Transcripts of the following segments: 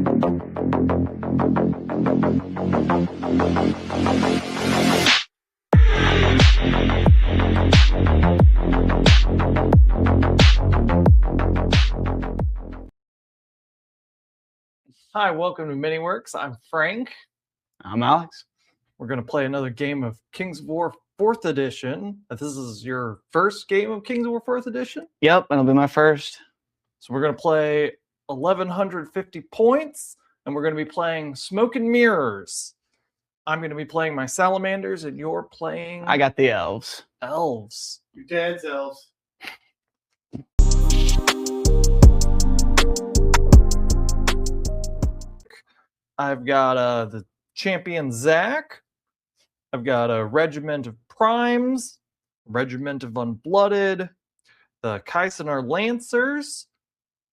Hi, welcome to MiniWorks. I'm Frank. I'm Alex. We're going to play another game of Kings of War 4th Edition. This is your first game of Kings of War 4th Edition? Yep, it'll be my first. So we're going to play 1,150 points, and we're going to be playing Smoke and Mirrors. I'm going to be playing my Salamanders, and you're playing... I got the Elves. Elves. Your dad's Elves. I've got the champion Zach. I've got a regiment of primes, regiment of unblooded, the Kaisenar Lancers,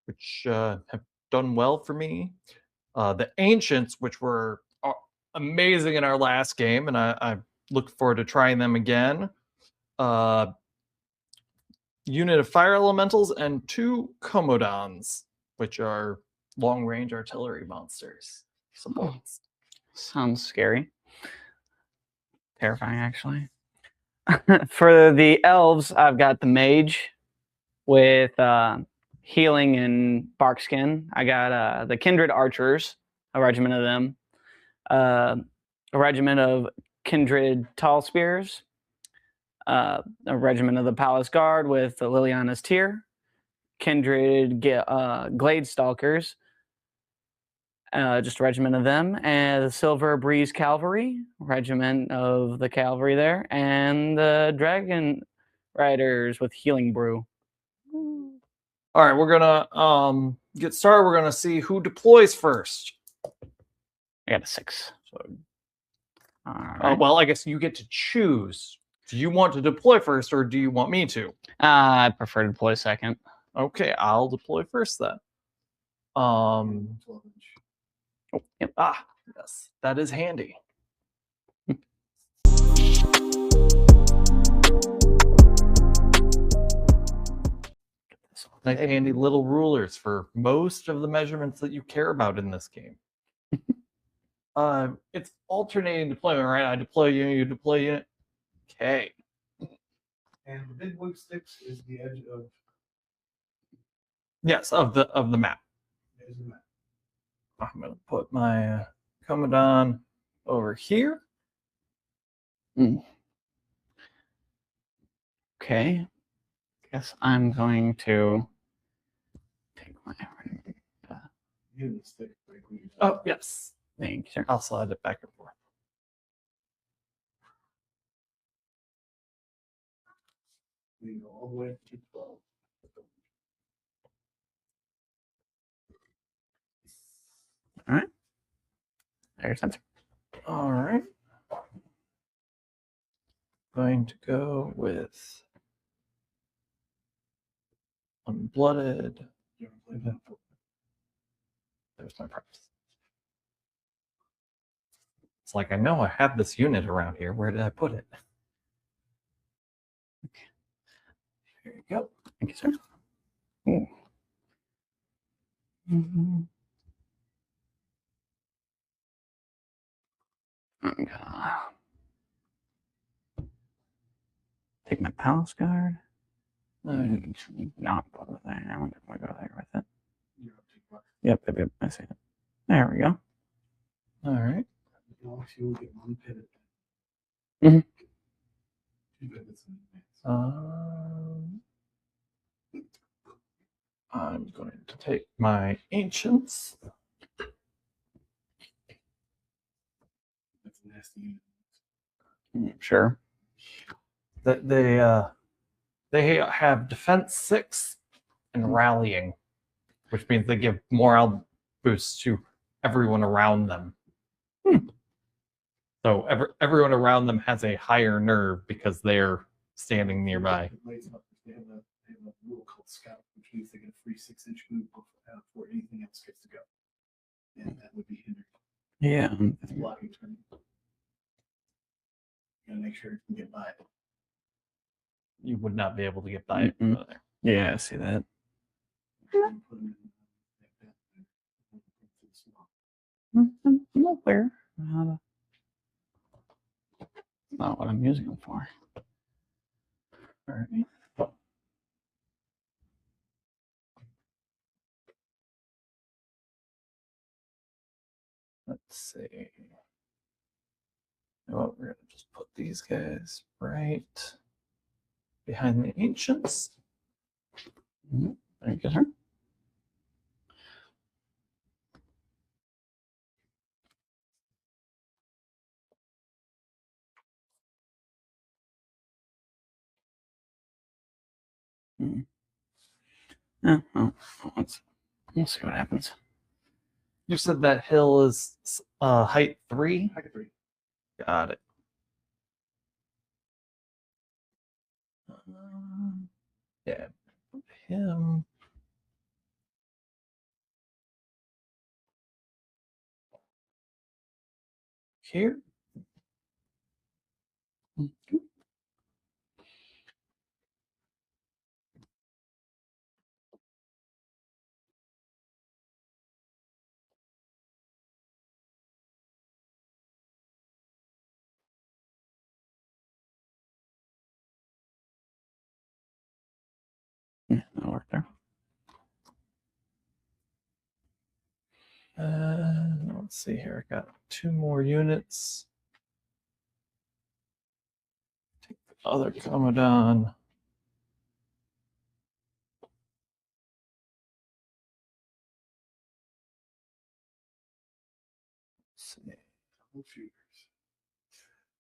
which have done well for me. The Ancients, which were amazing in our last game, and I look forward to trying them again. Unit of Fire Elementals, and 2 Komodans, which are long-range artillery monsters. Supports. Sounds scary. Terrifying, actually. For the Elves, I've got the Mage with healing and barkskin. I got the Kindred Archers, a regiment of them. A regiment of Kindred Tall Spears. A regiment of the Palace Guard with Liliana's Tear. Kindred Glade Stalkers. Just a regiment of them, and the Silver Breeze Cavalry, regiment of the cavalry there, and the Dragon Riders with Healing Brew. All right, we're gonna get started. We're gonna see who deploys first. I got a 6. So, all right. Well, I guess you get to choose. Do you want to deploy first, or do you want me to? I prefer to deploy second. Okay, I'll deploy first then. Oh, yep. Yes, that is handy. Nice handy little rulers for most of the measurements that you care about in this game. It's alternating deployment, right? I deploy unit, you deploy unit. Okay. And the big wood sticks is the edge of... Yes, of the map. There's the map. I'm going to put my Commandant over here. Okay. Guess I'm going to take my... Unit stick. Oh, yes. Thank you, sir. I'll slide it back and forth. We can go all the way up to 12. All right. There's sensor. All right. Going to go with unblooded. You ever played that? There's my price. It's like, I know I have this unit around here. Where did I put it? Okay. There you go. Thank you, sir. Ooh. I'm gonna take my Palace Guard. Not go there. I'm gonna go there with it. Yep, I see it. There we go. All right. You will get one pivot. Mhm. 2 pivots in advance. I'm going to take my Ancients. That's a nasty unit. Sure. That they have defense 6 and rallying, which means they give morale boosts to everyone around them. So everyone around them has a higher nerve because they're standing nearby. They have a rule called Scout, which means they get a free 6-inch move before anything else gets to go. And that would be hindered. Yeah. It's blocking turn. You gotta make sure it can get by it. You would not be able to get by it from there. Yeah, I see that. Put them in like that. I'm aware. Not what I'm using them for. All right. Let's see. You know what? We're gonna just put these guys right behind the ancients. There you go, sir. Yeah, well, we'll see what happens. You said that hill is height 3? Height 3. Got it. Yeah, put him. Here. Yeah, that'll work there. Let's see here. I got 2 more units. Take the other Commodon. Let's see.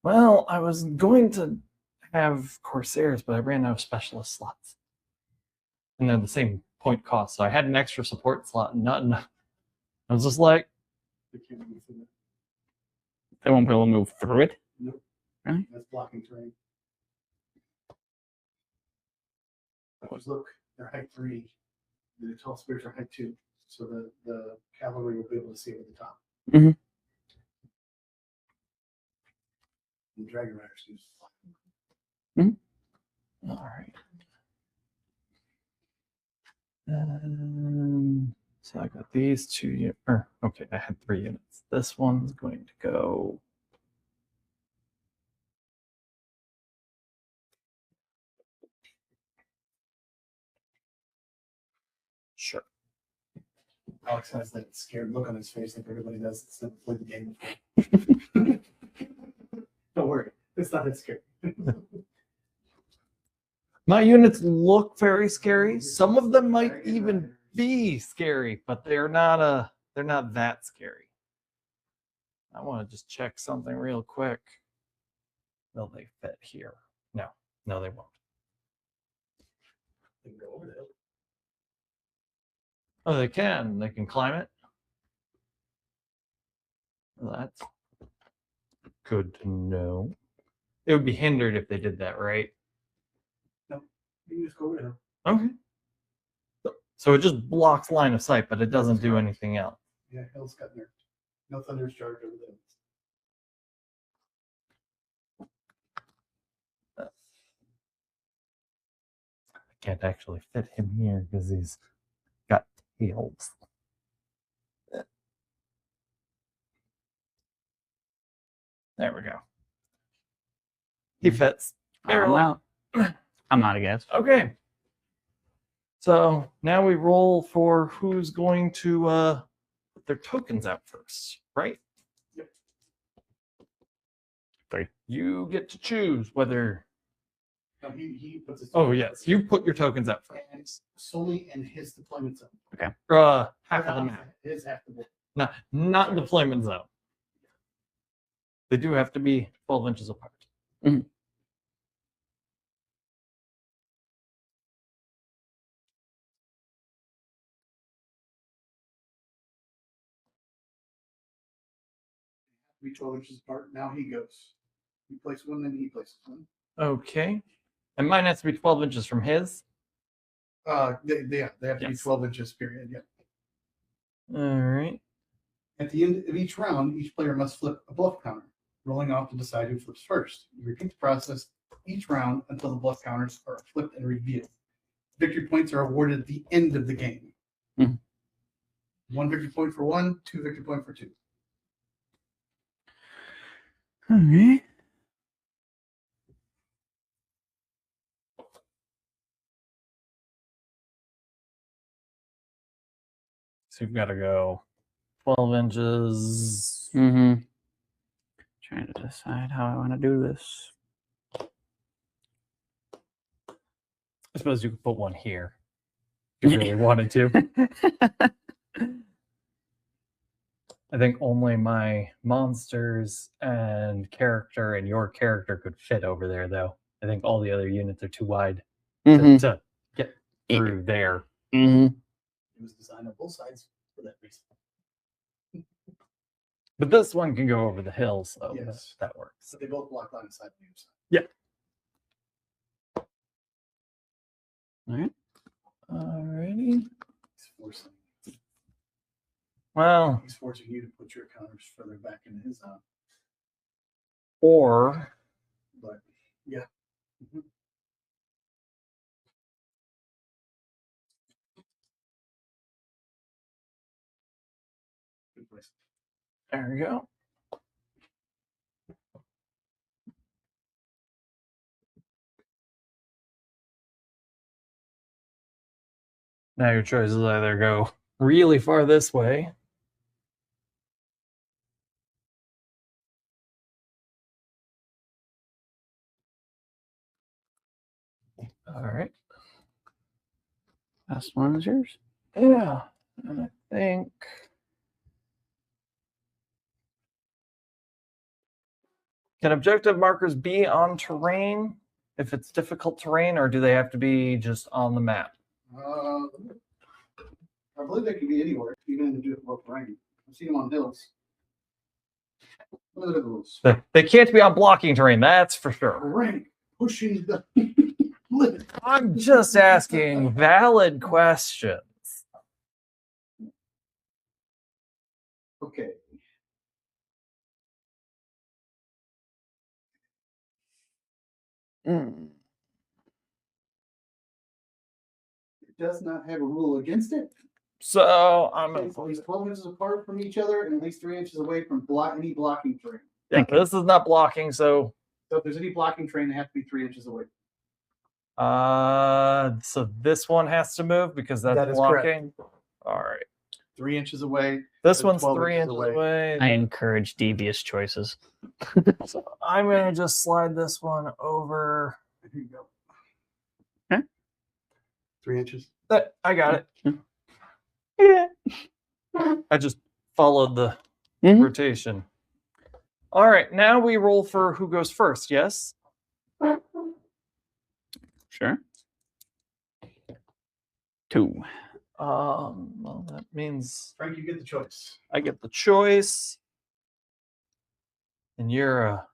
Well, I was going to have Corsairs, but I ran out of specialist slots. And they're the same point cost. So I had an extra support slot and not enough. I was just like, They can't move through it. They won't be able to move through it. Nope. Really? That's blocking terrain. Because look, they're height 3. The tall spears are height 2. So the cavalry will be able to see over the top. Mhm. And dragon riders use blocking. all right. So I got these 2 units. Okay, I had 3 units. This one's going to go. Sure. Alex has that scared look on his face like everybody does that's never played the game. Don't worry, it's not that scary. My units look very scary. Some of them might even be scary, but they're not that scary. I want to just check something real quick. Will they fit here? No, they won't. They can go over there. Oh, they can. They can climb it. Well, that's good to know. It would be hindered if they did that, right? You can just go over there. Okay. So it just blocks line of sight, but it doesn't do anything else. Yeah, Hill's got nerfed. No Thunder's charge over there. I can't actually fit him here because he's got tails. There we go. He fits. I'm out. I'm out of gas. Okay. So now we roll for who's going to put their tokens out first, right? Yep. 3. You get to choose whether. No, he puts his Oh yes, you put your tokens out and first. solely in his deployment zone. Half of the map. His half the board. Not deployment zone. They do have to be 12 inches apart. Mhm. Be 12 inches apart. Now he goes. You place one, then he places one. Okay. And mine has to be 12 inches from his. They have to be Yes. 12 inches, period. Yeah. All right. At the end of each round, each player must flip a bluff counter, rolling off to decide who flips first. You repeat the process each round until the bluff counters are flipped and revealed. Victory points are awarded at the end of the game. Mhm. 1 victory point for 1, 2 victory point for 2. Okay. So you've got to go 12 inches. Mm-hmm. Trying to decide how I want to do this. I suppose you could put one here if you really wanted to. I think only my monsters and character and your character could fit over there, though. I think all the other units are too wide to get through there. Mm-hmm. It was designed on both sides for that reason. But this one can go over the hill, so Yes. that works. So they both block line side and side. Yeah. All right. Alrighty. He's forcing. Well, He's forcing you to put your counters further back into his zone. or But yeah. Mm-hmm. Good place. there we go. Now your choice is either go really far this way. All right. Last one is yours. Yeah. And I think can objective markers be on terrain if it's difficult terrain, or do they have to be just on the map? I believe they can be anywhere, even in the difficult terrain. I've seen them on hills. Look at the rules. They can't be on blocking terrain, that's for sure. Terrain pushing the limit. I'm just asking valid questions. Okay. Mm. It does not have a rule against it. So I'm It's at least 12 inches apart from each other and at least 3 inches away from any blocking terrain. yeah, this is not blocking, so So if there's any blocking terrain, they have to be 3 inches away. so this one has to move because that's That is blocking. All right. 3 inches away. This So one's 12 3 inches inches away. I encourage devious choices. So I'm gonna just slide this one over. Here you go. Okay. 3 inches. I got it. Yeah. I just followed the Mhm. rotation. All right, now we roll for who goes first. Yes. Sure. 2. Well, that means Frank, you get the choice. I get the choice, and you're a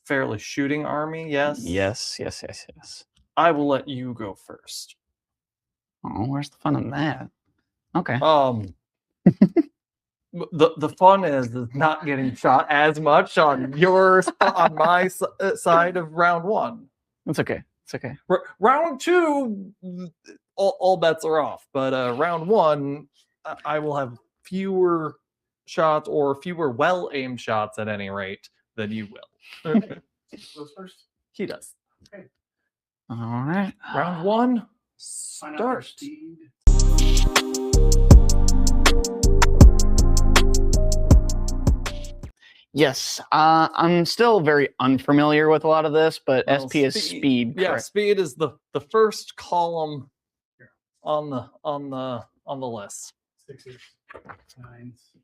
fairly shooting army. Yes. Yes. I will let you go first. Oh, where's the fun in that? Okay. The fun is not getting shot as much on my side of round one. It's okay. It's okay. Round two, all bets are off. But round one, I will have fewer shots or fewer well-aimed shots at any rate than you will. Goes first. He does. All right. Round one, Find out their start. speed. Yes. I'm still very unfamiliar with a lot of this, but Well, SP is speed. Yeah, correct? speed is the first column on the list. 6s, 9s.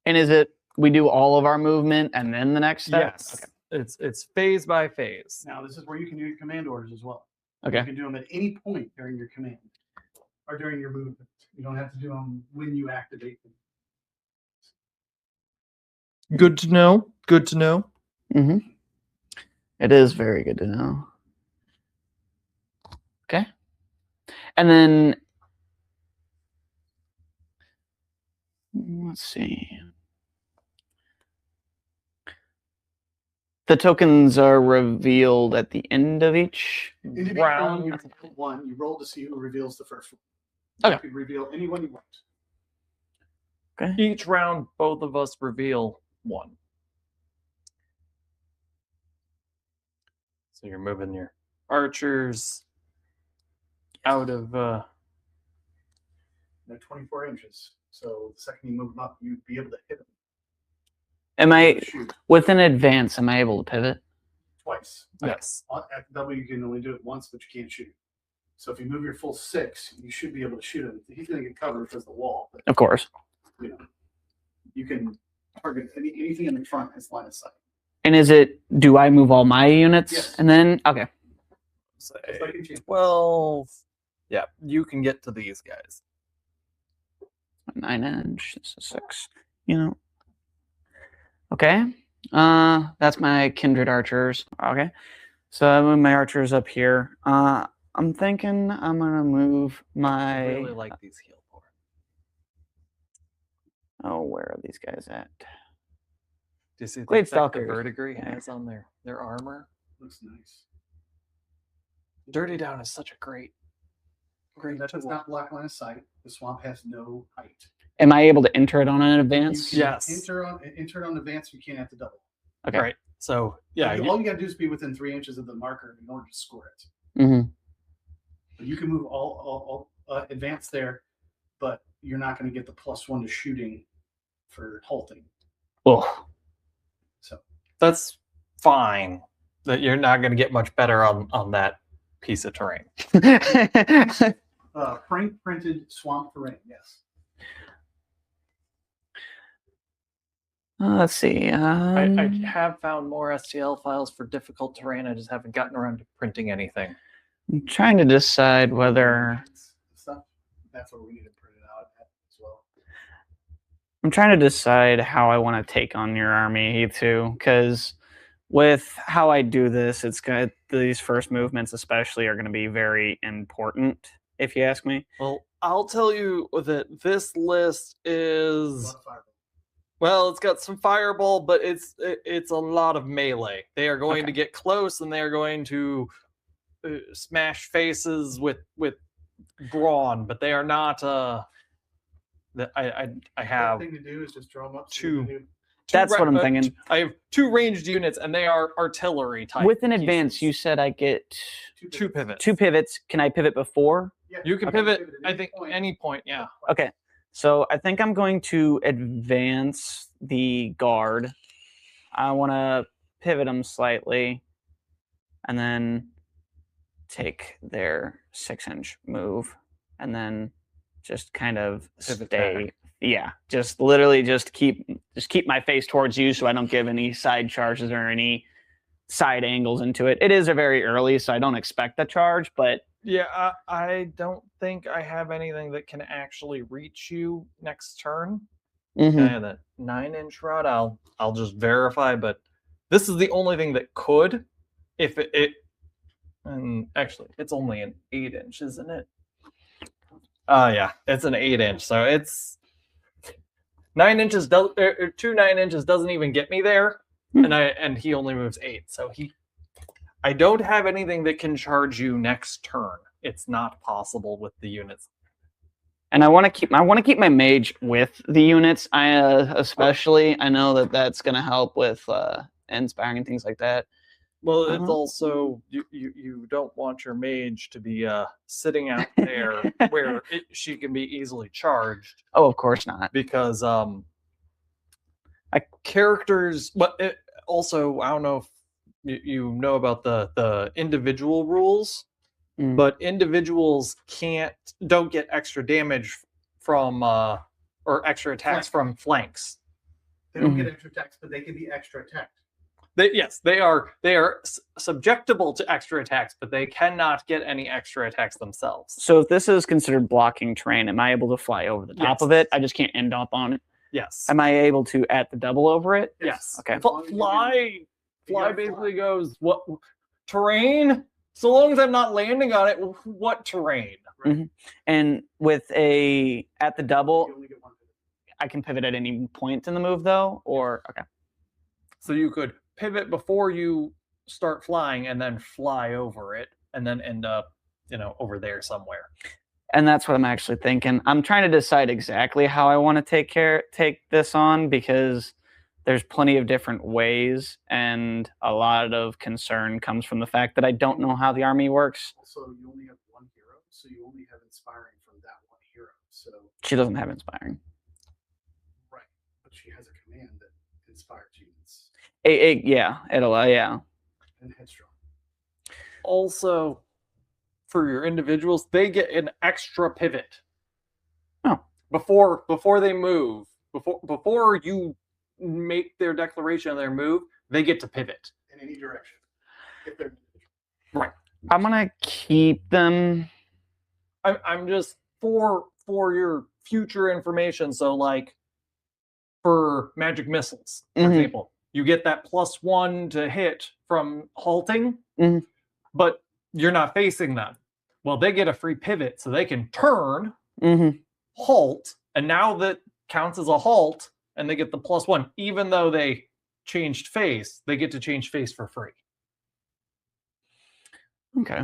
And is it we do all of our movement and then the next step? Yes. Okay. It's phase by phase. Now, this is where you can do your command orders as well. Okay. You can do them at any point during your command or during your movement. You don't have to do them when you activate them. Good to know. Good to know. Mm-hmm. It is very good to know. Okay. And then let's see. The tokens are revealed at the end of each In each round. you reveal one. You roll to see who reveals the first one. Okay. You can reveal anyone you want. Okay. Each round, both of us reveal one. So you're moving your archers out of. They're 24 inches. So the second you move them up, you'd be able to hit them. Am I Shoot with an advance? Am I able to pivot? twice. Yes. At the double, you can only do it once, but you can't shoot. So if you move your full 6, you should be able to shoot him. He's going to get covered because of the wall. But, Of course. you know, you can target anything in the front as line of sight. And do I move all my units? Yes. And then, okay. Say Just like in Champions. 12. Yeah, you can get to these guys. 9 inch. This is 6. Okay. That's my kindred archers. Okay. So I move my archers up here. I'm thinking I'm gonna move my. I really like these heal boards. Oh, where are these guys at? Do you see the Glade effect the Stalkers. verdigris has on their armor? Looks nice. Dirty Down is such a great That does tool. not block line of sight. The swamp has no height. Am I able to enter it on an advance? You can Yes. enter it on advance. You can't have to double. Okay. Right. So yeah, All you got to do is be within 3 inches of the marker in order to score it. Mm-hmm. But you can move all advance there, but you're not going to get the +1 to shooting for halting. Oh. So that's fine. That you're not going to get much better on that piece of terrain. printed swamp terrain, yes. Let's see. I have found more STL files for difficult terrain. I just haven't gotten around to printing anything. I'm trying to decide whether. Stuff. That's what we need to print it out at as well. I'm trying to decide how I want to take on your army too, because with how I do this, it's gonna these first movements especially are going to be very important, if you ask me. Well, I'll tell you that this list is well, it's got some fireball, but it's a lot of melee. They are going to get close, and they are going to smash faces with brawn, but they are not. I have thing to do is just draw them up. That's what I'm thinking. I have 2 ranged units, and they are artillery type. With an advance, you said I get 2 pivots. 2 pivots. Can I pivot before? Yeah, You can Okay. pivot. I think any point. Yeah. Okay. So I think I'm going to advance the guard. I want to pivot them slightly, and then take their 6-inch move, and then just kind of Pivot stay. back. Yeah, just literally just keep my face towards you, so I don't give any side charges or any side angles into it. It is a very early, so I don't expect a charge, but Yeah, I don't think I have anything that can actually reach you next turn. mhm. That 9-inch rod, I'll just verify, but this is the only thing that could, if it and actually it's only an 8-inch, isn't it? Yeah, it's an 8-inch, so it's 9 inches. 2 9-inches doesn't even get me there, and he only moves 8, so I don't have anything that can charge you next turn. It's not possible with the units. And I want to keep my mage with the units. I know that's going to help with inspiring and things like that. Well, it's also you don't want your mage to be sitting out there where she can be easily charged. Oh, of course not. Because characters, but also I don't know if you know about the individual rules, but individuals don't get extra damage from or extra attacks from flanks. They don't get extra attacks, but they can be extra attacked. They are subjectable to extra attacks, but they cannot get any extra attacks themselves. So if this is considered blocking terrain, am I able to fly over the top of it? I just can't end up on it. Yes. Am I able to at the double over it? Yes. Okay. Fly basically goes what terrain? So long as I'm not landing on it, what terrain? Right. And with at the double, You only get 1 pivot. I can pivot at any point in the move though, or okay. So you could pivot before you start flying and then fly over it and then end up, over there somewhere. And that's what I'm actually thinking. I'm trying to decide exactly how I want to take this on, because there's plenty of different ways, and a lot of concern comes from the fact that I don't know how the army works. Also, you only have one hero, so you only have inspiring from that one hero. So She doesn't have inspiring. right, but she has a command that inspires units Yeah, yeah. and headstrong. Also, for your individuals, they get an extra pivot. Oh. Before they move, before you make their declaration of their move, they get to pivot In any direction. If they're right. I'm gonna keep them. I'm just for your future information. So, like for magic missiles, for example, you get that +1 to hit from halting, but you're not facing them. Well, they get a free pivot, so they can turn, halt, and now that counts as a halt, and they get the +1. Even though they changed face, they get to change face for free. Okay.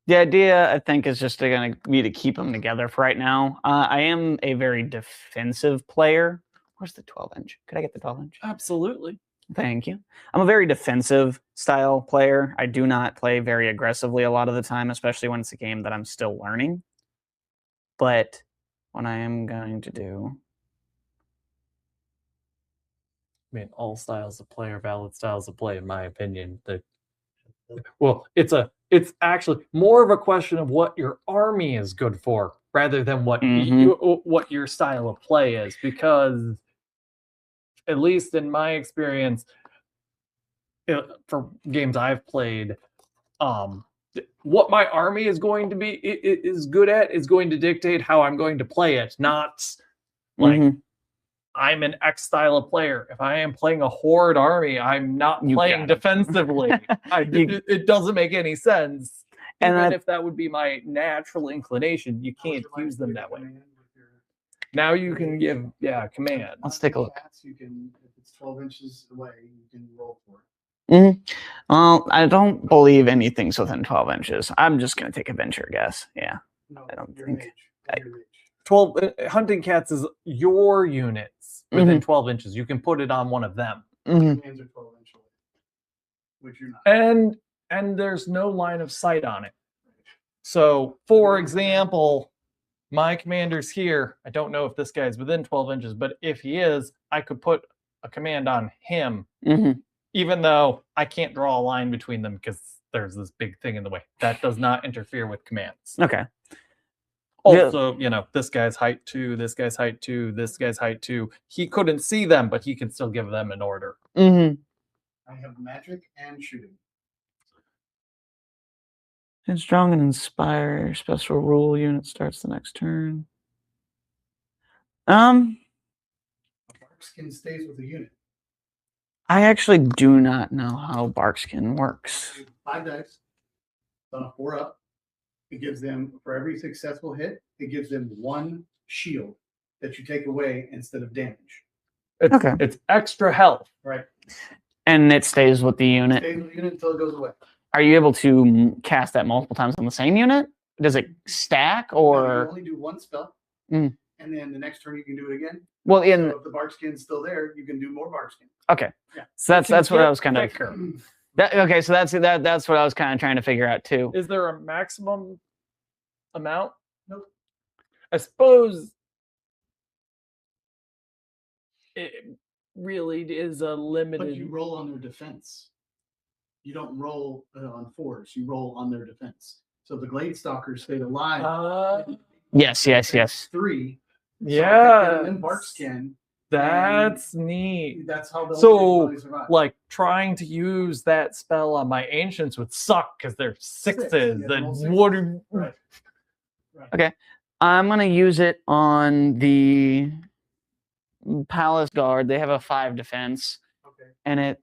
The idea, I think, is just going to be to keep them together for right now. I am a very defensive player. Where's the 12-inch? Could I get the 12-inch? Absolutely. Thank you. I'm a very defensive style player. I do not play very aggressively a lot of the time, especially when it's a game that I'm still learning. But what I am going to do... I mean, all styles of play are valid styles of play, in my opinion. Well, it's actually more of a question of what your army is good for, rather than what what your style of play is. Because, at least in my experience, for games I've played, what my army is going to be is good at is going to dictate how I'm going to play it. Not like I'm an X style of player. If I am playing a horde army, I'm not playing defensively. It doesn't make any sense. Even if that would be my natural inclination, you can't use them that way. Now you can give command. Let's take a look. You can, if it's 12 inches away, you can roll for it. Well, I don't believe anything's within 12 inches. I'm just going to take a venture guess. Yeah. No, I don't you're think... mage. 12 hunting cats is your units within 12 inches. You can put it on one of them. Commands are 12 inches away, which you're not. And there's no line of sight on it. So, for example, my commander's here. I don't know if this guy's within 12 inches, but if he is, I could put a command on him, even though I can't draw a line between them because there's this big thing in the way. That does not interfere with commands. Okay. Also, this guy's height 2, this guy's height 2, this guy's height 2. He couldn't see them, but he can still give them an order. I have magic and shooting. And strong and inspire. Special rule unit starts the next turn. Barkskin stays with the unit. I actually do not know how Barkskin works. 5 dice. On a 4-up. It gives them, for every successful hit, it gives them 1 shield that you take away instead of damage. It's extra health. Right. And it stays with the unit. It stays with the unit until it goes away. Are you able to cast that multiple times on the same unit? Does it stack, or? No, you only do 1 spell, and then the next turn you can do it again. Well, so if the Barkskin's still there, you can do more Barkskin. Okay. Yeah. So that's what I was kind of... Okay, so that's what I was kind of trying to figure out too. Is there a maximum amount? Nope. I suppose it really is a limited. But you roll on their defense. You don't roll on 4s. You roll on their defense. So the Glade Stalkers stayed alive. Yes. 3. Yeah. And then Barkskin. That's neat. That's how they'll survive. Like trying to use that spell on my ancients would suck because they're 6s. Right. Okay, I'm gonna use it on the Palace Guard. They have a 5 defense. Okay. And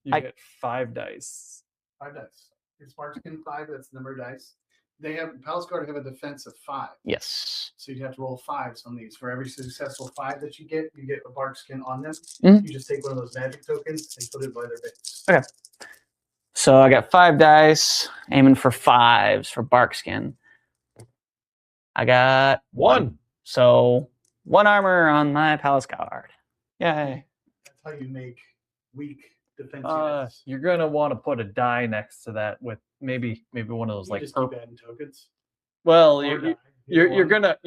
you get 5 dice. 5 dice. It's Barkskin 5. That's the number of dice. They have Palace Guard have a defense of 5. Yes. So you'd have to roll 5s on these. For every successful 5 that you get a Barkskin on them. You just take one of those magic tokens and put it by their base. Okay. So I got 5 dice, aiming for 5s for Barkskin. I got 1. So 1 armor on my Palace Guard. Yay. That's how you make weak defense units. You're gonna want to put a die next to that with maybe one of those You like just keep adding tokens. Well, Or die. you're gonna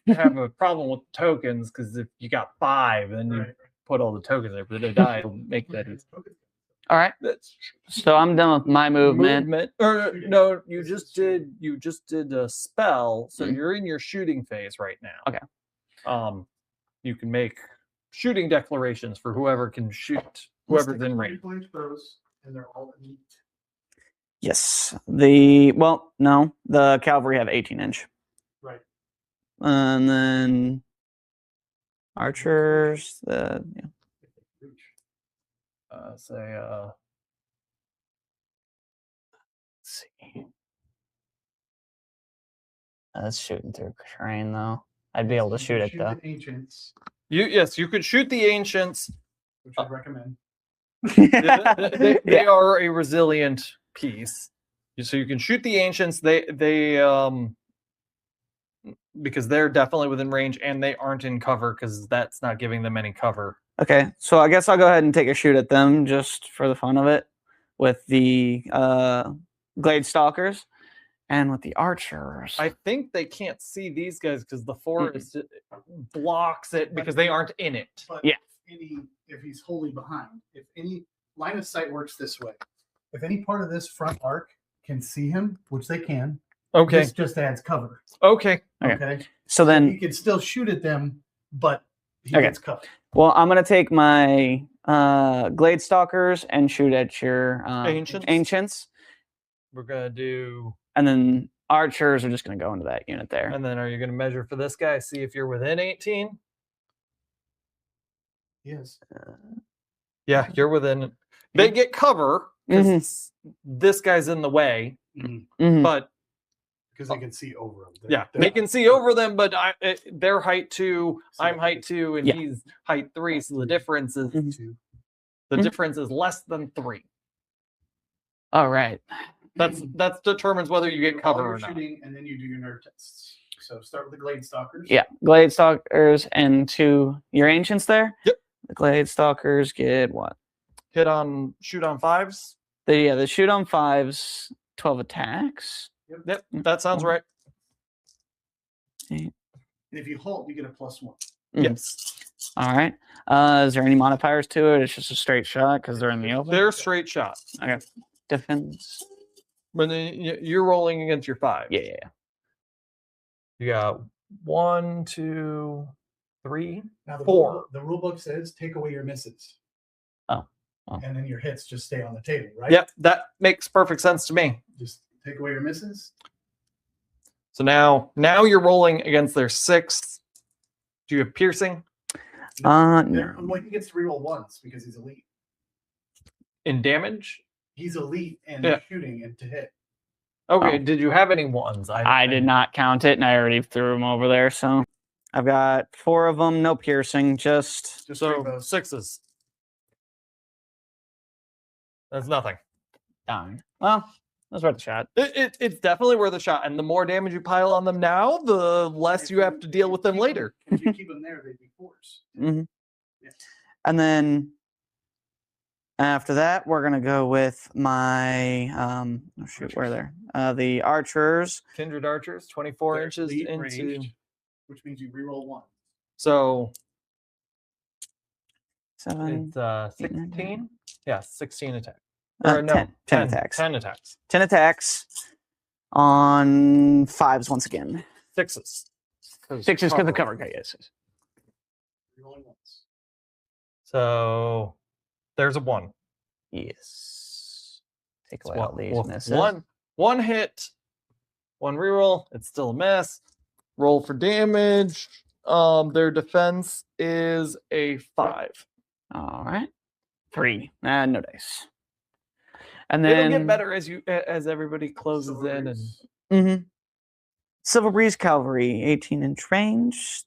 have a problem with tokens because if you got 5, then you Right. put all the tokens there, but a die will make that easy. All right. That's So I'm done with my movement. Or no, you just did a spell, so Mhm. you're in your shooting phase right now. Okay. You can make shooting declarations for whoever can shoot, whoever's in range. Point throws, and they're all elite. Yes. No, the cavalry have 18-inch. Right. And then archers, Reach. Say let's see. That's shooting through terrain though. I'd be able to You shoot can it though. the ancients, you could shoot the ancients. which I'd recommend. They are a resilient piece, so you can shoot the ancients. They because they're definitely within range and they aren't in cover because that's not giving them any cover. Okay, so I guess I'll go ahead and take a shoot at them just for the fun of it with the Glade Stalkers and with the archers. I think they can't see these guys because the forest blocks it because they aren't in it. But Yeah. if he's wholly behind, if any line of sight works this way, if any part of this front arc can see him, which they can, Okay. this just adds cover. Okay. Okay. So He then, can still shoot at them, but he Okay. gets cover. well, I'm gonna take my Glade Stalkers and shoot at your ancients, We're gonna do. and then archers are just gonna go into that unit there. And then are you gonna measure for this guy? See if you're within 18. Yes. Yeah, you're within. They get cover because this guy's in the way, Mhm. but Because they can see over them. yeah, they can see over them. But they're height 2, So I'm height 2, and Yeah. he's height 3. So the difference is Mhm. the Mhm. difference is less than 3. All right. That determines whether you get cover or not. Shooting, and then you do your nerve tests. So start with the Glade Stalkers. Yeah, Glade Stalkers and 2 your ancients there. Yep. The Glade Stalkers get what? Shoot on 5s. The shoot on 5s, 12 attacks. Yep, that sounds right. And if you halt, you get a +1. Yes, All right. Is there any modifiers to it? It's just a straight shot because they're in the open. they're straight shot. Okay. Defense. But then you're rolling against your 5. Yeah. You got 1, 2, 3. Now Four. the rule book says take away your misses. Oh. And then your hits just stay on the table, right? Yep, that makes perfect sense to me. Just take away your misses. So now you're rolling against their 6. Do you have piercing No. Well, he gets to reroll once because he's elite. in damage? He's elite and Yeah. shooting and to hit. Okay, Oh. Did you have any 1s? I did not count it, and I already threw them over there. So I've got 4 of them, no piercing, just Just So rainbows. 6s. That's nothing. darn. Well, that's worth a shot. It's definitely worth a shot, and the more damage you pile on them now, the less you have to deal with them later. If you keep them there, they'd be 4s. hmm Yeah. And then after that, we're gonna go with my where are they? The archers. Kindred archers, 24 They're inches elite into. ranged, which means you reroll 1. So 7, it's 8, 9, 16. Yeah, 16 attack. 10 attacks. 10 attacks. 10 attacks on 5s once again. 6s. 6s because the cover. Okay, yes. Rerolling once. So there's a 1. Yes. Take It's away all these misses. one hit, 1 reroll. It's still a miss. Roll for damage. Their defense is a 5. All right. 3. No dice. And It'll then get better as everybody closes in and. Mhm. Silver Breeze Cavalry, 18-inch range,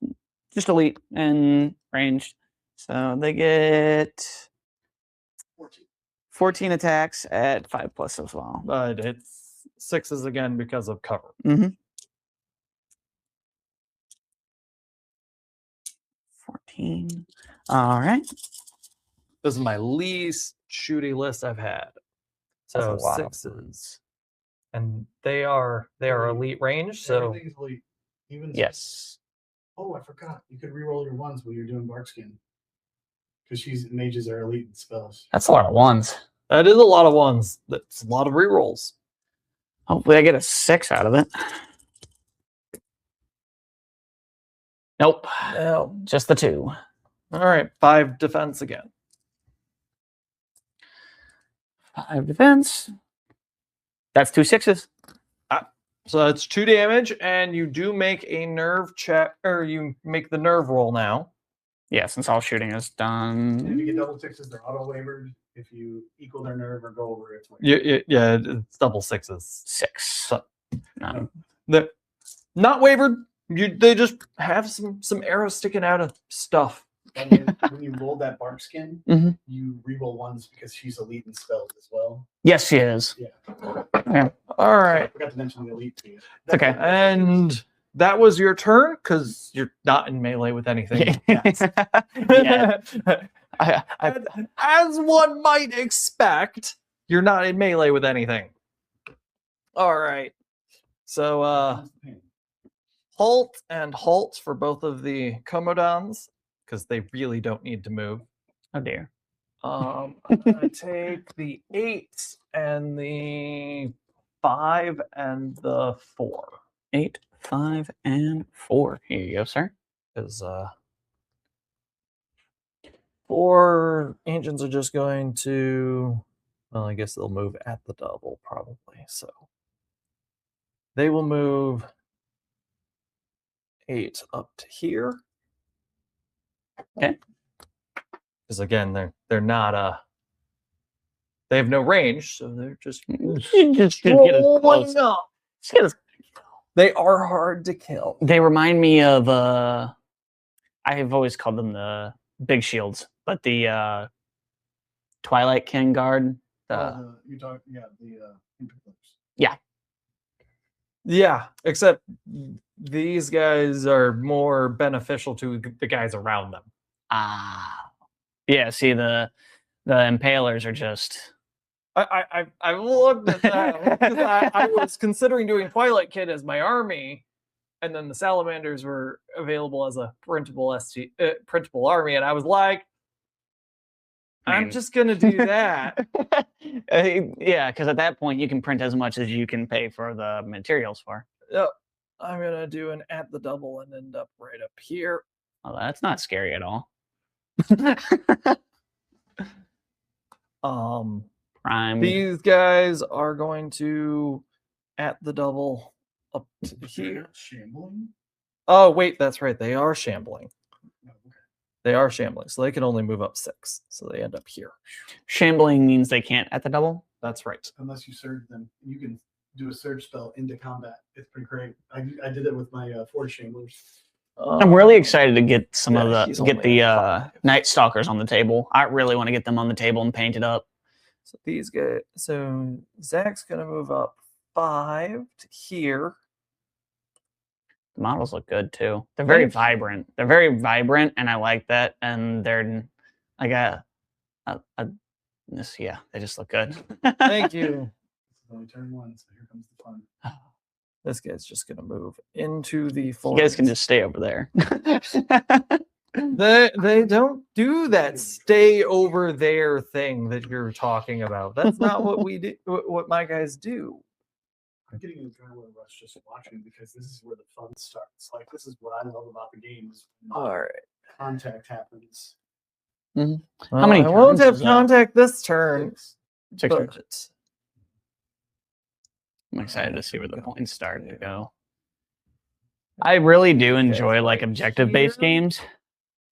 just elite and ranged. So they get 14. 14 attacks at 5+ as well. But it's 6s again because of cover. Mm-hmm. 14. All right. This is my least shooty list I've had. That's a So lot of 6s. And they are elite range, so Everything's elite. Even Yes. Oh, I forgot. You could reroll your ones when you're doing Barkskin. Because mages are elite in spells. That's a lot of ones. that is a lot of ones. That's a lot of rerolls. Hopefully I get a 6 out of it. Nope. No. Just the 2. All right, 5 defense again. 5 defense. That's 2 6s. So that's 2 damage, and you do make a nerve check, or you make the nerve roll now. Yeah, since all shooting is And if you get done. double 6s, they're auto wavered. If you equal their nerve or go over, it's Yeah, it's double 6s. 6. So- No. They're not wavered. They just have some arrows sticking out of stuff. And then when you roll that Barkskin, Mhm. you reroll ones because she's elite in spells as well. Yes, she is. Yeah. All I right, forgot to mention the elite to you. It's okay. and that was your turn because you're not in melee with anything. Yeah. As one might expect, you're not in melee with anything. All right. So halt and halt for both of the Komodans because they really don't need to move. Oh dear. I'm gonna take the 8 and the 5 and the 4. 8, 5, and 4. Here you go, sir. Because 4 ancients are just going to, well, I guess they'll move at the double probably. So they will move 8 up to here. Okay. Because again, they're not they have no range, so they're just Just get as close. rolling up. Just get as- They are hard to kill. They remind me of I've always called them the big shields, but the Twilight King Guard. you talk, yeah, the Imperials. Yeah, except these guys are more beneficial to the guys around them. Yeah, see the impalers are just I looked at that because I was considering doing Twilight Kid as my army, and then the Salamanders were available as a printable printable army, and I was like, I'm just gonna do that. yeah, because at that point you can print as much as you can pay for the materials for. Yep. I'm gonna do an at the double and end up right up here. Well, that's not scary at all. Prime. These guys are going to at the double up to here. Shambling? Oh wait, that's right. They are shambling. No, okay. They are shambling, so they can only move up 6. So they end up here. Shambling means they can't at the double. That's right. Unless you surge them. You can do a surge spell into combat. It's pretty great. I did it with my 4 shamblers. I'm really excited to get some yeah, of he's the get only the at 5. Night Stalkers on the table. I really want to get them on the table and painted up. So these guys. So Zach's gonna move up 5 to here. The models look good too. They're very Thank you. vibrant. They're very vibrant, and I like that. And they're like this. Yeah, they just look good. Thank you. It's only turn 1, so here comes the fun. This guy's just gonna move into the You forest. guys can just stay over there. They don't do that stay over there thing that you're talking about. That's not what we do. What my guys do. I'm getting an adrenaline rush just watching because this is where the fun starts. Like, this is what I love about the games. All right. Contact happens. How many I won't turns have is that? contact this turn. 6 turns. But I'm excited to see where the points start to go. I really do enjoy like objective-based games.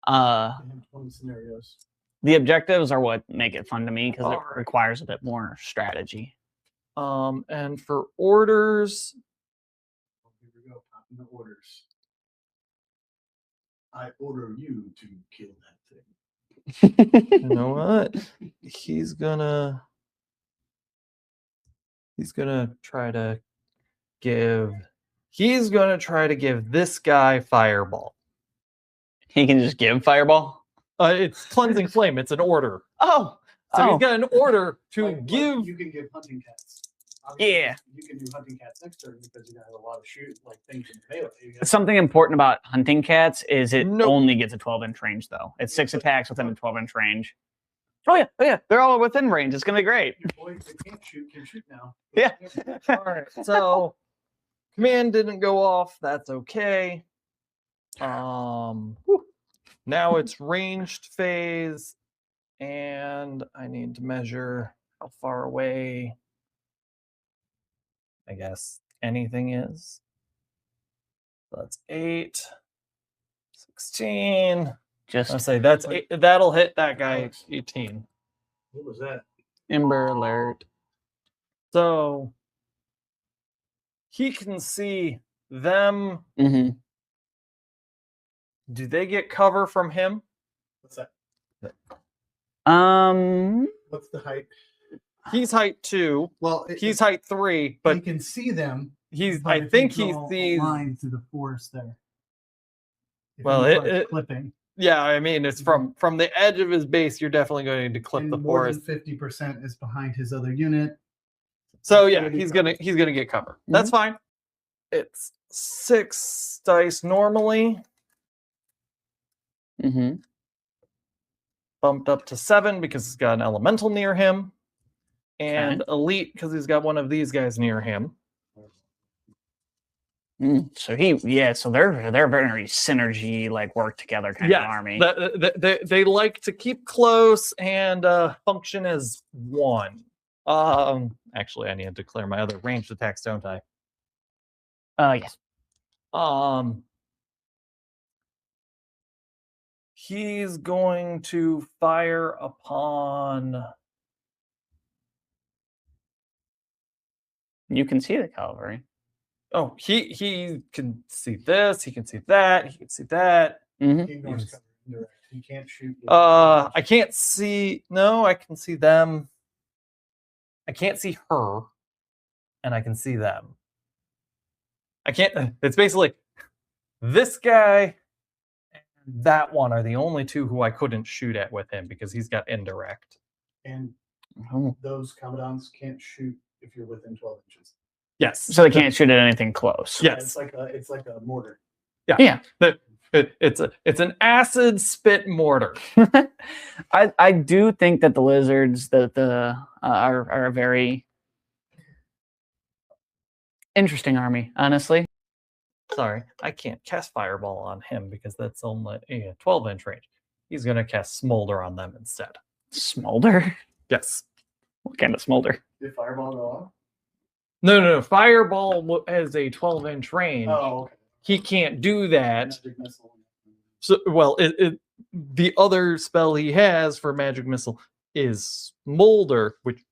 They have 20 scenarios. The objectives are what make it fun to me because it Alright. requires a bit more strategy. And for orders, Oh, here we go. Popping the orders. I order you to kill that thing. you know what? He's gonna He's gonna try to give. He's gonna try to give this guy fireball. He can just give fireball. It's cleansing flame. It's an order. Oh, So oh, he's got an order to Like give. you can give hunting cats. Yeah. You can do hunting cats next turn because you have a lot of things in melee. You got- something important about hunting cats is it Nope. only gets a 12-inch range, though. It's 6 attacks within a 12-inch range. Oh yeah, they're all within range. It's gonna be great. Your boy that can't shoot can shoot now. Yeah. All right. So command didn't go off. That's okay. Now it's ranged phase, and I need to measure how far away. I guess anything is. So that's 8, 16. Just I say that's that'll hit that guy 18. What was that? Ember Alert. So he can see them. Mm-hmm. Do they get cover from him? What's that? What's the height? He's height 2. Well, He's height 3, but but you can see them. he's. But I if think you he draw a sees. line through the forest there. If Well, you try it- clipping. Yeah, I mean it's from the edge of his base. You're definitely going to clip And the more forest. than 50% is behind his other unit. So It's yeah, gonna be he's covered. gonna get cover. That's fine. It's 6 dice normally, Mm-hmm. bumped up to 7 because he's got an elemental near him, and elite because he's got one of these guys near him. So they're very synergy, like work together kind of army. They like to keep close and function as one. Actually, I need to declare my other ranged attacks, don't I? Yes. He's going to fire upon. You can see the cavalry. Oh, he can see this. He can see that. He can see that. Mm-hmm. He ignores cover indirect. He can't shoot. I can't see. No, I can see them. I can't see her, and I can see them. I can't. It's basically this guy and that one are the only two who I couldn't shoot at with him because he's got indirect. And Oh. those commandants can't shoot if you're within 12 inches. Yes. So they can't shoot at anything close. Yes. It's like a mortar. Yeah. It's an acid spit mortar. I do think that the lizards are a very interesting army, honestly. Sorry, I can't cast fireball on him because that's only a 12-inch range. He's gonna cast smolder on them instead. Smolder? Yes. What kind of smolder? Did fireball go off? No. Fireball has a 12-inch range. Oh, okay. He can't do that. Magic missile. So, well, the other spell he has for magic missile is smolder, which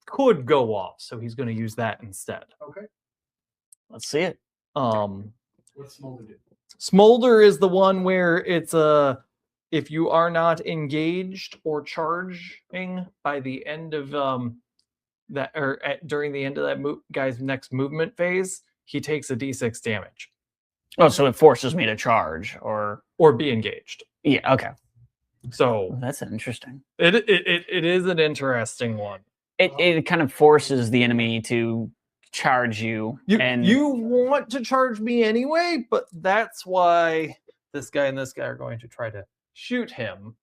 could go off. So he's going to use that instead. Okay. Let's see it. What's smolder do? Smolder is the one where it's if you are not engaged or charging by the end of during the end of that guy's next movement phase, he takes a d6 damage. Oh, so it forces me to charge or be engaged. Yeah, okay. So that's interesting. It is an interesting one. It kind of forces the enemy to charge you. You want to charge me anyway, but that's why this guy and this guy are going to try to shoot him.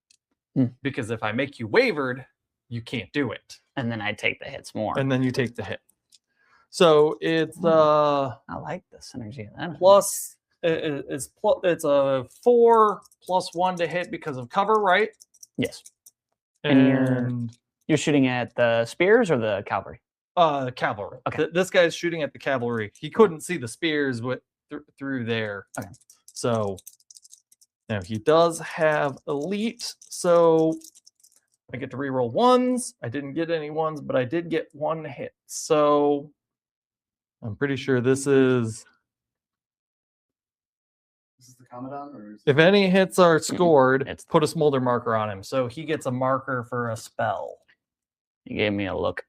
Because if I make you wavered, you can't do it. And then I take the hits more. And then you take the hit. So it's I like the synergy of that. Plus it's a 4 plus 1 to hit because of cover, right? Yes. And you're shooting at the spears or the cavalry? Cavalry. Okay. This guy's shooting at the cavalry. He couldn't see the spears through there. Okay. So now he does have elite, so I get to reroll ones. I didn't get any ones, but I did get 1 hit. So I'm pretty sure this is the commandant, or is if any hits are scored, put a smolder marker on him. So he gets a marker for a spell. You gave me a look.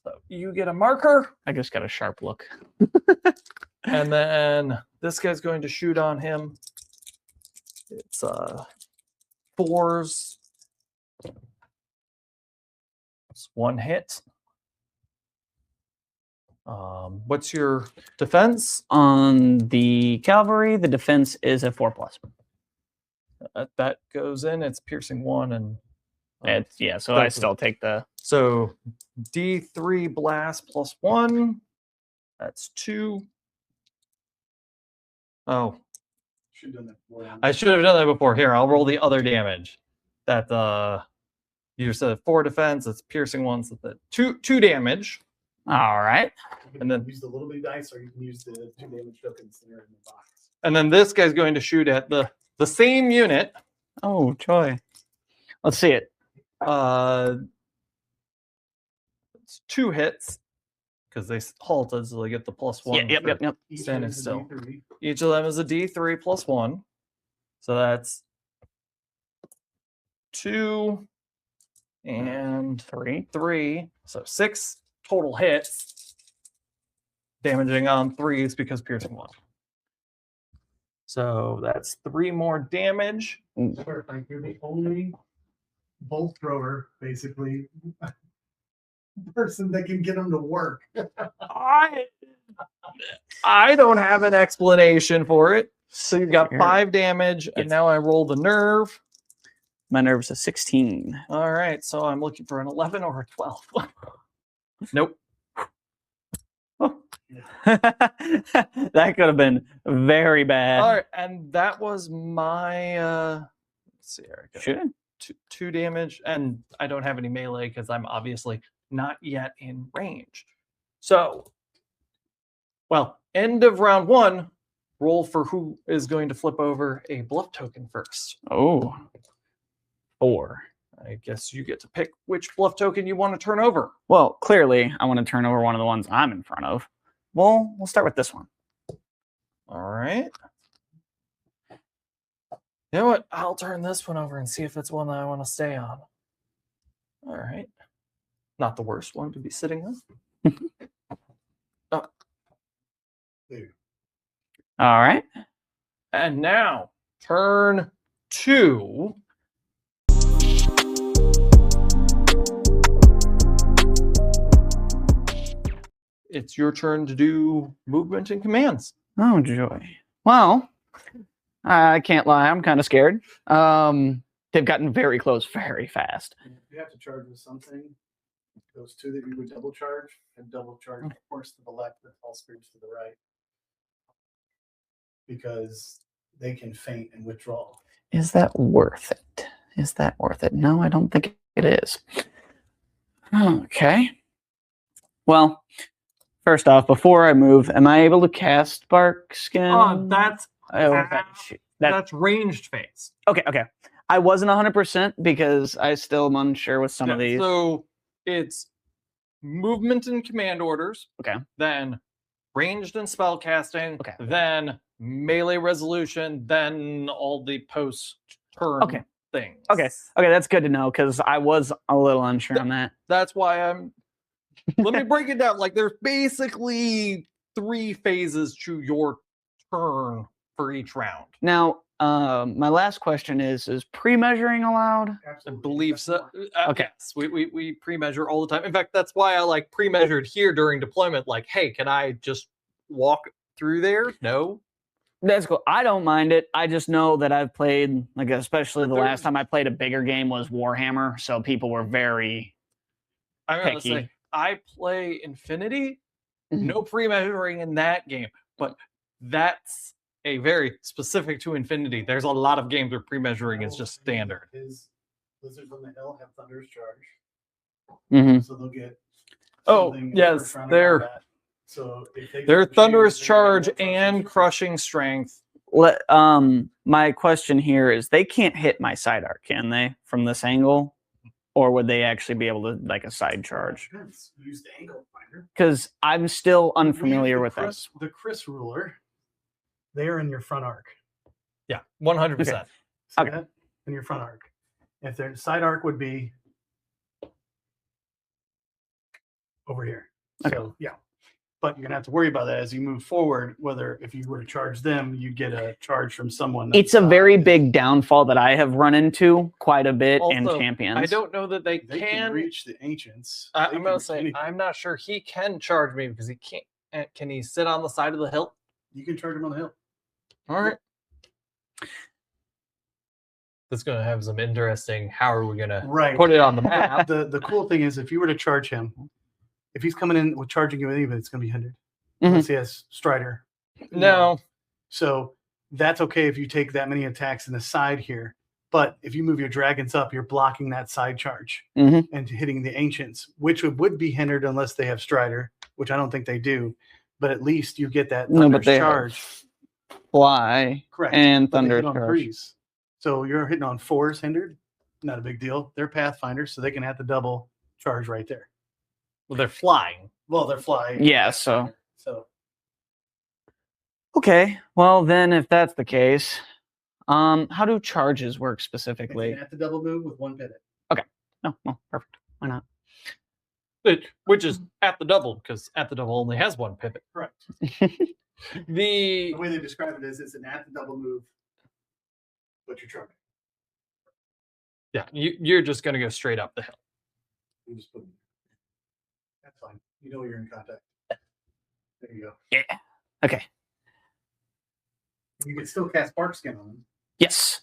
So you get a marker, I just got a sharp look. and then this guy's going to shoot on him. It's 4s. It's 1 hit. What's your defense? On the cavalry, the defense is a 4+. That goes in. It's piercing 1 and It's so I still take the. So D3 blast plus 1. That's 2. Oh, Should have done that before. I should have done that before. Here, I'll roll the other damage. That you said 4 defense. It's piercing 1, so that 2 damage. All right. You And can then- use the little bitty dice, or you can use the 2 damage tokens that are in the box. And then this guy's going to shoot at the same unit. Oh, joy. Let's see it. It's 2 hits because they halted, so they get the +1. Yep. Each Standing one is a still. D3. Each of them is a D3 plus 1. So that's 2 and 3. So 6 total hits, damaging on 3s because piercing 1. So that's 3 more damage. Perfect. You're the only bolt thrower, basically, person that can get them to work. I don't have an explanation for it. So you've got Sure. 5 damage, and Yes. now I roll the nerve. My nerve's a 16. All right, so I'm looking for an 11 or a 12. Nope. That could have been very bad. All right, and that was my let's see here. I got Sure. two damage, and I don't have any melee because I'm obviously not yet in range. So, well, end of round 1. Roll for who is going to flip over a bluff token first. Oh. 4. I guess you get to pick which bluff token you want to turn over. Well, clearly, I want to turn over one of the ones I'm in front of. Well, we'll start with this one. All right. You know what? I'll turn this one over and see if it's one that I want to stay on. All right. Not the worst one to be sitting on. All right. And now, turn 2. It's your turn to do movement and commands. Oh, joy. Well, I can't lie. I'm kind of scared. They've gotten very close very fast. If you have to charge with something, those 2 that you would double charge, and double charge horse to the left and all spears to the right. Because they can feint and withdraw. Is that worth it? Is that worth it? No, I don't think it is. Okay. Well, first off, before I move, am I able to cast Bark Skin? That's That- that's ranged phase. okay. I wasn't 100% because I still am unsure with some of these. So it's movement and command orders. Okay. Then ranged and spell casting. Okay. Then melee resolution. Then all the post turn Okay. things. Okay, that's good to know because I was a little unsure on that. That's why I'm. Let me break it down. Like there's basically 3 phases to your turn for each round. Now, my last question is pre-measuring allowed? I Absolutely. believe so. Okay. Yes, we pre-measure all the time. In fact, that's why I like pre-measured here during deployment. Like, hey, can I just walk through there? No. That's cool. I don't mind it. I just know that I've played, like, especially the There's- last time I played a bigger game was Warhammer, so people were very I'm gonna picky. say I play Infinity. Mhm. No pre-measuring in that game, but that's a very specific to Infinity. There's a lot of games where pre-measuring is just standard. His Lizards on the Hill have Thunder's Charge, Mhm. so they'll get. Oh, something in the yes, first round and all they're- that. So if they They're get Thunderous shields, Charge they're gonna get and Thunderous Crushing Strength. My question here is they can't hit my sidearm, can they, from this angle? Or would they actually be able to, like, a side charge? Depends. Use the angle finder. Because I'm still We use unfamiliar the with Chris- this. The Chris ruler. They are in your front arc. Yeah, 100%. See Okay. that? In your front arc. If their side arc would be over here. Okay. So yeah, but you're gonna have to worry about that as you move forward. Whether if you were to charge them, you get a charge from someone. It's a very outside. big downfall that I have run into quite a bit in Also, champions. I don't know that they They can. can reach the ancients. They I'm can gonna reach say anything. I'm not sure he can charge me because he can't. Can he sit on the side of the hill? You can charge them on the hill. All right. That's gonna have some interesting. How are we gonna Right. put it on the map? The cool thing is if you were to charge him, if he's coming in with charging you anyway, it's gonna be hindered. Mhm. Unless he has Strider. No. So that's okay if you take that many attacks in the side here. But if you move your dragons up, you're blocking that side charge Mhm. and hitting the ancients, which would be hindered unless they have Strider, which I don't think they do. But at least you get that No, but thunderous they charge. have fly Correct. and But they thunder hit on charge. threes. So you're hitting on fours hindered. Not a big deal. They're pathfinders, so they can have the double charge right there. Well, they're flying. Well, they're flying. Yeah, so So okay. Well, then if that's the case, how do charges work it's specifically? at the double move with one pivot. No, well, perfect. Why not? Which is at the double because at the double only has one pivot. Correct. The The way they describe it is it's an at the double move, but you're charging. yeah, you're just gonna go straight up the hill. You just put them. That's fine. You know you're in contact. There you go. Yeah. Okay. You can still cast Bark Skin on them. Yes.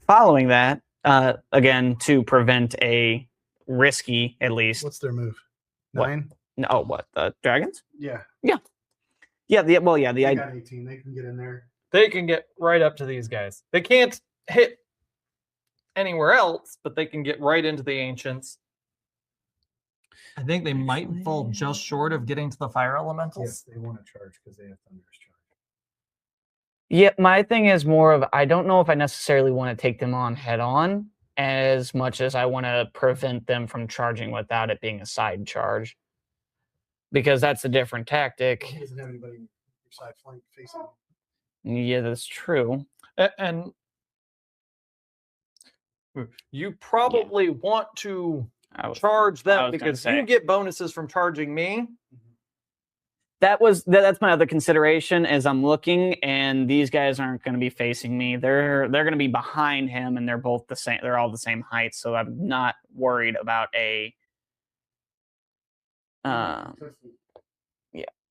Following that, again, to prevent a risky, at least. What's their move? What? 9? No, what, the dragons? Yeah. Yeah, the They idea. got 18. They can get in there. They can get right up to these guys. They can't hit anywhere else, but they can get right into the ancients. I think they might fall just short of getting to the fire elementals. Yes, they want to charge because they have thunderous charge. Yeah, my thing is more of I don't know if I necessarily want to take them on head on as much as I want to prevent them from charging without it being a side charge. Because that's a different tactic. He doesn't have anybody in your side flank facing him. Yeah, that's true. And you probably want to charge I them was gonna because say. you get bonuses from charging me. That's my other consideration as I'm looking, and these guys aren't going to be facing me. They're going to be behind him, and they're both the same. They're all the same height, so I'm not worried about a. Yeah.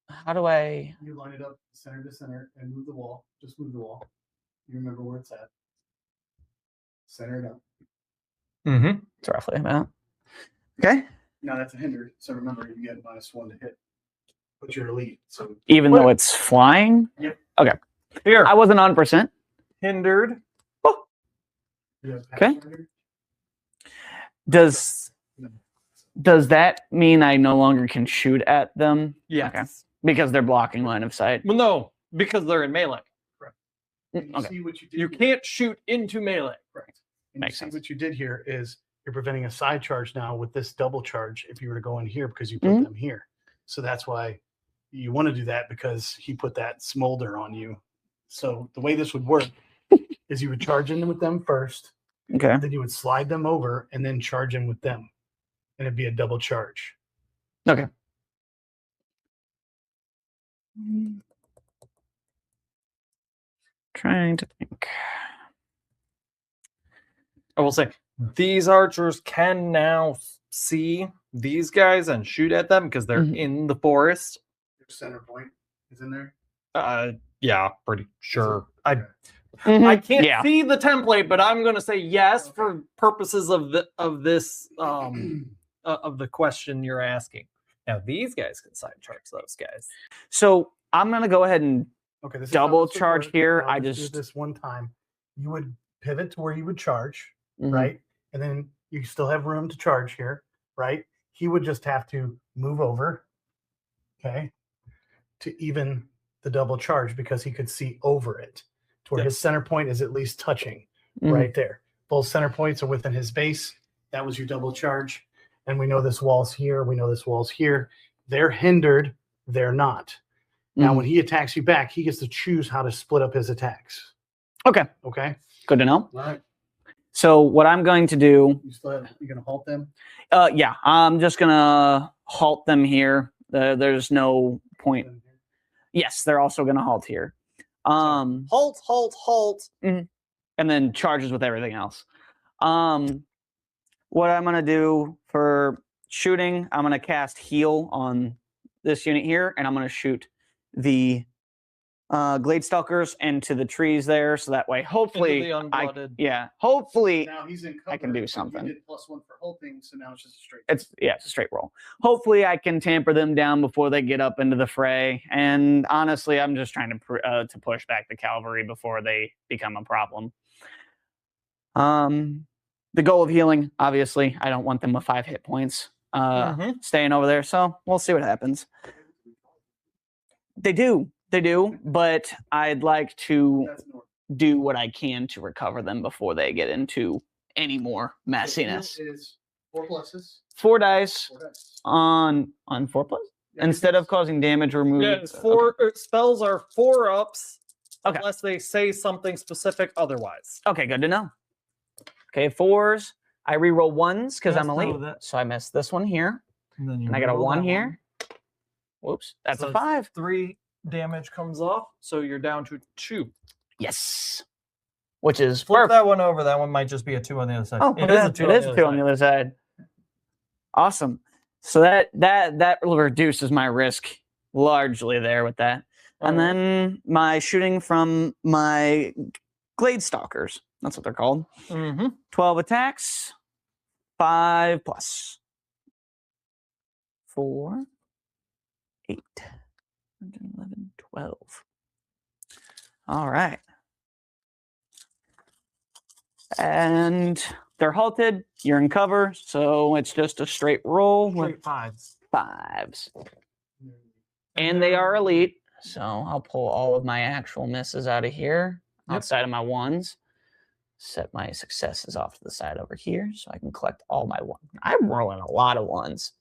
How do I? You line it up center to center and move the wall. Just move the wall. You remember where it's at. Center it up. Mm-hmm. It's roughly about. Okay. Now that's a hindered. So remember, you get -1 to hit. But you're elite. So Even though it's flying. Yep. Okay. Here, I wasn't on percent. hindered. you have Okay. Pathfinder. Does that mean I no longer can shoot at them? Yes. Okay. Because they're blocking line of sight. Well, no, because they're in melee. And you Okay. see what you did You here. can't shoot into melee. Correct. And Makes you see sense. what you did here is you're preventing a side charge now with this double charge if you were to go in here because you put Mhm. them here. So that's why you want to do that because he put that smolder on you. So the way this would work is you would charge in with them first, Okay. then you would slide them over and then charge in with them. And it'd be a double charge. Okay. Trying to think. I will say these archers can now see these guys and shoot at them because they're Mhm. in the forest. Your center point is in there. Yeah, pretty sure. I Okay. I can't Yeah. see the template, but I'm going to say yes for purposes of this of the question you're asking. Now these guys can side charge those guys. So I'm gonna go ahead and Okay, this is double how this would charge work. here. I'll I do just this one time. You would pivot to where you would charge, Mhm. right? And then you still have room to charge here, right? He would just have to move over, okay, to even the double charge because he could see over it to where his center point is at least touching Mhm. right there. Both center points are within his base. That was your double charge. And we know this wall's here. We know this wall's here. They're hindered. They're not. Now, Mhm. when he attacks you back, he gets to choose how to split up his attacks. Okay. Okay. Good to know. All right. So what I'm going to do, You're gonna halt them. yeah, I'm just gonna halt them here. There's no point. Yes, they're also gonna halt here. Halt, halt, halt. And then charges with everything else. What I'm gonna do for shooting, I'm gonna cast heal on this unit here, and I'm gonna shoot the Glade Stalkers into the trees there, so that way, hopefully, Into the unblooded. hopefully, Now he's in cover. I can do but something. You did +1 for halting, so now it's just a straight. it's a straight roll. Hopefully, I can tamper them down before they get up into the fray. And honestly, I'm just trying to push back the cavalry before they become a problem. The goal of healing, obviously, I don't want them with 5 hit points staying over there. So we'll see what happens. They do, but I'd like to do what I can to recover them before they get into any more messiness. Is 4 pluses. 4 dice 4 dice. on 4 plus instead of causing damage or moving. Yeah, it's 4 spells are 4 ups Okay. unless they say something specific otherwise. Okay, good to know. Okay, 4s. I reroll 1s because I'm Yes, elite. So I missed this one here. And And I got a 1 here. Whoops, that's a 5. 3 damage comes off, so you're down to 2. Yes. Which is Flip perfect. that one over. That one might just be a 2 on the other side. Oh, it is a 2 on the other side. Awesome. So that reduces my risk largely there with that. And then my shooting from my Glade Stalkers. That's what they're called. 12 attacks, 5 plus. 4, 8, 11, 12. All right. And they're halted. You're in cover, so it's just a straight roll with Straight 5s. 5s. And they are elite, so I'll pull all of my actual misses out of here outside of my 1s. Set my successes off to the side over here so I can collect all my 1s. I'm rolling a lot of 1s.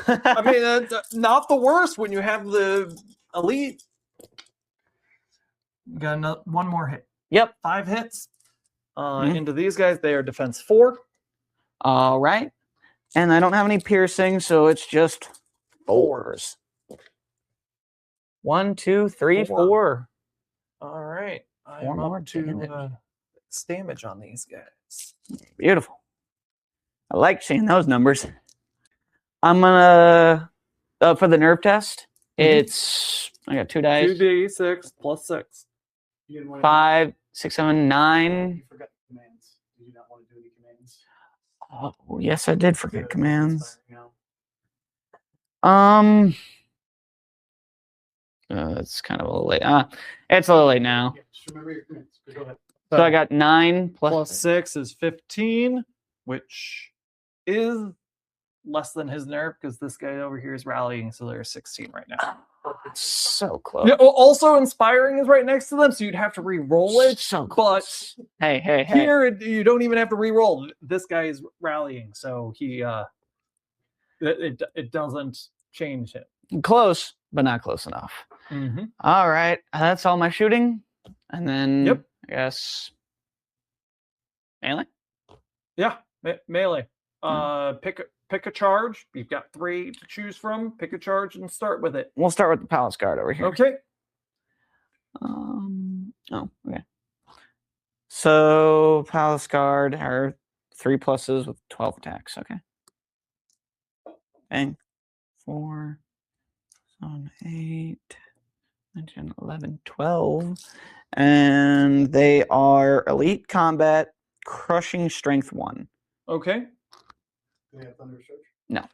I mean, that's not the worst when you have the elite. You got 1 more hit. Yep. 5 hits into these guys. They are defense 4. All right. And I don't have any piercing, so it's just 4s. 1, 2, 3, 4. All right. I 4 am more up to damage. damage on these guys. Beautiful. I like seeing those numbers. I'm gonna for the nerve test. It's I got 2 dice. 2d6 plus 6. 5, 6, 7, 9. You forgot the commands. Did you not want to do any commands? Oh, yes, I did forget commands. It's kind of a little late. It's a little late now. Yeah, just remember your commands. Go ahead. So I got 9 Plus 6 is 15, which is less than his nerve because this guy over here is rallying, so they're 16 right now. So close. Yeah, also, inspiring is right next to them, so you'd have to re-roll it. So close. But hey. here, you don't even have to re-roll. This guy is rallying, so he it doesn't change it. Close, but not close enough. All right, that's all my shooting, and then I guess melee. Yeah, melee. Pick a charge. You've got 3 to choose from. Pick a charge and start with it. We'll start with the Palace Guard over here. Okay. Okay. So Palace Guard are 3 pluses with 12 attacks. Okay. Bang. 4, 7, 8, 9, 10, 11, 12. And they are elite combat, crushing strength 1. Okay. Do they have thunder surge? No.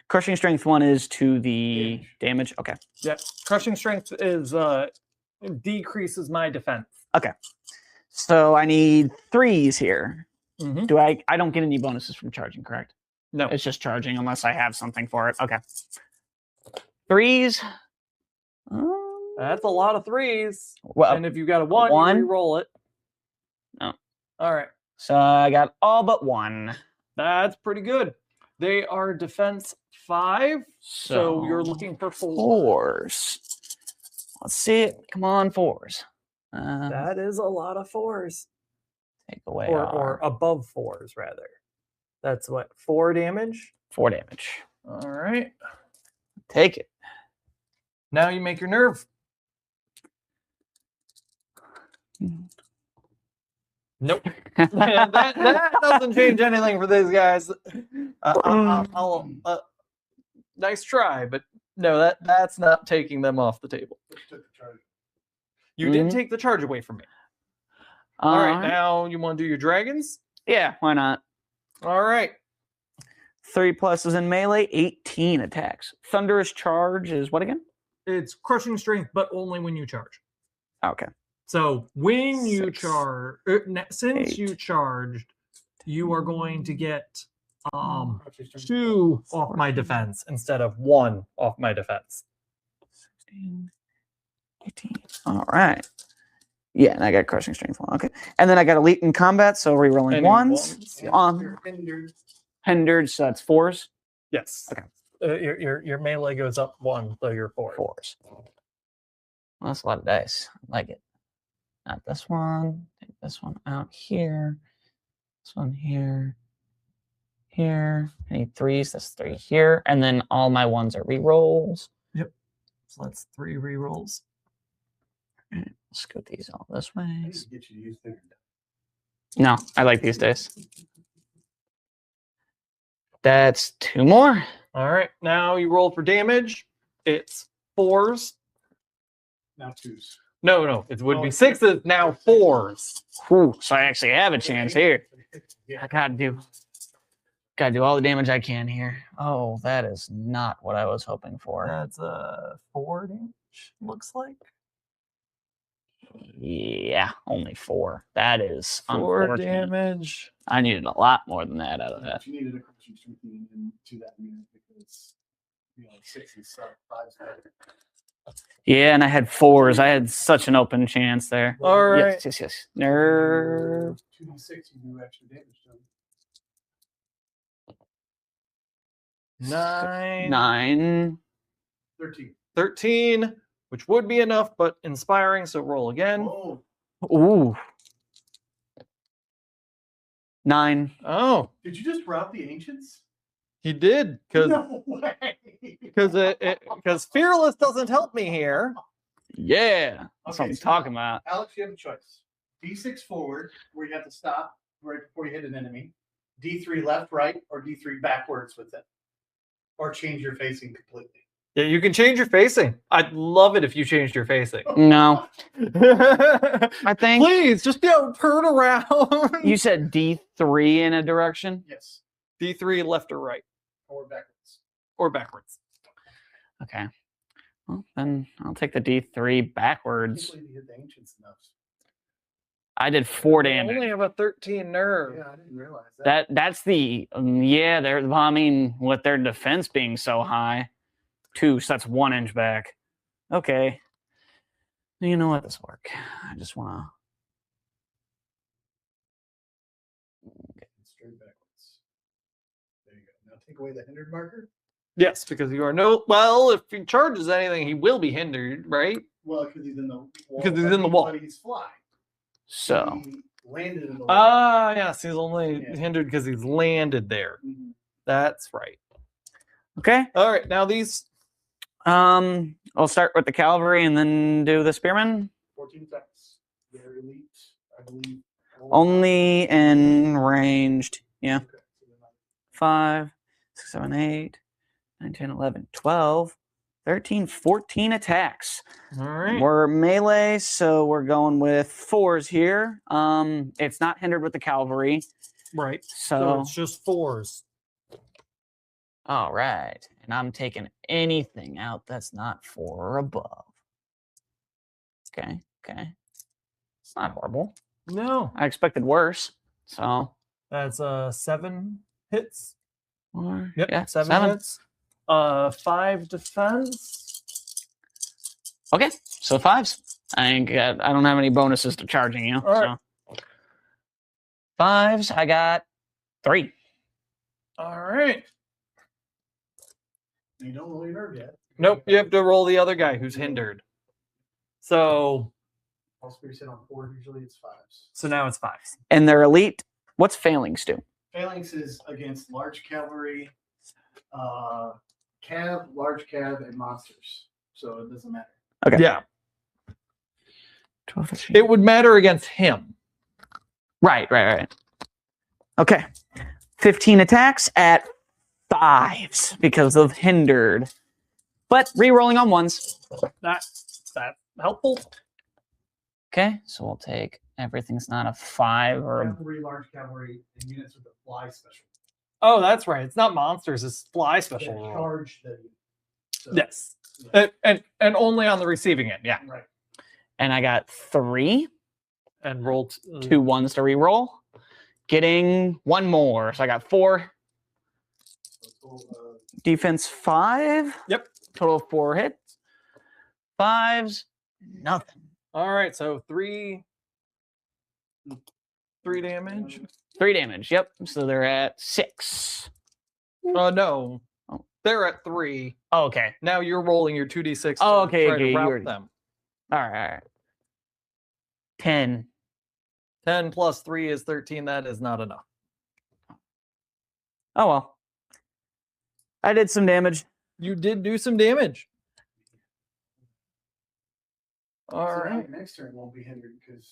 Crushing strength 1 is to the damage. Okay. Yeah. Crushing strength is decreases my defense. Okay. So I need 3s here. Mm-hmm. I don't get any bonuses from charging, correct? No. It's just charging unless I have something for it. Okay. 3s. That's a lot of 3s. Well, And if you got a 1, you re-roll it. No. All right. So I got all but 1. That's pretty good. They are defense 5, so you're looking for 4s. Let's see it. Come on, 4s. That is a lot of 4s. Take away or above 4s rather. That's what, 4 damage. 4 damage. All right. Take it. Now you make your nerve. Nope. that doesn't change anything for these guys. Nice try, but no, that's not taking them off the table. You did take the charge away from me. All right, now you want to do your dragons? Yeah, why not? All right. 3 pluses in melee, 18 attacks. Thunderous charge is what again? It's crushing strength, but only when you charge. Okay. So when you 6, charge, since 8, you charged, you are going to get 2 off my defense instead of 1 off my defense. 16, 18. All right. Yeah, and I got crushing strength 1. Okay. And then I got elite in combat, so rerolling Any ones. ones, Hindered, so that's 4s. Yes. Okay. Your melee goes up 1, so you're 4. 4s. Well, that's a lot of dice. I like it. Not this one. Take this one out here. This one here. Here. I need 3s. That's 3 here. And then all my 1s are rerolls. Yep. So that's 3 rerolls. All right, let's go these all this way. Get you to use thinner. No, I like these dice. That's 2 more. All right. Now you roll for damage. It's 4s. Now 2s. No. It would be 6s, now 4s. Whew, so I actually have a chance here. Yeah. I gotta do all the damage I can here. Oh, that is not what I was hoping for. That's 4 damage, looks like. Yeah, only 4. That is 4 unfortunate. damage. I needed a lot more than that out of that. You needed a crushing strength into that unit because 6 and 5's better. Yeah, and I had 4s. I had such an open chance there. All right. Yes. Nerve. 2d6, you do extra damage to them. 9. 13, which would be enough, but inspiring, so roll again. Oh, Ooh. 9. Oh, did you just route the ancients? he did, because No way. because Fearless doesn't help me here. Yeah. That's what I'm so talking about. Alex, you have a choice. D6 forward, where you have to stop right before you hit an enemy. D3 left, right, or D3 backwards with it. Or change your facing completely. Yeah, you can change your facing. I'd love it if you changed your facing. No. I think Please, just turn around. you said D3 in a direction. Yes. D3 left or right. Or backwards. Or backwards. Okay. Well, then I'll take the D3 backwards. I can't believe you hit the ancients enough. I did 4 I damage. only have a 13 nerve. Yeah, I didn't realize that. That's the they're, I mean, with their defense being so high, 2, so that's 1 inch back. Okay. You know what? This work. I just want Straight backwards. There you go. Now take away the hindered marker. Yes, because you are no. Well, if he charges anything, he will be hindered, right? Well, because he's in the wall. Because he's in the wall. But he's flying. so. He landed in the wall. Ah, yes, he's only Yeah. hindered because he's landed there. Mhm. That's right. Okay. All right, now these. I'll start with the cavalry and then do the spearmen. 14 attacks. Very elite, I believe. Only in ranged. Yeah. Okay, so they're not- 5, 6, 7, 8, 9, 10, 11, 12, 13, 14 attacks. All right. We're melee, so we're going with 4s here. It's not hindered with the cavalry. Right. So, So it's just 4s. all right. And I'm taking anything out that's not 4 or above. Okay. It's not horrible. No. I expected worse. So, That's 7 hits. 4, Yep. yeah, 7 hits. 5 defense. Okay, so 5s. I don't have any bonuses to charging you. All right. So. 5s, I got 3. All right. You don't roll your nerve yet. Nope, you have to roll the other guy who's hindered. So All spears hit on 4. Usually it's 5s. So now it's 5s. And they're elite. What's phalanx do? Phalanx is against large cavalry, cav, large cav, and monsters. So it doesn't matter. Okay. Yeah. 12, 15. It would matter against him. Right. Okay. 15 attacks at 5s because of hindered. But re-rolling on 1s. That's helpful. Okay, so we'll take everything's not a 5 or a... Cavalry, large cavalry, and units with the fly special. Oh, that's right. It's not monsters. It's fly special. They roll. charge the unit. So, Yes. yeah. And only on the receiving end. Yeah. Right. And I got 3. And rolled 2 1s to re-roll. Getting 1 more. So I got 4. So, Defense 5. Yep. Total of 4 hits. 5s. Nothing. All right. So 3 damage. 3 damage. Yep. So they're at 6. No. Oh. They're at 3. Oh, okay. Now you're rolling your 2d6. Oh, to okay, try okay, to you rout already- them. All right. 10. 10 plus 3 is 13. That is not enough. Oh, well. I did some damage. You did do some damage. All so now right. your next turn won't be hindered because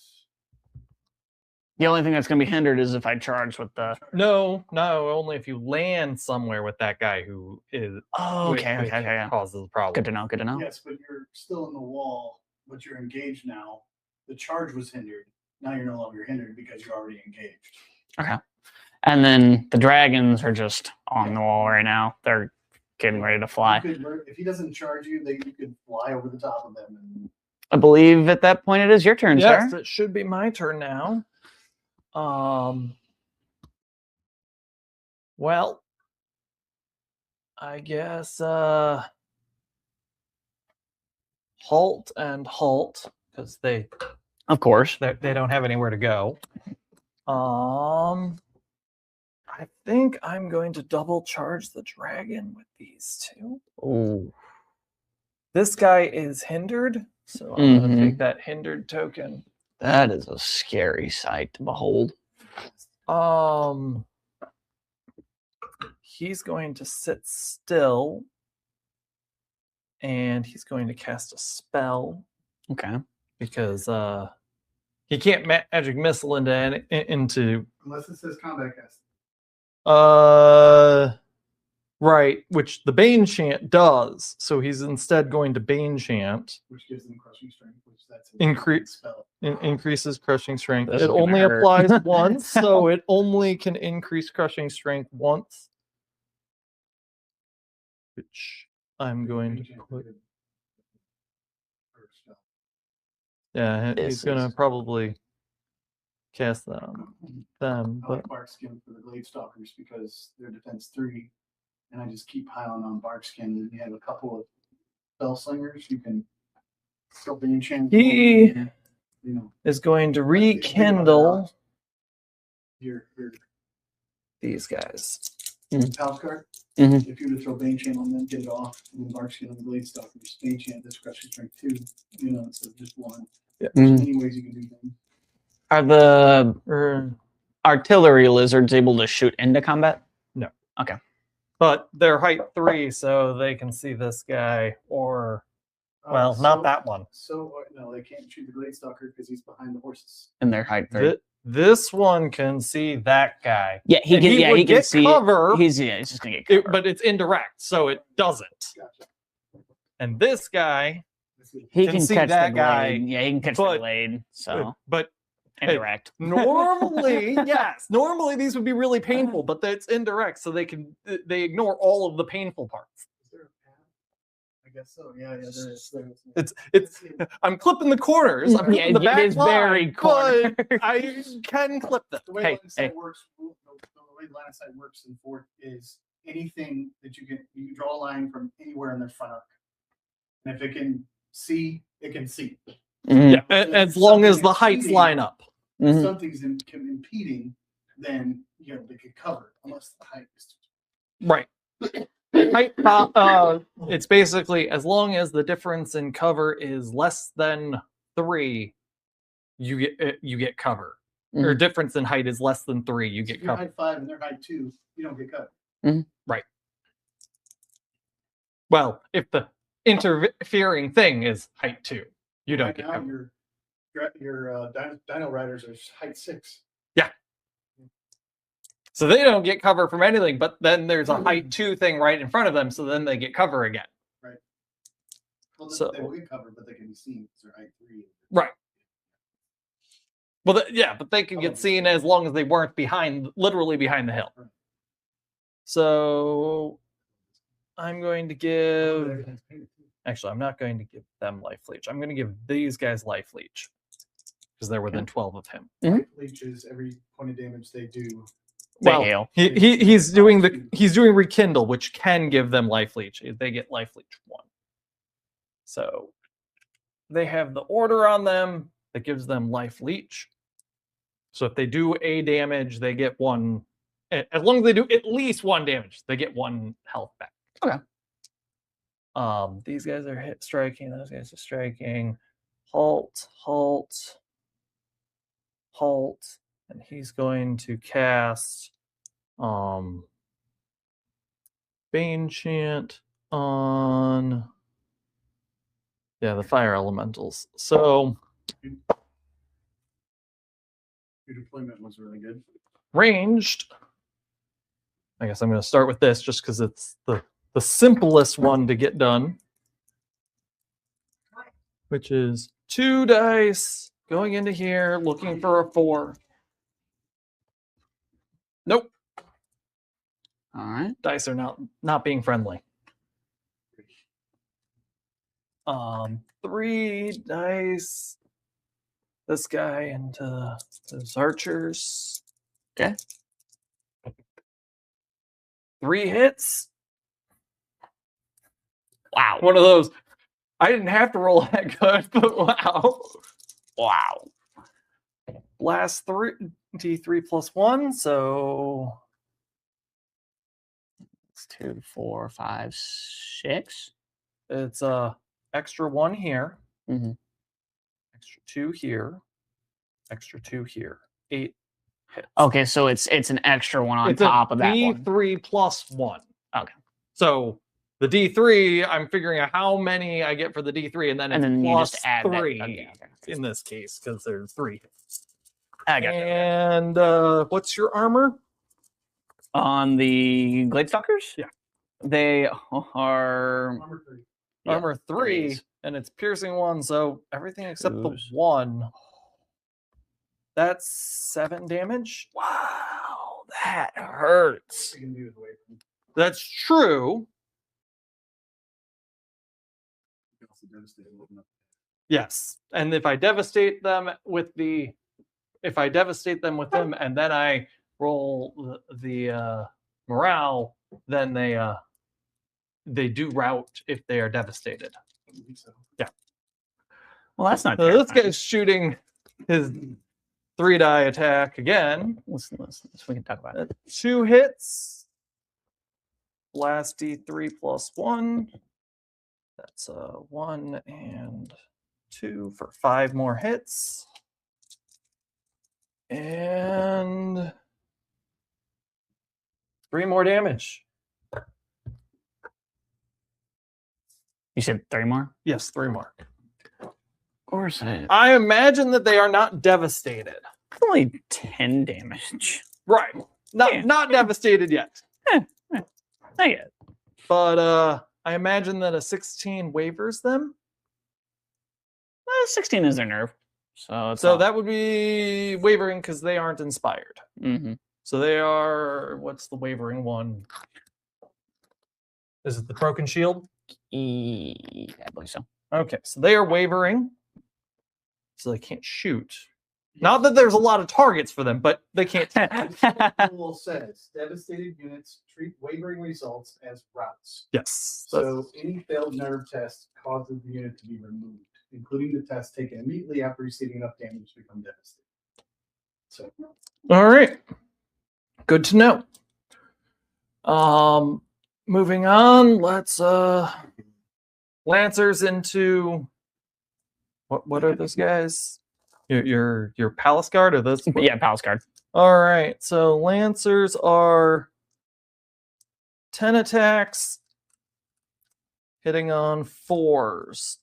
The only thing that's going to be hindered is if I charge with the... No, only if you land somewhere with that guy who is Oh, which okay. causes the problem. Good to know, good to know. yes, but you're still in the wall, but you're engaged now. The charge was hindered. Now you're no longer hindered because you're already engaged. Okay. And then the dragons are just on the wall right now. They're getting ready to fly. You could, if he doesn't charge you, you could fly over the top of them. And I believe at that point it is your turn, Yes, sir. it should be my turn now. Well, I guess halt because they Of course. don't have anywhere to go. I think I'm going to double charge the dragon with these 2. Ooh. This guy is hindered, so I'm going to Mhm. take that hindered token. That is a scary sight to behold. He's going to sit still, and he's going to cast a spell Okay. because he can't magic missile into unless it says combat cast. right, which the Bane Chant does. So he's instead going to Bane Chant. Which gives them crushing strength, which that's an Increase- spell. Increases crushing strength. This It is gonna only hurt. applies once, so it only can increase crushing strength once. Which I'm going to put. Yeah, This he's gonna is- probably cast that on them, I but like bark skin for the glade stalkers because they're defense 3, and I just keep piling on bark skin. You have a couple of spell slingers. You can still be enchanted. He- you know, is going to think about that. rekindle your these guys. house card. Mhm. If you were to throw Bane Chain on them, get it off, and then bark skin on the glade stalkers, Bane Chain, this crushing strength 2, instead of just 1. Yeah. There's many ways you can do things. Are the Or, artillery lizards able to shoot into combat? but they're height 3, so they can see this guy, or well, not that one. So no, they can't shoot the glade stalker because he's behind the horses. In their height 3? This one can see that guy. Yeah, he And can. he Yeah, would he can get see. cover. He's just gonna get cover. But it's indirect, so it doesn't. Gotcha. And this guy, he can can see catch that the guy, blade. Yeah, he can catch but- the blade. So but indirect. normally, yes, normally these would be really painful, but it's indirect, so they ignore all of the painful parts. Is there a path? I guess so. Yeah, there is. There is. It's I'm clipping the corners. I'm Yeah, clipping the back it is very line, corner. but I can clip them. The way Hey, line of sight hey. works, the way line of sight works in Fort is anything that you can draw a line from anywhere in their front arc, and if it can see, it can see. Mhm. Yeah, as long as the heights Something- line up. If Mhm. something's impeding, then they could cover unless the height is. Right. It's basically as long as the difference in cover is less than 3, you get cover. Or difference in height is less than 3, you get If you're cover. height 5 and they're height 2, you don't get cut. Right. Well, if the interfering thing is height 2, you don't Right get now, cover. your Dino Riders are height 6. Yeah. So they don't get cover from anything, but then there's a height 2 thing right in front of them, so then they get cover again. Right. Well, So- they will get covered, but they can be seen because they're height 3. Right. Well, but they can get seen as long as they weren't literally behind the hill. Right. So I'm going to give. Everything's painted too. Actually, I'm not going to give them life leech. I'm going to give these guys life leech because they're within 12 of him. Light leeches, every point of damage they do. They hail. He's doing rekindle, which can give them life leech. They get life leech 1. So they have the order on them that gives them life leech. So if they do a damage, they get 1. As long as they do at least 1 damage, they get 1 health back. Okay. These guys are striking. Those guys are striking. Halt, halt, halt, and he's going to cast Bane Chant on the fire elementals. So Your deployment was really good. ranged. I guess I'm going to start with this just because it's the simplest one to get done, which is 2 dice going into here looking for a 4. Nope. All right. Dice are not being friendly. 3 dice. This guy into those archers. Okay. 3 hits. Wow. One of those. I didn't have to roll that good, but wow. Wow. Blast 3 D3 plus 1, so It's 2, 4, 5, 6. it's extra 1 here. Mm-hmm. Extra 2 here. Extra 2 here. 8 hits. Okay, so it's an extra one on It's top a of that one. D3 plus 1. Okay. So the D3, I'm figuring out how many I get for the D3, and then it's you plus just add 3 that. Okay. in this case because there's 3 hits. I got that. And what's your armor? On the Gladestalkers? Yeah. They are Armor 3. Armor 3, threes. and it's piercing 1, so everything except the Ooze. 1. That's 7 damage. wow, that hurts. You can do it away from. That's true. You can also devastate it with enough. Yes. And if I devastate them with them and then I roll the morale, then they do rout if they are devastated. I don't think so. Well, that's not So this terrifying. guy's shooting his 3-die attack again. Listen, we can talk about it. 2 hits. Blast D3 plus 1. That's 1 and 2 for 5 more hits. And 3 more damage. You said 3 more? Yes, 3 more. Of course I did. I imagine that they are not devastated. Only 10 damage. Right. Not devastated yet. Not yet. But I imagine that a 16 wavers them. 16 is their nerve. So That would be wavering because they aren't inspired. Mm-hmm. So they are. What's the wavering one? Is it the broken shield? I believe so. Okay, so they are wavering. So they can't shoot. Not that there's a lot of targets for them, but they can't. The rule says devastated units treat wavering results as routes. Yes. So any failed nerve test causes the unit to be removed, including the test taken immediately after receiving enough damage to become devastated. So All right. Good to know. Moving on, let's Lancers into what are those guys? Your Palace Guard or this? Yeah, Palace Guard. All right. So Lancers are 10 attacks, hitting on 4s.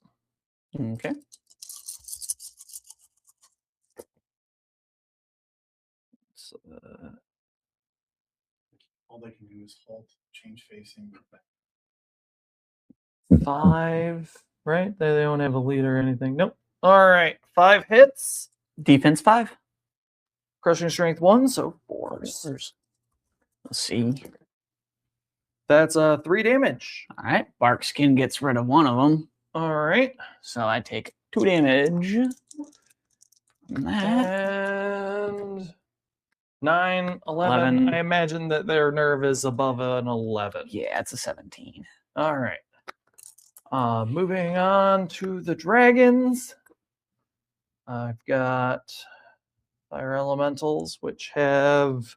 Okay. So, All they can do is halt, change facing. 5, right? They don't have a lead or anything. Nope. All right. 5 hits. Defense 5. Crushing strength 1, so 4s. Let's see. That's 3 damage. All right. Barkskin gets rid of one of them. All right. So I take 2 damage. From that. And 9, 11. 11. I imagine that their nerve is above an 11. Yeah, it's a 17. All right. Moving on to the dragons. I've got fire elementals, which have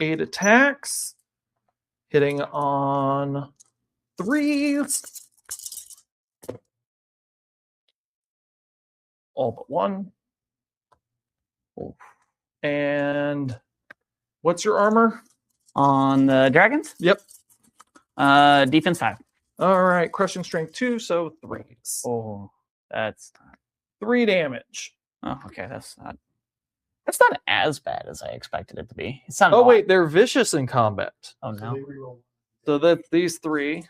8 attacks, hitting on 3s. All but 1. Oof. And what's your armor? On the dragons? Yep. Defense 5. All right. Crushing strength 2, so 3s. Oh, that's 3 damage. okay. That's not as bad as I expected it to be. It's not. Oh, wait. They're vicious in combat. Oh So no. they reroll. So that's these 3.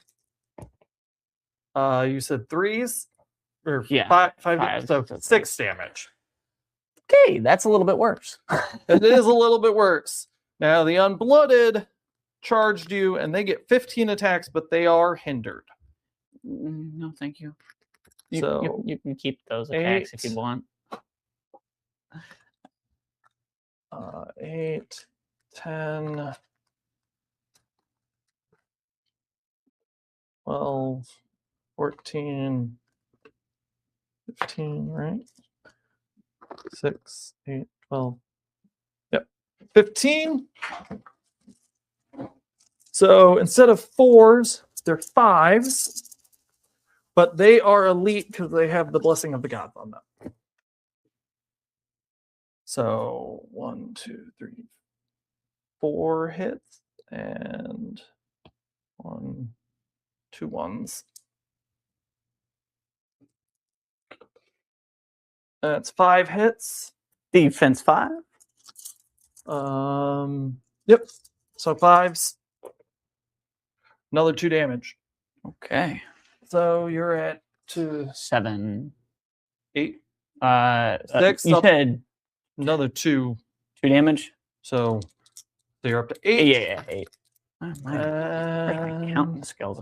You said 3s? Or Yeah, 5, five, so so 6 damage. Okay, that's a little bit worse. It is a little bit worse. Now, the Unblooded charged you, and they get 15 attacks, but they are hindered. No, thank you. So, You can keep those attacks if you 8. want. 8, 10, 12, 14, 15, right? 6, 8, 12. Yep. 15. So instead of 4s, they're 5s, but they are elite because they have the blessing of the gods on them. So 1, 2, 3, 4 hits and 1, 2 1s. That's 5 hits. Defense 5. Yep. So 5s. Another 2 damage. Okay. So you're at 7. 8. 6. You said another 2. 2 damage. So you're up to 8. Yeah, 8. Oh, my counting skills.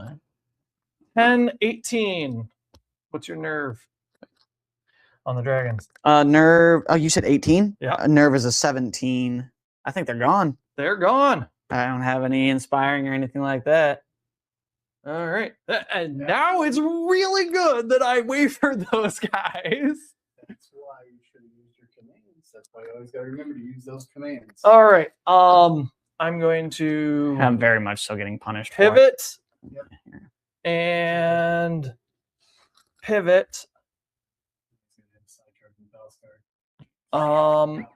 10, 18. What's your nerve on the dragons? Nerve. Oh, you said 18? Yeah. Nerve is a 17. I think they're gone. They're gone. I don't have any inspiring or anything like that. All right. And now it's really good that I wavered those guys. That's why you should have used your commands. That's why you always got to remember to use those commands. All right. I'm going to I'm very much so getting punished. pivot Yep. and pivot. And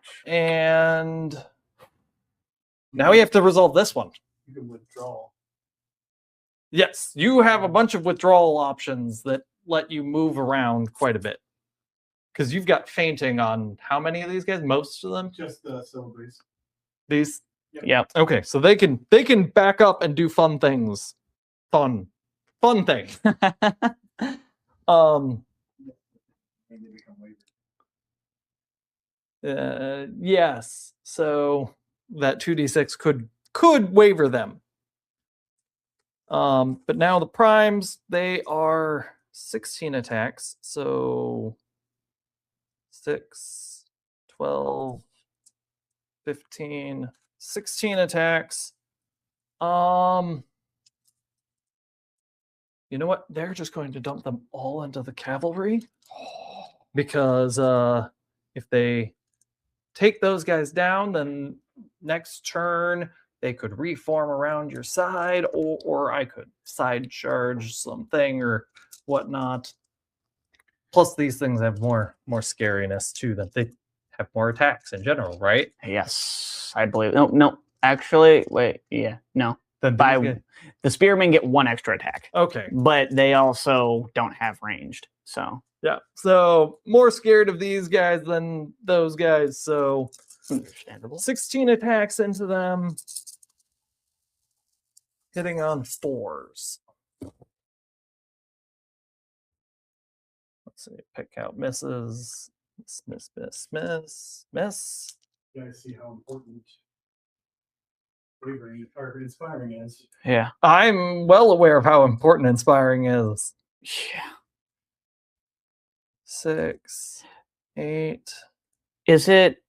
now we have to resolve this one. You can withdraw. Yes, you have a bunch of withdrawal options that let you move around quite a bit. Because you've got fainting on how many of these guys? Most of them? Just the syllables. These? Yep. Okay, so they can back up and do fun things. Fun things. And they become wavered. Yes. So that 2d6 could waver them. But now the primes, they are 16 attacks. So 6, 12, 15, 16 attacks. You know what? They're just going to dump them all into the cavalry. Because if they take those guys down, then next turn they could reform around your side, or I could side charge something or whatnot. Plus, these things have more scariness too. That they have more attacks in general, right? Yes, I believe. No. Actually, wait. Yeah, no. Then The spearmen get 1 extra attack, okay. but they also don't have ranged. So Yeah. So more scared of these guys than those guys. So understandable. 16 attacks into them, hitting on 4s. Let's see. Pick out misses. Miss. You guys see how important wavering or inspiring is. Yeah. I'm well aware of how important inspiring is. Yeah. 6, 8. Is it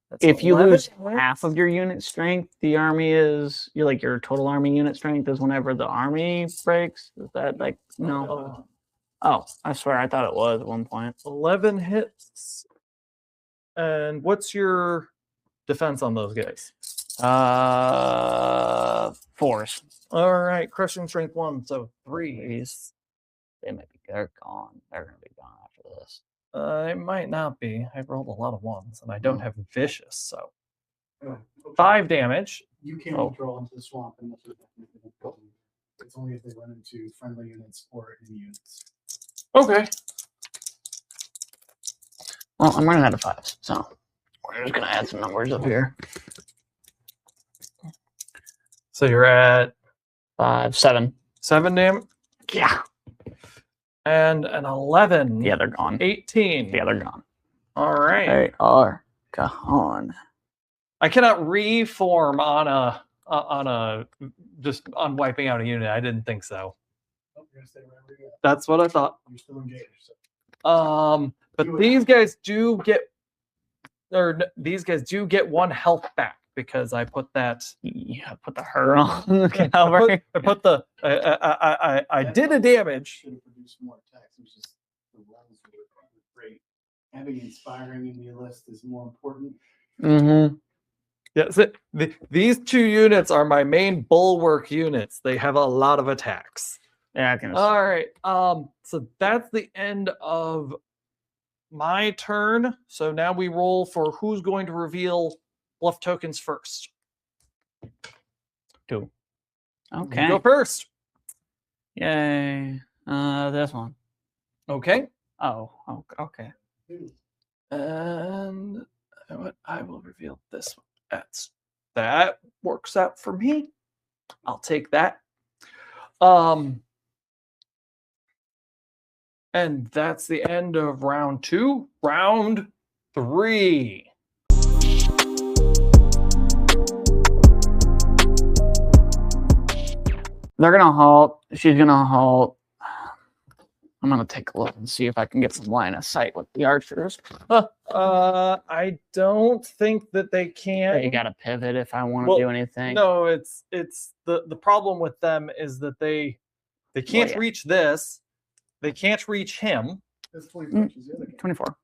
That's if you 11 lose hits. half of your unit strength, the army is your total army unit strength is whenever the army breaks? Is that like no? Oh, I swear I thought it was at one point. 11 hits. And what's your defense on those guys? 4s. All right, crushing strength 1, so 3s. They're gone. They're gonna be gone after this. It might not be. I rolled a lot of 1s, and I don't have vicious, so Oh, okay. 5 damage. You can't withdraw into the swamp unless you're it's only if they run into friendly units or enemy units. Okay. Well, I'm running out of 5s, so we're just gonna add some numbers up here. So you're at 5, 7. 7 damage Yeah. and an 11. Yeah, they're gone. 18. Yeah, they're gone. All right. They are gone. I cannot reform on a just on wiping out a unit. I didn't think so. Oh, you're gonna stay right where you're at. That's what I thought. You're still engaged. So. But these guys do get, these guys do get 1 health back because I put that. Yeah, put the her on the cavalry. I put the. I did a damage. Should have produced more attacks. It was just the rolls were great. Having inspiring in your list is more important. Mm-hmm. Yes, these 2 units are my main bulwark units. They have a lot of attacks. Yeah, I can. All right. So that's the end of my turn. So now we roll for who's going to reveal bluff tokens first. 2. You Okay. go first. Yay. This one. Okay. Oh, okay. And I will reveal this one. That works out for me. I'll take that. And that's the end of round 2. Round 3. They're gonna halt. She's gonna halt. I'm gonna take a look and see if I can get some line of sight with the archers. I don't think that they can. You gotta pivot if I want to do anything. No, it's the problem with them is that they can't reach this. They can't reach him. That's 24 inches. The other guy. 24.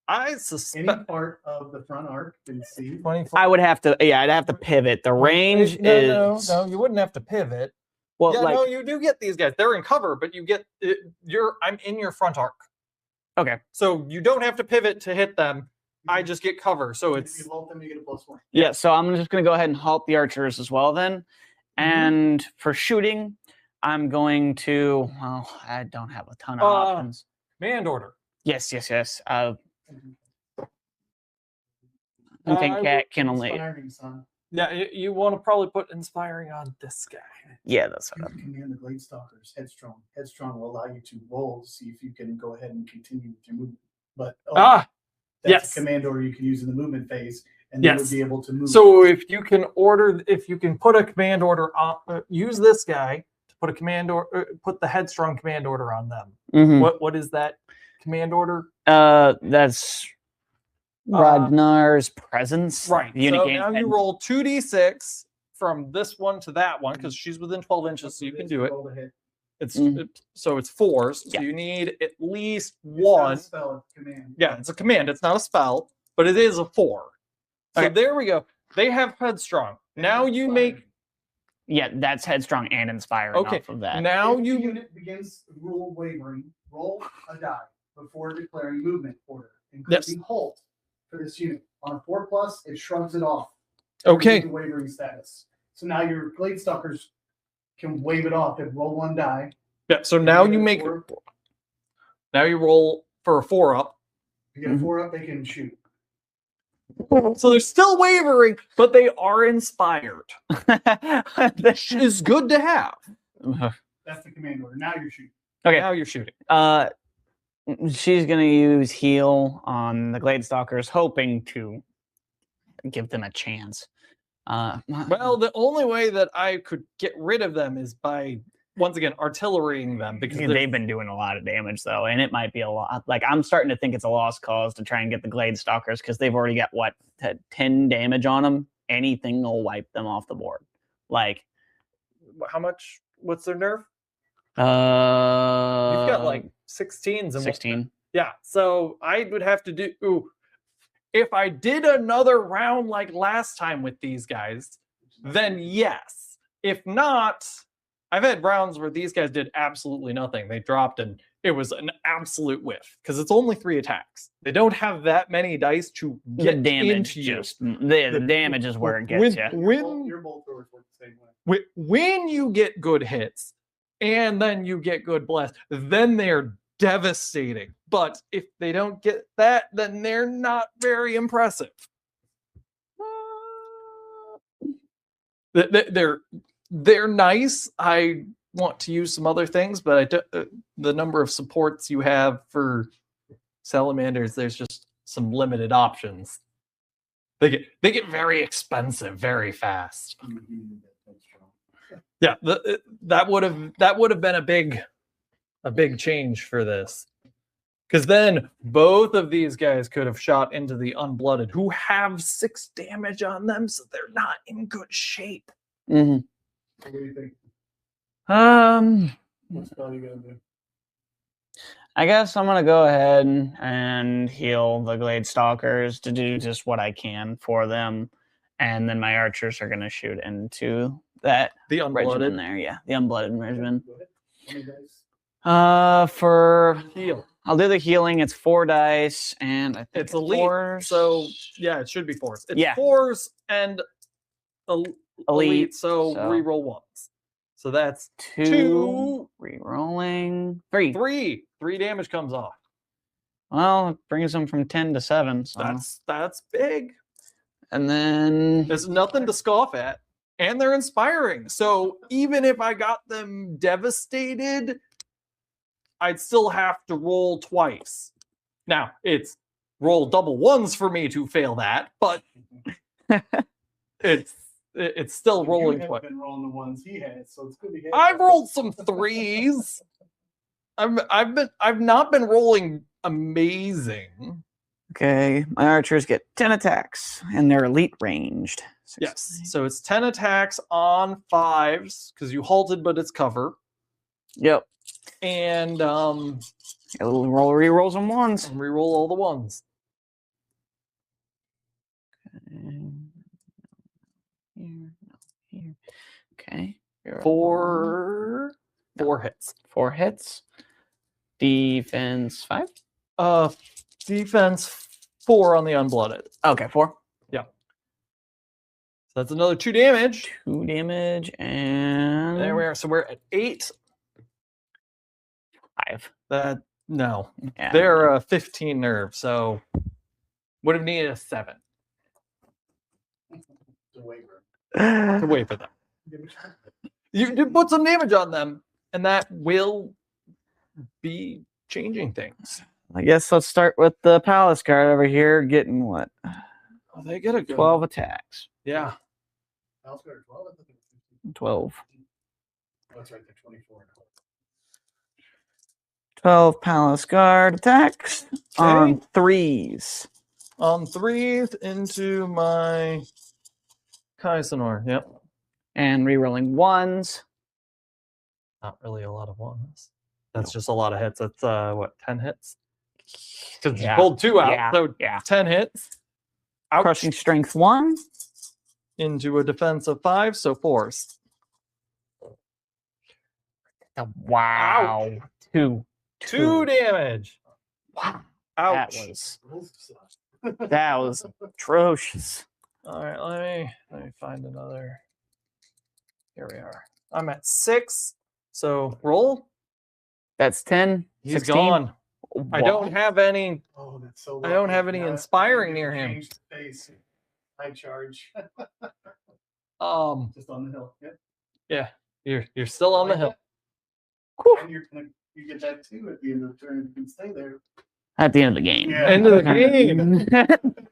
I suspect Any part of the front arc can see. 24. I would have to. Yeah, I'd have to pivot. The range is. No, you wouldn't have to pivot. Well, Yeah, like no, you do get these guys. They're in cover, but you get I'm in your front arc. okay. So you don't have to pivot to hit them. I just get cover. So If it's you vault them, you get a +1. Yeah, so I'm just gonna go ahead and halt the archers as well then. And for shooting, I'm going to. Well, I don't have a ton of options. command order. Yes. I Cat can only. Inspiring, son. Yeah, you want to probably put inspiring on this guy. Yeah, that's You what can command the Glade Stalkers. Headstrong. Headstrong will allow you to roll to see if you can go ahead and continue with your movement. But that's yes. a command order you can use in the movement phase, and they would be able to move. So if you can put a command order on, use this guy to put a command order, put the headstrong command order on them. Mhm. What is that command order? That's Ragnar's presence. Right. The unit So gains now you 10. roll 2d6 from this one to that one because she's within 12 inches, so you can do it. Roll to hit. So it's 4s. So Yeah. you need at least It's not a 1. spell, it's a command. Yeah, it's a command. It's not a spell, but it is a 4. So Okay. there we go. They have headstrong. Now you make Yeah, that's headstrong and inspiring Okay, off of that. now If the you unit begins rule wavering, roll a die before declaring movement order, including halt for this unit. On a 4+, it shrugs it off. okay. The wavering status. So now your Glade Stalkers can wave it off and roll one die. Yeah. So If now get you a make. four- Now you roll for a 4-up. If you get a 4 up, they can shoot. So they're still wavering, but they are inspired. Which is good to have. That's the command order. Now you're shooting. Okay. Now you're shooting. She's gonna use heal on the Glade Stalkers, hoping to give them a chance. Well, the only way that I could get rid of them is by once again artillerying them because they've been doing a lot of damage though, and it might be a lot. Like I'm starting to think it's a lost cause to try and get the Glade Stalkers because they've already got 10 damage on them. Anything will wipe them off the board. Like how much? What's their nerf? You've You've got like 16s and 16. Yeah, so I would have to do. If I did another round like last time with these guys, then yes. If not, I've had rounds where these guys did absolutely nothing. They dropped and it was an absolute whiff because it's only 3 attacks. They don't have that many dice to get the damage. into you. The damage is where it gets you. Your bolt throwers work the same way. When you get good hits and then you get good blasts, then they're devastating. But if they don't get that, then they're not very impressive. They're nice. I want to use some other things, but the number of supports you have for salamanders, there's just some limited options. They get very expensive very fast. Yeah, that would have been a big change for this. Because then both of these guys could have shot into the Unblooded, who have 6 damage on them, so they're not in good shape. Mm-hmm. What do you think? What spell you gonna do? I guess I'm gonna go ahead and heal the Glade Stalkers to do just what I can for them, and then my archers are gonna shoot into that The Unblooded regimen there. Yeah, the Unblooded regimen. Go ahead. How many dice? For heal. I'll do the healing. It's 4 dice, and I think It's elite, 4s. so yeah, it should be 4s. It's Yeah. 4s and elite, so so- reroll 1s. So that's 2 re-rolling 3. 3 damage comes off. Well, it brings them from 10 to 7. So. That's big. And then There's nothing to scoff at, and they're inspiring. So even if I got them devastated, I'd still have to roll twice. Now it's roll double 1s for me to fail that, but it's still rolling You twice. haven't been rolling the ones he has, so it's good to get. I've rolled some 3s. I've not been rolling amazing. okay, my archers get 10 attacks, and they're elite ranged. Yes, so it's 10 attacks on 5s because you halted, but it's cover. Yep. And It'll roll re-rolls and 1s. reroll all the 1s. Okay. 4 hits. 4 hits. Defense 5. Defense 4 on the Unblooded. Okay, 4. So that's another 2 damage. 2 damage and There we are. So we're at 8. 5. No. Yeah. They're 15 nerve, so would have needed a 7 The waiver. to wait for them. You put some damage on them, and that will be changing things. I guess let's start with the Palace Guard over here, getting what? Oh, they get a good 12 attacks. Yeah. House Guard 12. I thought they were 15. 12. Oh, that's right. They're 24. 12 Palace Guard attacks on 3s. On 3s into my Kaisenor. Yep. And re-rolling 1s. Not really a lot of 1s. That's just a lot of hits. That's what, 10 hits? Because you pulled 2 out, so 10 hits. Ouch. Crushing Strength 1. Into a defense of 5, so 4s. Wow. Two. 2 damage. Wow. Ouch. That was atrocious. All right, let me find another. Here we are. I'm at 6. So roll. That's 10. He's 16. gone. I don't What? have any. Oh, that's so I don't lucky. have any Now inspiring I near him. change the face. I charge. Just on the hill. Yeah. Yeah, you're still on the hill. And you get that too at the end of the turn. You can stay there. At the end of the game. Yeah. End of the game.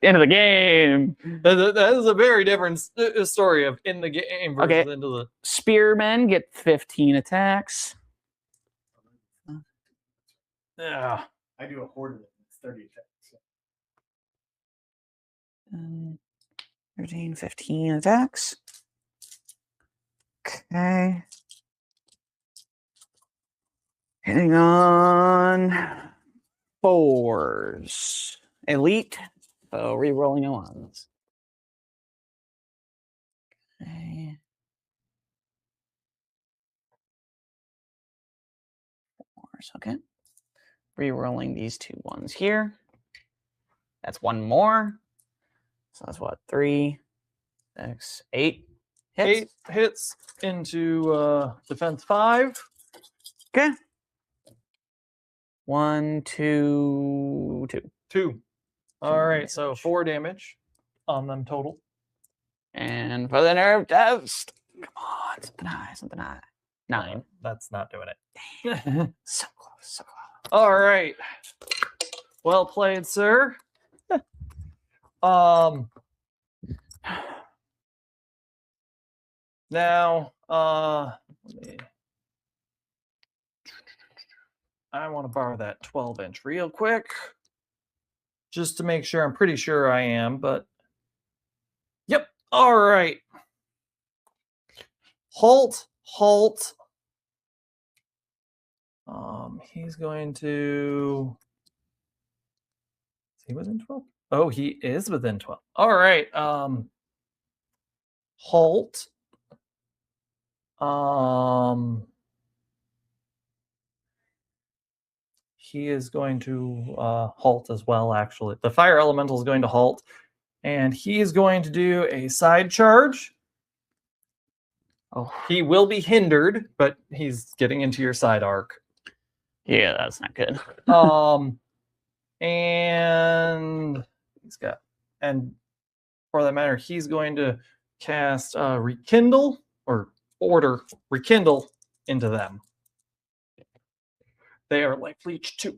End of the game. That is a very different story of in the game versus Okay. into the. Spearmen get 15 attacks. Yeah. I do a horde of it. It's 30 attacks. 13, 15 attacks. Okay. Hitting on 4s. Elite. So re-rolling a ones. Okay. 4s. Okay. Re-rolling these 2 ones here. That's 1 more. So that's what? 3, 6, 8 hits. 8 hits into defense 5. Okay. 1, 2, 2. 2. All right, so 4 damage on them total. And for the nerve test. Come on, something high, something high. 9. That's not doing it. So close, so close. All right. Well played, sir. Now, I want to borrow that 12-inch real quick, just to make sure. I'm pretty sure I am, but yep. All right. Halt. He's going to. Is he within 12? Oh, he is within 12. All right. Halt. He is going to halt as well, actually. The fire elemental is going to halt, and he is going to do a side charge. Oh, He will be hindered, but he's getting into your side arc. yeah, that's not good. And he's got, and for that matter, he's going to cast rekindle or order rekindle into them. They are life leech 2.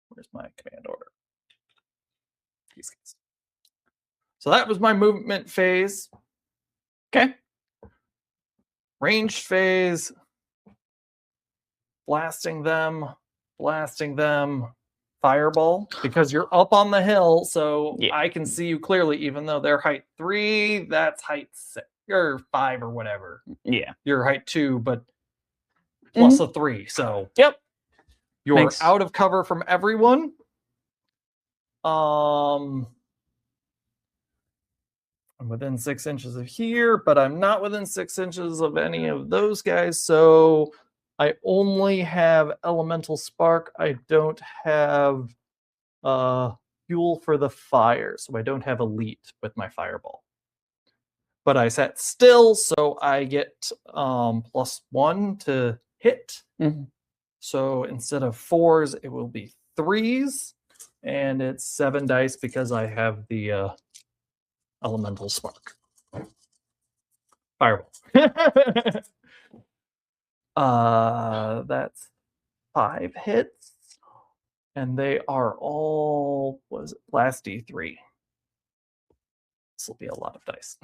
Where's my command order? These guys. So that was my movement phase. Okay. Ranged phase. Blasting them. Fireball, because you're up on the hill, so Yeah. I can see you clearly, even though they're height 3, that's height 6 or 5 or whatever. Yeah. You're height 2, but plus a 3. So Yep. you're Thanks. out of cover from everyone. I'm within 6 inches of here, but I'm not within 6 inches of any of those guys. So I only have elemental spark. I don't have fuel for the fire, so I don't have elite with my fireball. But I sat still, so I get +1 to hit. Mhm. So instead of 4s, it will be 3s, and it's 7 dice because I have the elemental spark. Fireball. That's 5 hits, and they are all, was it last D3? This will be a lot of dice.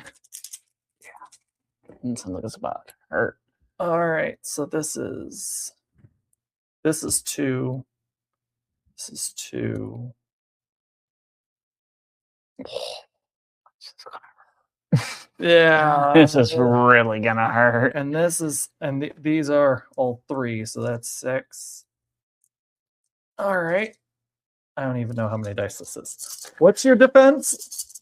And something is about to hurt. All right, so this is 2. This is 2. Yeah, This is really gonna hurt. and this is, and these are all 3, so that's 6. All right, I don't even know how many dice this is. What's your defense?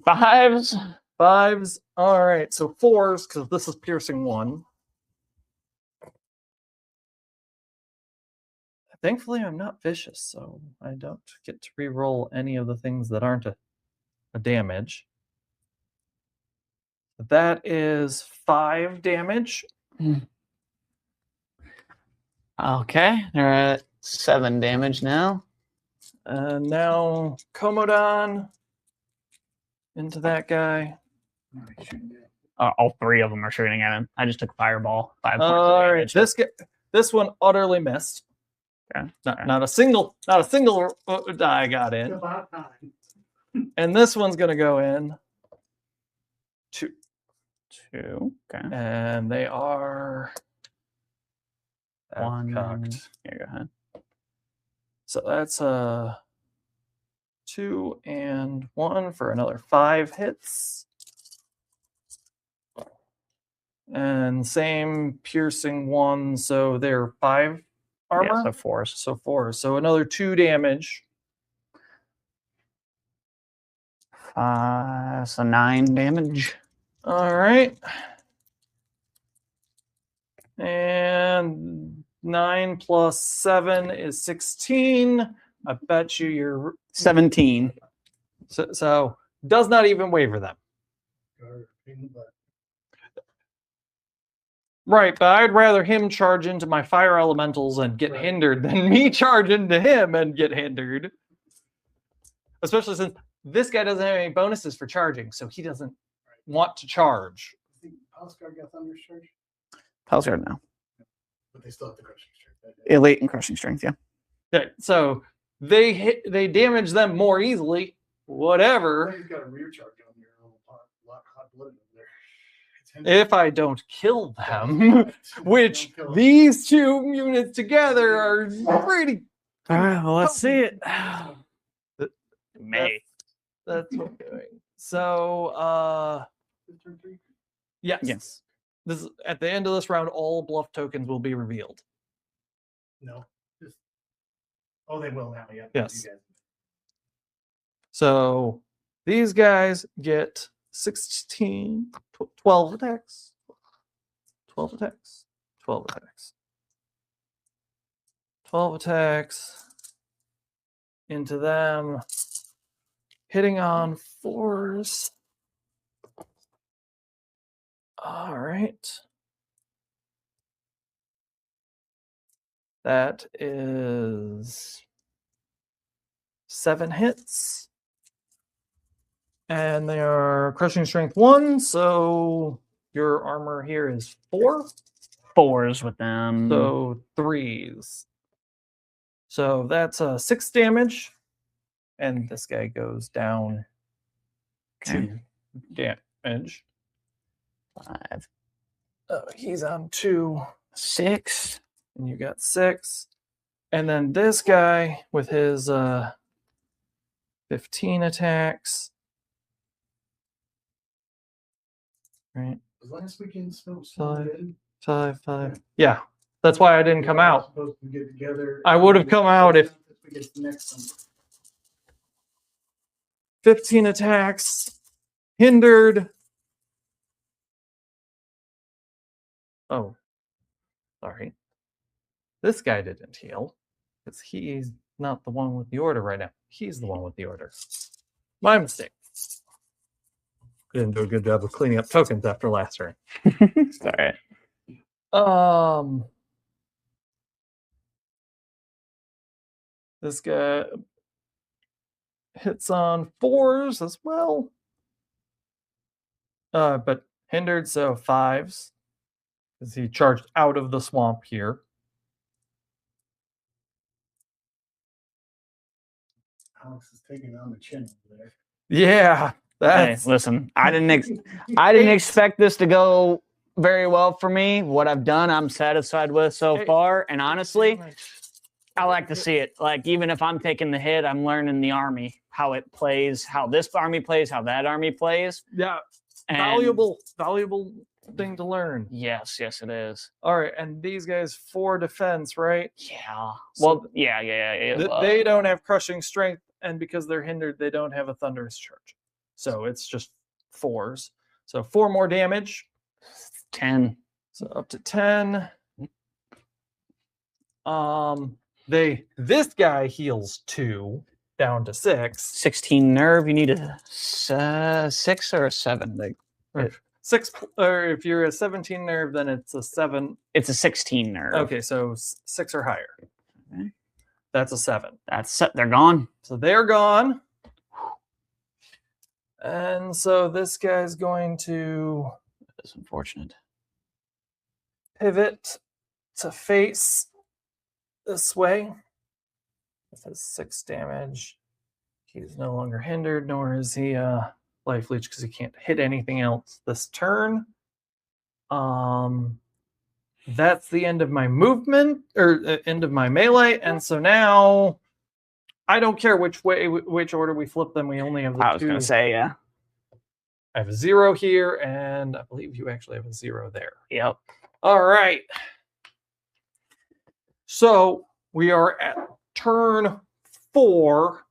5s. 5s. All right, so 4s, because this is piercing 1. Thankfully, I'm not vicious, so I don't get to re-roll any of the things that aren't a damage. That is 5 damage. Okay, they're at 7 damage now. And now Komodon into that guy. All 3 of them are shooting at him. I just took fireball. 5 points of All right, damage. this one utterly missed. Okay. Not a single die got in. About time. And this one's gonna go in 2. 2. Okay. And they are 1. cocked. Yeah, go ahead. So that's 2 and 1 for another 5 hits. And same piercing 1, so they're 5 armor. Yeah, so 4. So 4. So another 2 damage. So 9 damage. All right. And 9 plus 7 is 16. I bet you're 17. so does not even waver them. Right, but I'd rather him charge into my fire elementals and get hindered than me charge into him and get hindered. Especially since this guy doesn't have any bonuses for charging, so he doesn't want to charge. I think Oscar got Thunder's charge, Pulsar now. but they still have the crushing strength. Elite and crushing strength, yeah. Okay, so they damage them more easily. Whatever. He's got a rear charge on your hot blood over there. If I don't kill them, which these 2 units together are pretty. All right, well, let's see it. May. That's what I'm doing. So, yes. Yes. This is, at the end of this round, all bluff tokens will be revealed. No. They will now. Yeah. Yes. You guys. So these guys get 16, 12 attacks. 12 attacks. 12 attacks. 12 attacks into them. Hitting on 4s. All right. That is 7 hits. And they are crushing strength 1, so your armor here is 4. 4s with them. So 3s. So that's 6 damage. And this guy goes down 2 damage. 5. He's on 2. 6. And you got 6. And then this guy with his 15 attacks. Right. As last weekend smoke 5. Yeah. That's why I didn't come out. Supposed to get together. I would have come out if we get the next one. 15 attacks. Hindered. Oh. Sorry. This guy didn't heal. Because he's not the one with the order right now. He's the one with the order. My mistake. Didn't do a good job of cleaning up tokens after last turn. It's all right. This guy hits on 4s as well. But hindered, so 5s. Because he charged out of the swamp here. Alex is taking on the chin over there. Yeah. Hey, listen, I didn't expect this to go very well for me. What I've done, I'm satisfied with so far. And honestly, I like to see it. Like, even if I'm taking the hit, I'm learning the army, how it plays, how this army plays, how that army plays. Yeah. And Valuable thing to learn. Yes, it is. All right, and these guys 4 defense, right? Yeah. So Well, yeah. they don't have crushing strength, and because they're hindered, they don't have a thunderous charge. So it's just 4s. So 4 more damage. 10. So up to 10. This guy heals 2 down to 6. 16 nerve. You need a 6 or a 7. Or 6, or if you're a 17 nerve, then it's a 7. It's a 16 nerve. Okay, so 6 or higher. Okay. That's a 7. They're gone. So they're gone. And so this guy's going to That's unfortunate. pivot to face this way. This has 6 damage. He's no longer hindered, nor is he life leech because he can't hit anything else this turn. That's the end of my movement, or end of my melee, and so now I don't care which order we flip them. We only have the 2. I was gonna say, yeah. I have a 0 here, and I believe you actually have a 0 there. Yep. All right. So we are at turn 4.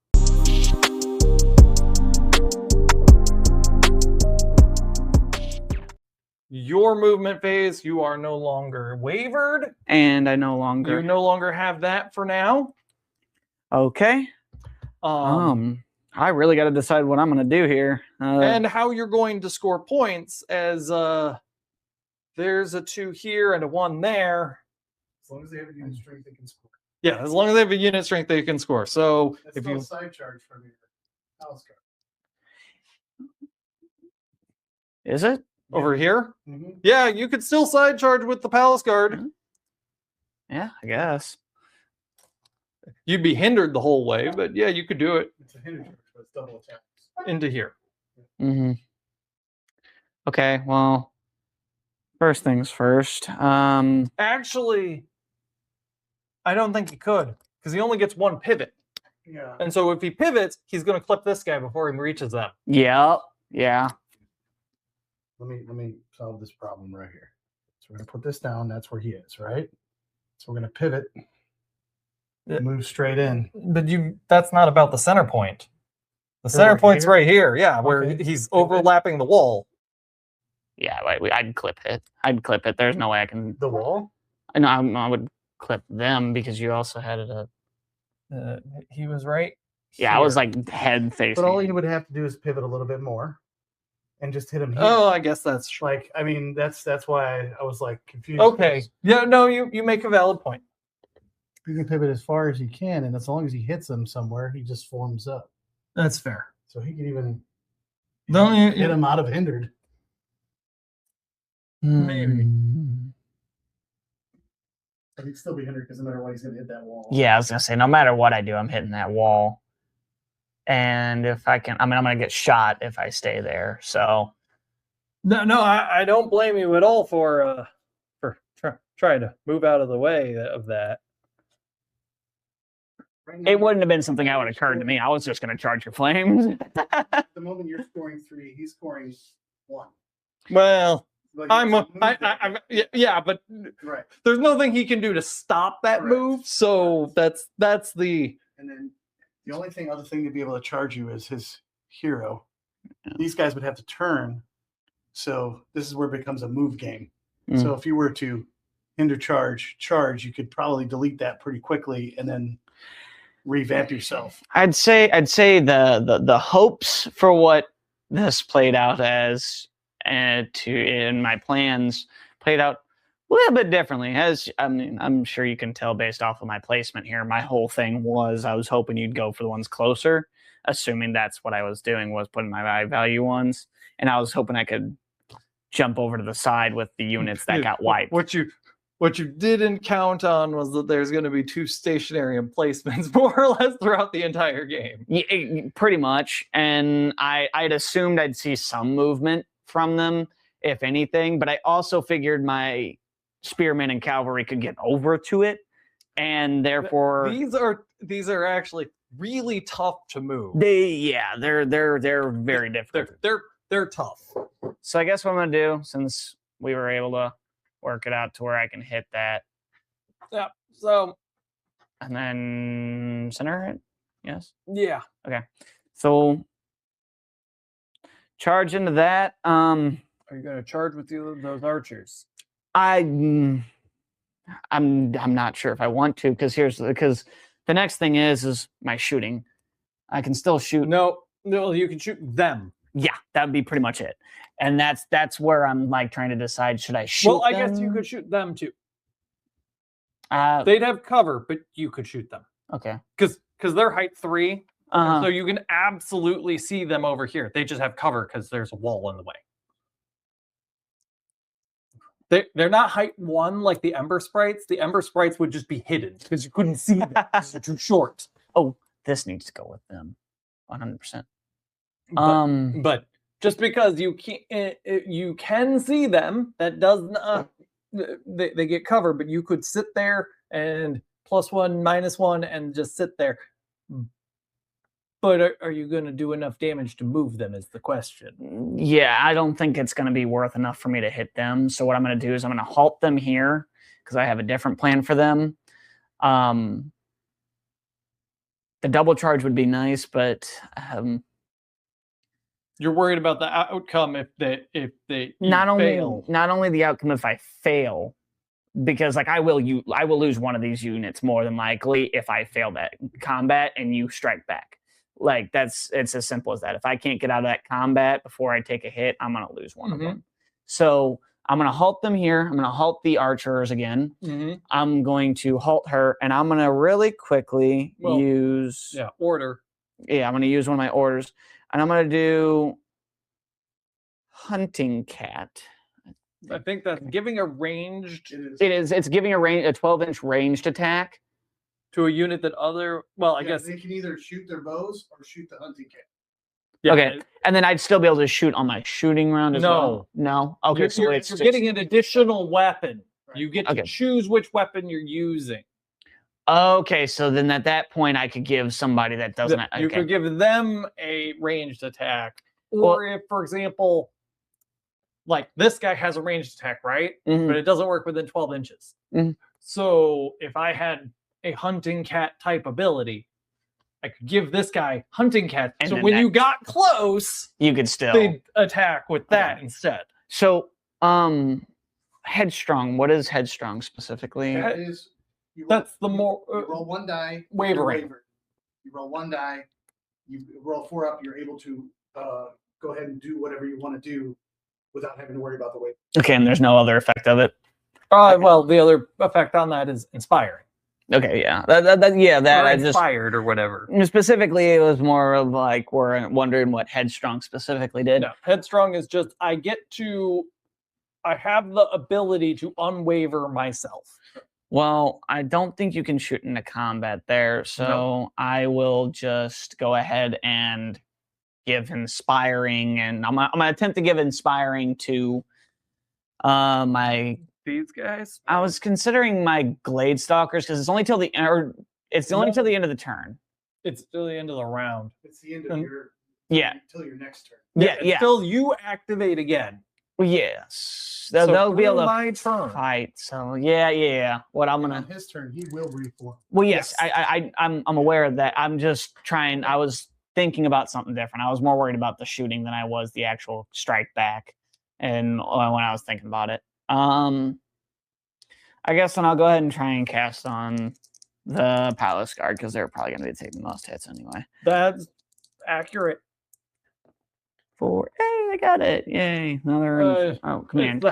Your movement phase, you are no longer wavered. And I You no longer have that for now. Okay. I really got to decide what I'm going to do here. And how you're going to score points, as there's a 2 here and a 1 there. As long as they have a unit strength, they can score. Yeah, as long as they have a unit strength, they can score. So That's if still you a side charge from your house card. Is it? over here, Mm-hmm. yeah, you could still side charge with the palace guard. Yeah, I guess. You'd be hindered the whole way, but yeah, you could do it It's a hinder charge, but it's double attacks. into here. Mm-hmm. Okay, well, first things first. Actually, I don't think he could, because he only gets 1 pivot. Yeah. And so if he pivots, he's going to clip this guy before he reaches them. Yep. Yeah. Let me solve this problem right here. So we're gonna put this down. That's where he is, right? So we're gonna pivot, move straight in. But that's not about the center point. The center Over point's here? right here, yeah, where Okay. he's overlapping the wall. Yeah, I'd clip it. I'd clip it. There's no way I can. The wall? No, I would clip them because you also had it. He was right. Yeah, I was here. like head facing. But all he would have to do is pivot a little bit more and just hit him here. Oh, I guess that's true. Like, I mean, that's why I was like confused. Okay. Yeah, no, you make a valid point. You can pivot as far as you can, and as long as he hits him somewhere, he just forms up. That's fair. So he can even Don't you- hit him out of hindered. Maybe. But he'd still be hindered because no matter what, he's going to hit that wall. Yeah, I was gonna say no matter what I do, I'm hitting that wall. And if I can, I'm gonna get shot if I stay there. So No, I don't blame you at all for trying to move out of the way of that. Right now, it wouldn't have been something that would have occurred to me. I was just gonna charge your flames. at the moment you're scoring 3, he's scoring 1. Well, Like, yeah, but right. there's nothing he can do to stop that Correct. move. So that's the And then the only other thing to be able to charge you is his hero. These guys would have to turn. So this is where it becomes a move game. Mm. So if you were to hinder charge, you could probably delete that pretty quickly and then revamp yourself. I'd say the hopes for what this played out as in my plans played out a little bit differently. As I mean, I'm sure you can tell based off of my placement here. My whole thing was I was hoping you'd go for the ones closer, assuming that's what I was doing was putting my high value ones, and I was hoping I could jump over to the side with the units that got wiped. What you didn't count on was that there's going to be 2 stationary emplacements more or less throughout the entire game. Yeah, pretty much. And I'd assumed I'd see some movement from them, if anything, but I also figured my spearmen and cavalry could get over to it, and therefore these are actually really tough to move. they're very difficult. They're tough. So I guess what I'm gonna do, since we were able to work it out to where I can hit that, Yeah. So and then center it. Yes. yeah. So charge into that. Are you going to charge with those archers? I I'm not sure if I want to because the next thing is my shooting. I can still shoot. No, you can shoot them. Yeah, that would be pretty much it. And that's where I'm like trying to decide, should I shoot Well, I them? guess you could shoot them too. Uh, They'd have cover, but you could shoot them. okay. Because they're height 3. Uh-huh. So you can absolutely see them over here. They just have cover because there's a wall in the way. They're not height 1 like the Ember Sprites. The Ember Sprites would just be hidden because you couldn't see them. They're too short. Oh, this needs to go with them. 100%. But just because you can see them, that does not. They get cover, but you could sit there and +1, -1, and just sit there. But are you going to do enough damage to move them is the question. Yeah, I don't think it's going to be worth enough for me to hit them. So what I'm going to do is I'm going to halt them here because I have a different plan for them. The double charge would be nice, but you're worried about the outcome if they fail. Not only the outcome if I fail, because like I will lose one of these units more than likely if I fail that combat and you strike back. Like it's as simple as that. If I can't get out of that combat before I take a hit, I'm gonna lose one of them. So I'm gonna halt them here. I'm gonna halt the archers again. I'm going to halt her, and I'm gonna really quickly use order. Yeah, I'm gonna use one of my orders, and I'm gonna do hunting cat. I think that's giving a ranged. It's giving a 12-inch ranged attack to a unit that I guess they can either shoot their bows or shoot the hunting cat. Yeah, okay, and then I'd still be able to shoot on my shooting round as well. No, okay, so you're getting an additional weapon. Right. You get to choose which weapon you're using. Okay, so then at that point, I could give somebody that doesn't. You could give them a ranged attack, or if, for example, like this guy has a ranged attack, right? But it doesn't work within 12 inches. So if I had a hunting cat type ability, I could give this guy hunting cat. And so when you got close, you could still attack with that instead. So, headstrong. What is headstrong specifically? That's the more you roll 1 die. Wavering. You roll 1 die. You roll 4 up. You're able to go ahead and do whatever you want to do without having to worry about the weight. Okay, and there's no other effect of it. Well, the other effect on that is inspiring. Okay, yeah, that I just inspired or whatever. Specifically, it was more of like we're wondering what headstrong specifically did. No, headstrong is just I have the ability to unwaver myself. Well, I don't think you can shoot into combat there, so I will just go ahead and give inspiring, and I'm gonna attempt to give inspiring to these guys. I was considering my Glade Stalkers because it's only till the only till the end of the turn. It's till the end of the round. It's the end of your till your next turn. Yeah. Until you activate again. Well, yes, they'll be able to fight. So yeah. What I'm gonna on his turn, he will reform. Well, yes. I'm aware of that. I'm just trying. I was thinking about something different. I was more worried about the shooting than I was the actual strike back. And when I was thinking about it, I guess then I'll go ahead and try and cast on the Palace Guard because they're probably going to be taking the most hits anyway. That's accurate. Hey, I got it! Yay! Another command.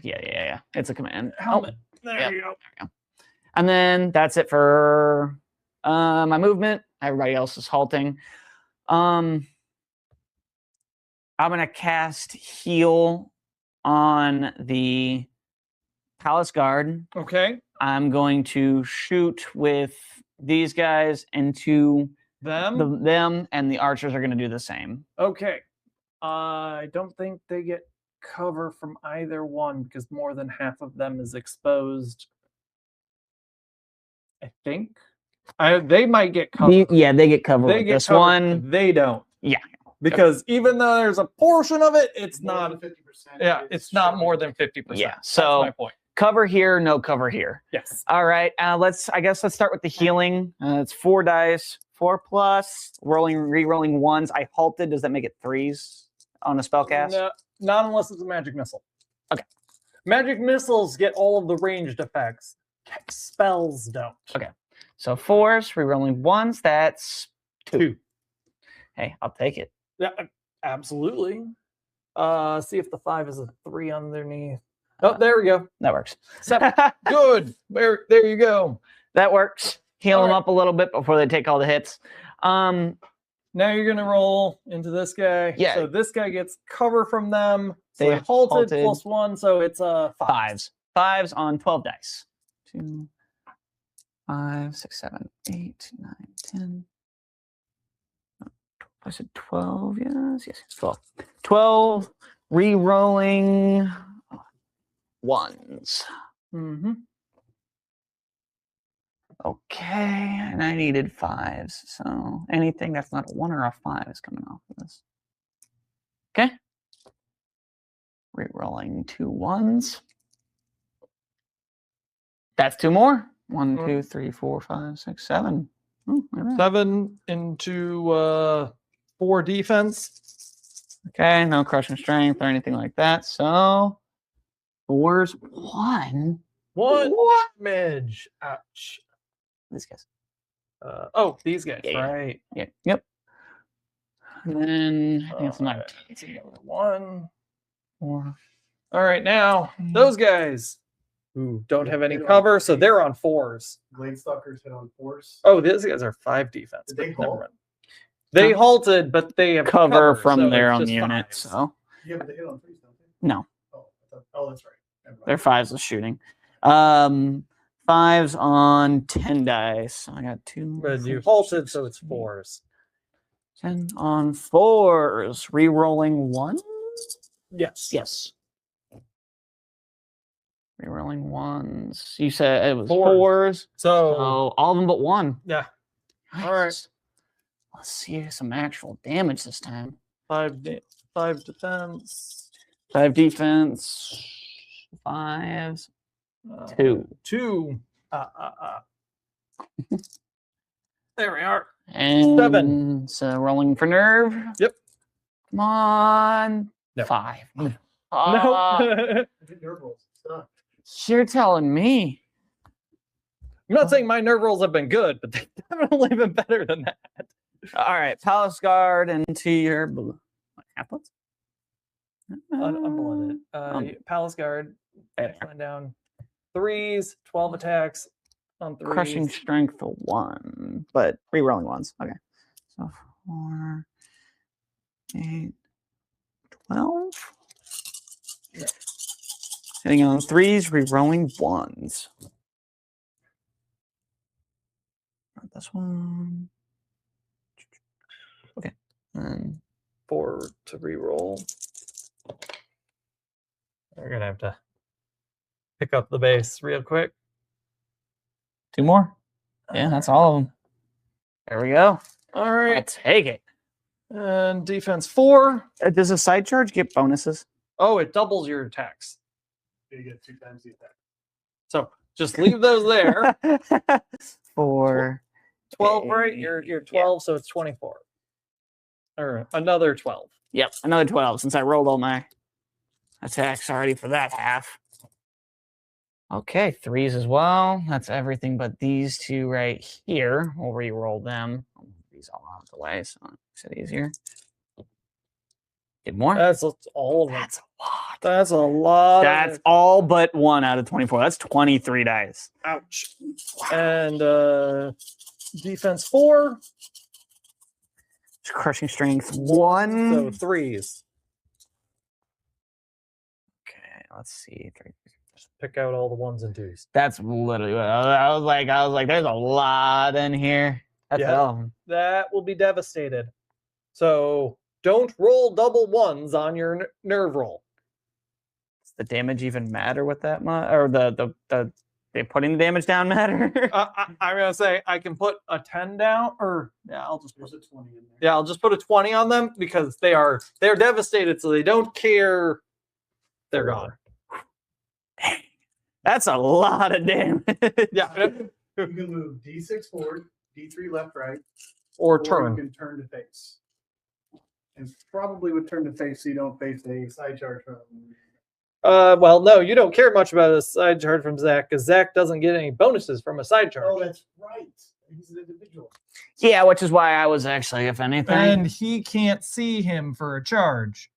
Yeah. It's a command. Helmet. There you go. And then that's it for my movement. Everybody else is halting. I'm gonna cast heal on the Palace Guard. Okay. I'm going to shoot with these guys into them, and the archers are going to do the same. Okay. I don't think they get cover from either one because more than half of them is exposed. I think. They might get cover. They get cover with this cover, one. They don't. Yeah. Because even though there's a portion of it, it's more not 50%. Yeah, it's not more than 50%. Yeah. That's So my point. Cover here, no cover here. Yes. All right. Let's start with the healing. It's 4 dice, 4+, re-rolling 1s. I halted. Does that make it 3s on a spell cast? No, not unless it's a magic missile. Okay. Magic missiles get all of the ranged effects. Spells don't. Okay. So 4s, rerolling 1s, that's 2. Hey, I'll take it. Yeah, absolutely. See if the 5 is a 3 underneath. Oh, there we go. That works. Good. There you go. That works. Heal them Alright. up a little bit before they take all the hits. Now you're gonna roll into this guy. Yeah. So this guy gets cover from them. So They they halted halted. +1, so it's 5s. 5s on 12 dice. 2, 5, 6, 7, 8, 9, 10. I said 12. Yes, 12. 12 re-rolling 1s. Mm-hmm. Okay, and I needed 5s, so anything that's not a 1 or a 5 is coming off of this. Okay. Re-rolling 2 1s. That's 2 more. 1, 2, 3, 4, 5, 6, 7. Ooh, look at that. 7 into 4 defense. Okay, no crushing strength or anything like that. So 4's 1. 1 What? damage. Ouch. These guys. These guys, Yeah, yeah. right? Yeah. Yep. And then I think it's another. It's another 1. 4. All right, now those guys who don't have any cover, so they're on 4s. Blade Stalkers hit on 4s. Oh, these guys are 5 defense. Did they but never halt? mind. They halted, but they have Cover from so their it's own just unit. 5s. So Yeah, but they hit on 3s, don't they? no, Oh, that's right. Never mind. they're 5s with shooting. 5s on 10 dice. So I got 2. But you 4, halted, 6, so it's 8, 4s. 10 on 4s. Re-rolling 1. Yes. Yes. Rerolling 1s. You said it was 4s. 4s. So So all of them but 1. yeah, Nice. all right. Let's see some actual damage this time. 5 defense. 5 defense. 5s. 2. 2. There we are. And 7. So rolling for nerve. Yep. Come on. No. 5. No. Nerve rolls suck. You're telling me. I'm not saying my nerve rolls have been good, but they've definitely been better than that. All right, Palace Guard into your half-bloods. Unblooded. Palace Guard. There. Went down 3s, 12 attacks on 3s. Crushing strength 1, but re-rolling 1s. Okay. So 4, 8, 12. Yeah. Hitting on 3s, re-rolling 1s. Not this one. Okay. And 4 to re-roll. We're gonna have to pick up the base real quick. 2 more. Yeah, that's all of them. There we go. All I'll right. take it. And defense 4. Does a side charge get bonuses? Oh, it doubles your attacks. You get 2 times the attack. So just leave those there. 4. 12, right? You're 12, so it's 24. Or another 12. Yep, another 12 since I rolled all my attacks already for that half. Okay, 3s as well. That's everything but these 2 right here. We'll re-roll them. I'll move these all out of the way so it makes it easier. Get more? That's all of them. That's a lot. That's a lot. That's all but 1 out of 24. That's 23 dice. Ouch. And defense 4. Crushing strength 1. So 3s. Okay, let's see. Just pick out all the 1s and 2s. That's literally what I was like, there's a lot in here. That's Yeah. all of them. That will be devastated. So don't roll double 1s on your nerve roll. Does the damage even matter with that much? Or the putting the damage down matter? I'm gonna say I can put a 10 down, or I'll just There's a 20 in there. Yeah, I'll just put a 20 on them because they're devastated, so they don't care. They're gone. Dang. That's a lot of damage. Yeah. You can move D6 forward, D3 left, right, Or you turn. can turn to face. And probably would turn to face so you don't face a side charge from Well, no, you don't care much about a side charge from Zach because Zach doesn't get any bonuses from a side charge. Oh, that's right. He's an individual. Yeah, which is why I was actually, if anything. And he can't see him for a charge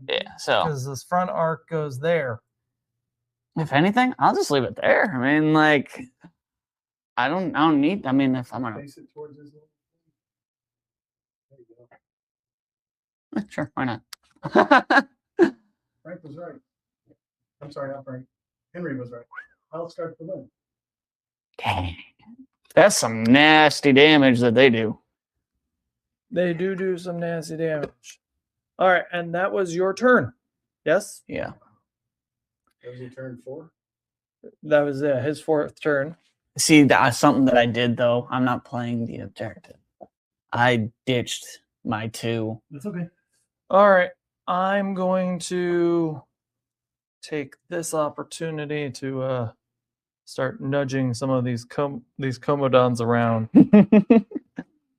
Yeah, so because this front arc goes there. if anything, I'll just leave it there. I mean, like, I don't need. I mean, if I'm gonna, Face it towards his little thing. There you go. sure, why not? Frank was right. I'm sorry, not Frank. Henry was right. I'll start the win. Dang, that's some nasty damage that they do. They do some nasty damage. All right, and that was your turn. Yes? Yeah. That was your turn 4? That was his 4th turn. See, that's something that I did though. I'm not playing the objective. I ditched my 2. That's okay. All right, I'm going to take this opportunity to start nudging some of these Komodons around.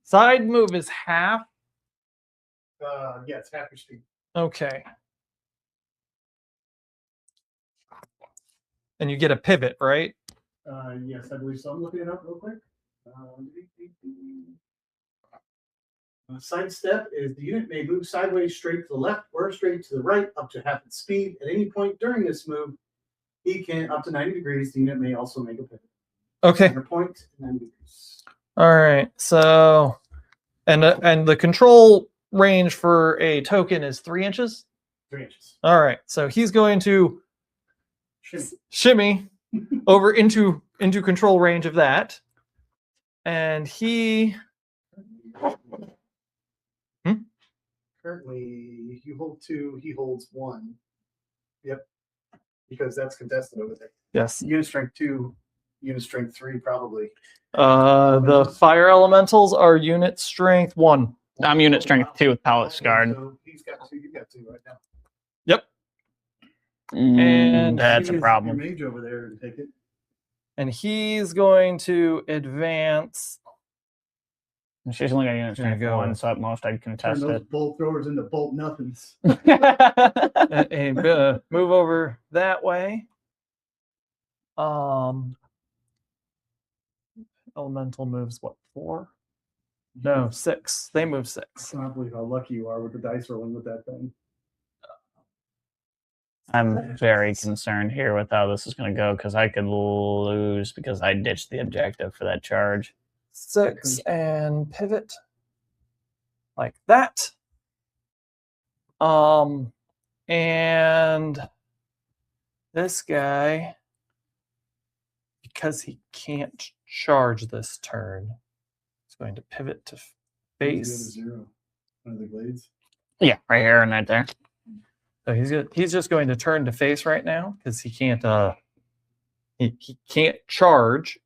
Side move is half. Yeah, it's half your speed. Okay. And you get a pivot, right? Yes, I believe so. I'm looking it up real quick. Sidestep is the unit may move sideways, straight to the left, or straight to the right, up to half its speed. At any point during this move, he can up to 90 degrees. The unit may also make a pivot. Okay. Center point, 90 degrees. All right. So, and the control range for a token is 3 inches. 3 inches. All right. So he's going to shimmy over into control range of that, and he. Currently, you hold 2. He holds 1. Yep. Because that's contested over there. Yes. Unit strength 2, unit strength 3, probably. The fire elementals are unit strength 1. I'm unit strength 2 with Palace Guard. So he's got 2. You got 2 right now. Yep. And that's a Use problem. Your mage over there and take it. And he's going to advance. She's only got unit There you strength go. 1, so at most I'd Turn contest those it. bolt throwers into bolt nothings. And move over that way. Elemental moves what, 4? No, 6. They move 6. I cannot believe how lucky you are with the dice rolling with that thing. I'm very concerned here with how this is going to go because I could lose because I ditched the objective for that charge. 6 and pivot like that. And this guy, because he can't charge this turn, is going to pivot to face. 0. One of the blades. Yeah, right here and right there. So he's just going to turn to face right now because he can't he can't charge.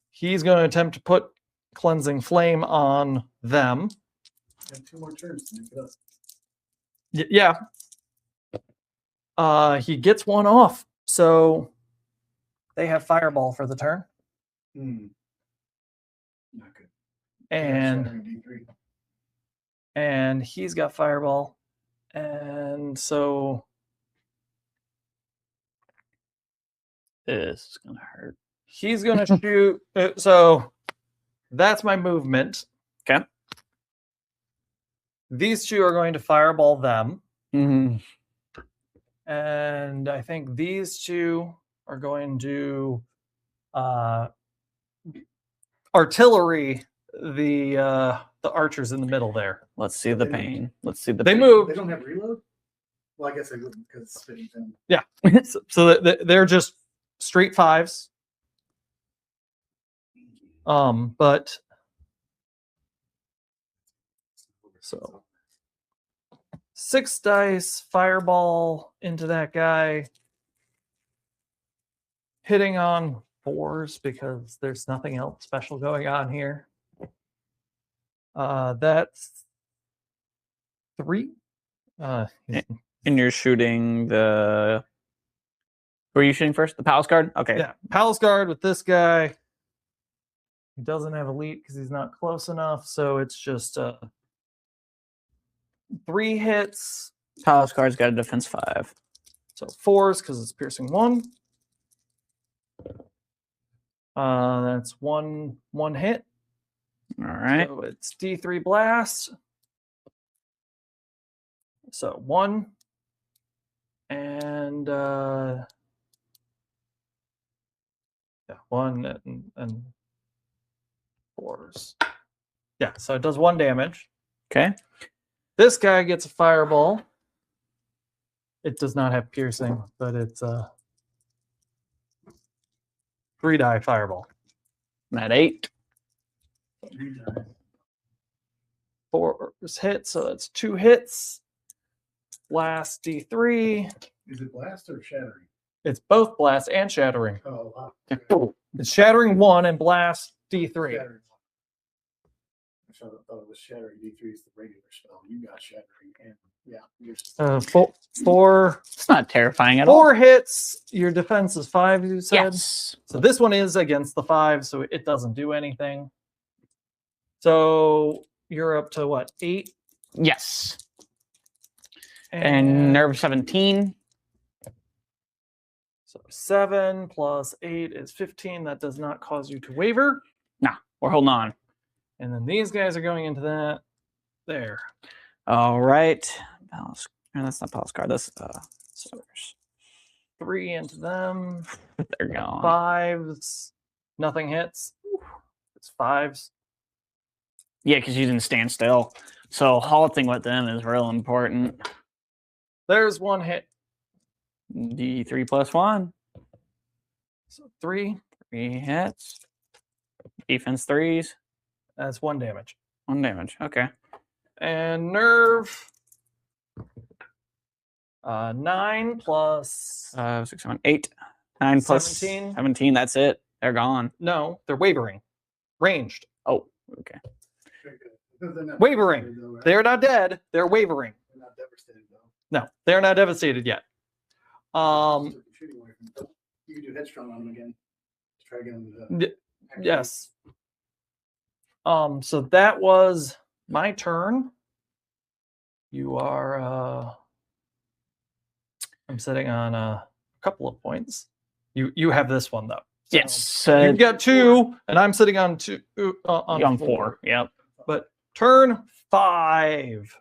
He's going to attempt to put cleansing flame on them. You have 2 more turns to make it up. Yeah. He gets 1 off, so they have fireball for the turn. Not good. And he's got fireball, and so This is going to hurt. he's going to shoot. So that's my movement. Okay. These 2 are going to fireball them. Mm-hmm. And I think these 2 are going to artillery the archers in the middle there. Let's see the pain. Let's see the They pain. move. They don't have reload? Well, I guess they wouldn't because it's spitting thing. Yeah. So they're just straight 5s. But so 6 dice, fireball into that guy, hitting on 4s because there's nothing else special going on here. That's 3. And you're shooting the. Who are you shooting first? The Palace Guard? Okay. Yeah, Palace Guard with this guy. He doesn't have elite because he's not close enough, so it's just 3 hits. Tallest card's got a defense 5. So 4s because it's piercing 1. That's one hit. All right. So it's D3 blast. So 1. And yeah, 1 and 4s. Yeah, so it does 1 damage. Okay. This guy gets a fireball. It does not have piercing, but it's a 3-die fireball. I'm at 8. 4 hit, so that's 2 hits. Blast D3. Is it blast or shattering? It's both blast and shattering. Oh, wow. It's shattering 1 and blast D3. Shattering. I thought it was shattering. D3 is the regular spell. You got shattering, and yeah, yours. 4 It's not terrifying at all. 4 hits. Your defense is 5, you said? Yes. So this one is against the 5, so it doesn't do anything. So you're up to what, 8? Yes. And nerve 17. So 7 plus 8 is 15. That does not cause you to waver. Nah, we're holding on. And then these guys are going into that. There. All right. Palace. No, that's not Palace card. That's 3 into them. they're gone. 5s. Nothing hits. It's 5s. Yeah, because you didn't stand still. So halting with them is real important. There's 1 hit. D3 plus 1. So 3. 3 hits. Defense 3s. That's 1 damage. 1 damage. Okay. And nerve. 9 plus 5, 6, 7, 8. 9 plus 17. 17. That's it. They're gone. No, they're wavering. Ranged. Oh, okay. Wavering. Though, right? They're not dead. They're wavering. They're not devastated though. No, they're not devastated yet. Shooting away from them. You can do headstrong on them again. Try again. Yes. So that was my turn. You are I'm sitting on a couple of points. You have this one though. So Yes. you've got 2, and I'm sitting on 2 on 4. Yep. But turn 5.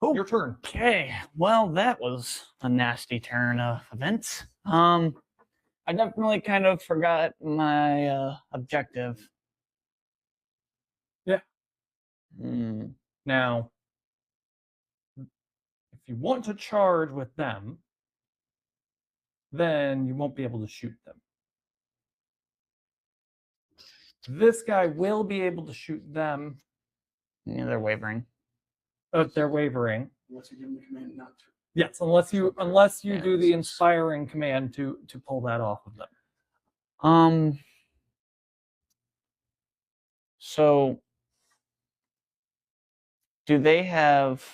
Oh, Your turn. Okay. Well, that was a nasty turn of events. I definitely kind of forgot my objective. Yeah. Hmm. Now, if you want to charge with them, then you won't be able to shoot them. This guy will be able to shoot them. Yeah, they're wavering. If they're wavering. Unless you give them the command not to. Yes, unless you Yeah, do the inspiring command to pull that off of them. So do they have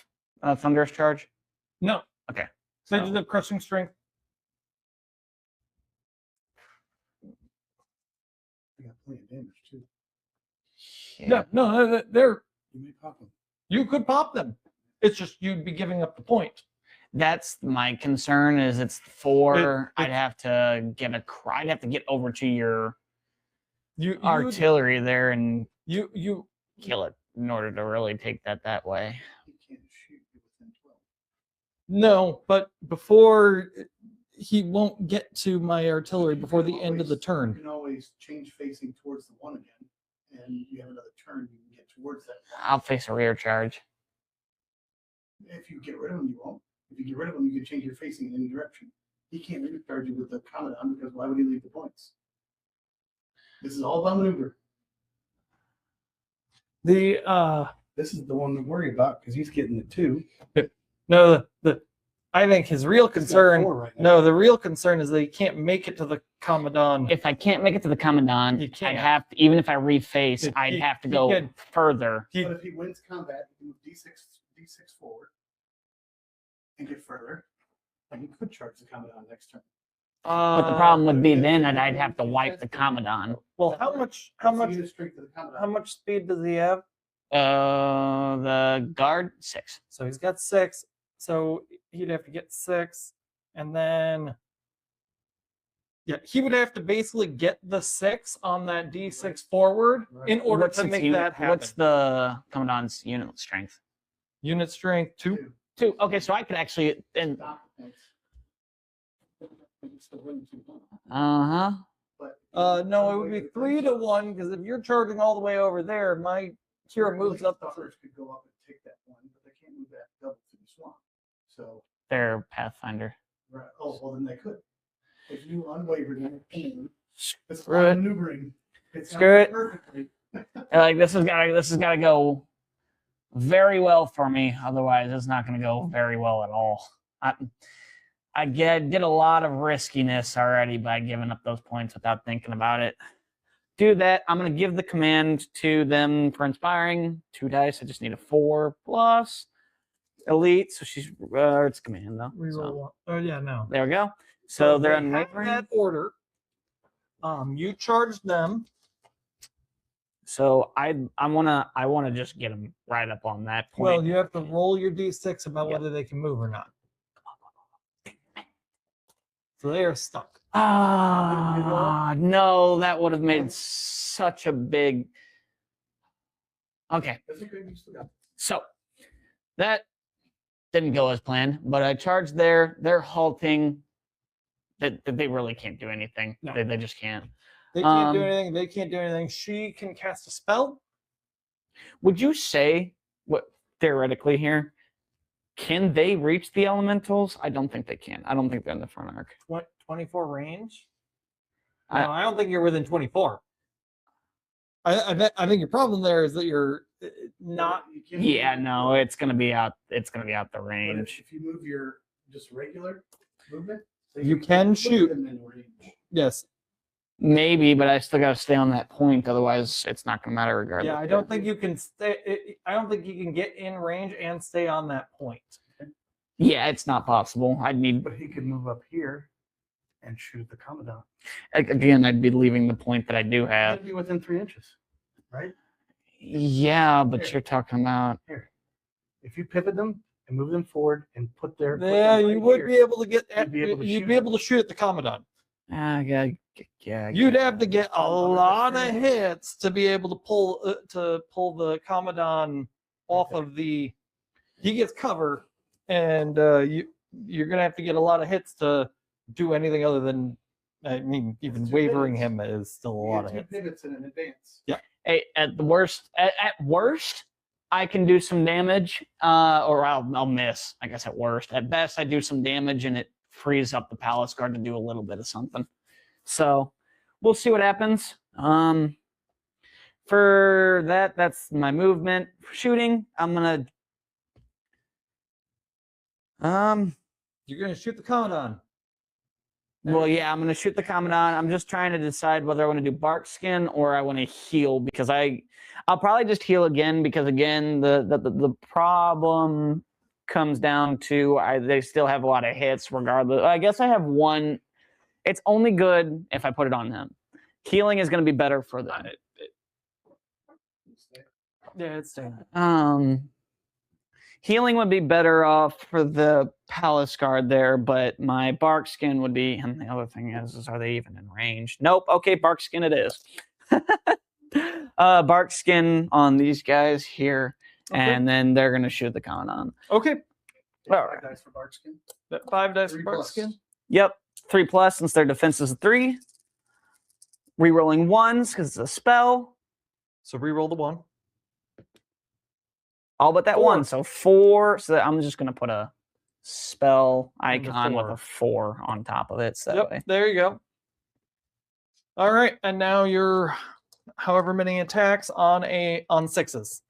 a thunderous charge? No. Okay. They So- just have crushing strength. They got plenty of damage too. Yeah. No, they're You may pop them. you could pop them. It's just you'd be giving up the point. That's my concern. Is it's 4? It- I'd have to get I'd have to get over to your You artillery there and you kill it in order to really take that way. You can't shoot within 12. no, but before he won't get to my artillery before the end of the You turn. can always change facing towards the 1 again, and you have another turn. You can get towards that. I'll face a rear charge. If you get rid of them, you won't. If you get rid of them, you can change your facing in any direction. He can't recharge you with the commandant because why would he leave the points? This is all about maneuver. The This is the one to worry about because he's getting it too. no the I think his real He's got concern 4 right now. no the real concern is that he can't make it to the commandant. If I can't make it to the commandant, You I'd can't. have to, even if I reface, He- I'd he- have to he go can- further. He- But if he wins combat, he can move D6 forward and get further. And he could charge the commandant next turn. But the problem would be then I'd have to wipe the Commandant. Well, how much speed does he have? The guard 6. So he's got 6. So he'd have to get 6, and then he would have to basically get the 6 on that D6 forward in order to make that happen. What's the Commandant's unit strength? Unit strength 2. 2. Okay, so I could actually No, it would be 3 to 1 because if you're charging all the way over there, my hero moves up. Buffers could go up and take that one, but they can't move that double to the swamp. So they're Pathfinder. right. Oh, well then they could. If you unwavered in it's Screw it. maneuvering. Screw it. Perfectly. Like this has got to go very well for me. Otherwise, it's not going to go very well at all. I did a lot of riskiness already by giving up those points without thinking about it. Do that. I'm going to give the command to them for inspiring. 2 dice. I just need a 4 plus elite. So she's it's command though. Reroll one. Oh yeah, no. There we go. So they're in that order. You charge them. So I wanna just get them right up on that point. Well, you have to roll your d6 about whether they can move or not. So they are stuck. No, that would have made such a big. Okay. So that didn't go as planned, but I charged there. They're halting. That they really can't do anything. No. They just can't. They can't do anything. They can't do anything. She can cast a spell. Would you say what theoretically here? Can they reach the elementals? I don't think they can. I don't think they're in the front arc. 24 range? No, I don't think you're within 24. I think your problem there is that you're not. Yeah, no, it's gonna be out. It's gonna be out the range. If you move your just regular movement, You can shoot. Yes. Maybe, but I still gotta stay on that point. Otherwise, it's not gonna matter regardless. Yeah, I don't think you can stay. I don't think you can get in range and stay on that point. Yeah, it's not possible. I'd need. But he could move up here and shoot the Commandant. Again, I'd be leaving the point that I do have. That'd be within 3 inches, right? Yeah, but you're talking about here. If you pivot them and move them forward and put their Yeah, you would be able to get. You'd be able to shoot at the Commandant. yeah. You'd have to get a lot of hits to be able to pull the Commandant off of the. He gets cover, and you're gonna have to get a lot of hits to do anything other than. I mean, even wavering him is still a lot of hits. Pivots in an advance. Hey, at the worst, at worst, I can do some damage, or I'll miss. I guess at worst. At best, I do some damage, and it frees up the Palace Guard to do a little bit of something. So we'll see what happens. For that's my movement. For shooting, I'm gonna. You're gonna shoot the Commandant. Well, yeah, I'm gonna shoot the Commandant. I'm just trying to decide whether I want to do bark skin or I want to heal because I'll probably just heal again because again the problem comes down to they still have a lot of hits regardless. I guess I have one. It's only good if I put it on them. Healing is going to be better for them. Yeah, it's staying. Healing would be better off for the Palace Guard there, but my bark skin would be. And the other thing is are they even in range? Nope. Okay, bark skin it is. Bark skin on these guys here, and then they're going to shoot the Commandant. Okay. All right. 5 dice for bark skin. 5 dice for 3 bark plus. skin. Yep, 3+ since their defense is 3. Rerolling 1s because it's a spell. So re-roll the 1. All but that 4. 1, so 4. So I'm just gonna put a spell And the icon with 4. a 4 on top of it. So that way. There you go. All right, and now you're however many attacks on 6s.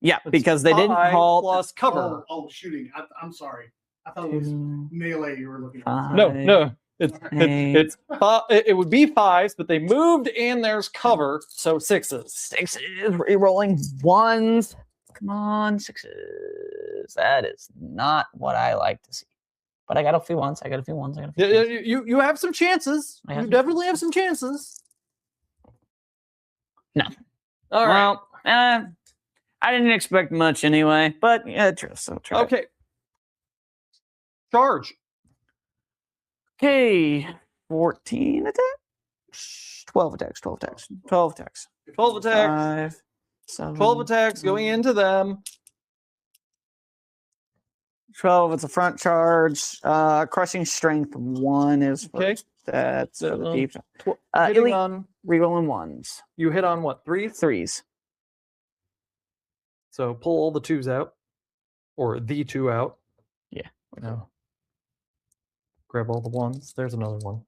Yeah, because they didn't 5 halt. plus cover. Oh, shooting. I'm sorry. I thought it was melee you were looking at. 5, No. It would be 5s, but they moved and there's cover, so 6s. 6s, rerolling 1s. Come on, 6s. That is not what I like to see. but I got a few ones. I got a few ones. Yeah, you have some chances. I have You some definitely have some chances. No. All right. Well, I didn't expect much anyway, but yeah, so try. Okay. Charge. Okay. 14 attacks. 12 attacks. 12 attacks. 12 attacks. 12 attacks. 5, 7, 12 attacks going into them. 12. It's a front charge. Crushing strength 1 is for Okay. that's for the deep. Hitting Elite on, rerolling 1s. you hit on what? 3? 3s. So pull all the 2s out. Or the 2 out. Yeah. No. Grab all the 1s. There's another one.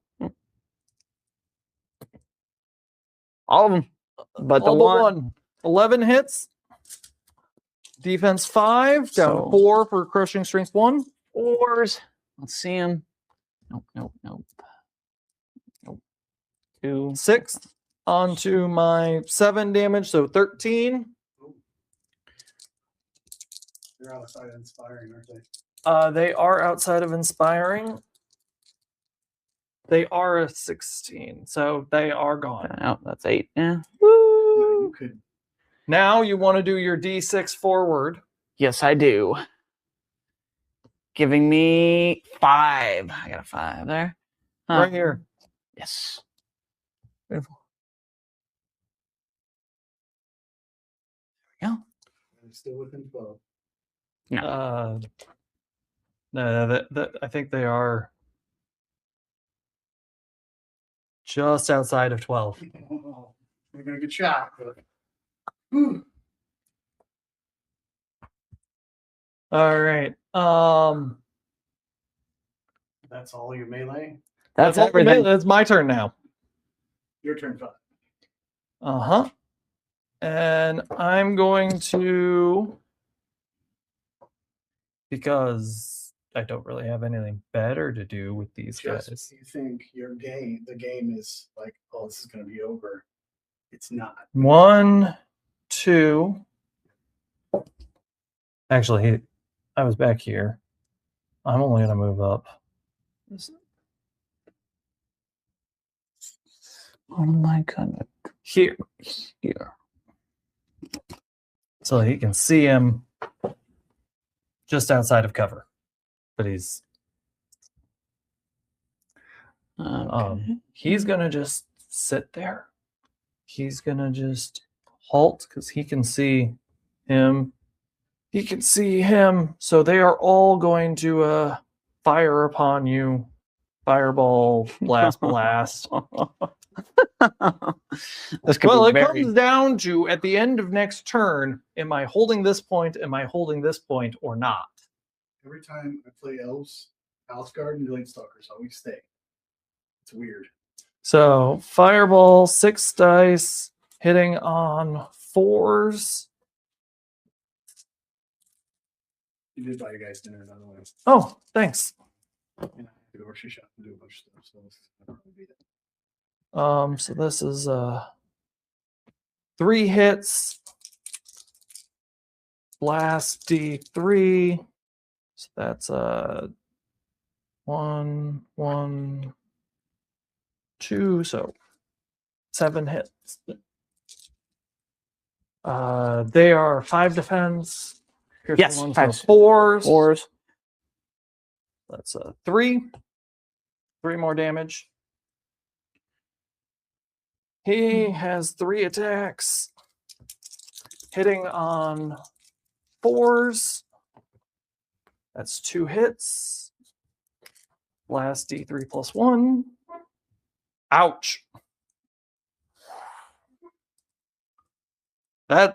All of them. But all the but one. one. 11 hits. Defense 5. Down So- 4 for crushing strength 1. 4s. Let's see him. Nope. 2. 6 onto my 7 damage, so 13. They're outside of inspiring, aren't they? They are outside of inspiring. They are a 16, so they are gone. Oh, that's 8. Yeah. No, you could. Now you want to do your D6 forward. Yes, I do. Giving me 5. I got a 5 there. Right here. Yes. Beautiful. There we go. I'm still within 12. No, I think they are just outside of 12. Oh, we're gonna get shot. But... All right. That's all your melee. That's all the everything. It's my turn now. Your turn 5. Uh-huh. And I'm going to, because I don't really have anything better to do with these Just guys. you think the game is like, oh, this is gonna be over. It's not. 1, 2. Actually, I was back here. I'm only gonna move up. Oh my goodness. Here. Here. So he can see him just outside of cover. But he's he's gonna just sit there. He's gonna just halt because he can see him. He can see him. So they are all going to fire upon you. Fireball, blast. This could Well, be it very... comes down to at the end of next turn, am I holding this point? Am I holding this point or not? Every time I play Elves, House Guard, and Delayed Stalkers always stay. It's weird. So fireball, 6 dice, hitting on 4s. You did buy you guys dinner, by the way. Oh, thanks. And I have to go grocery shop and do a bunch of stuff, so this is gonna probably be that. So this is 3 hits. Blast D3. So that's 1, 1, 2. So 7 hits. They are 5 defense. Here's Yes, the ones 5. with 4s. 4s. That's 3. 3 more damage. He has 3 attacks. Hitting on 4s. That's 2 hits. Blast D3 plus 1. Ouch.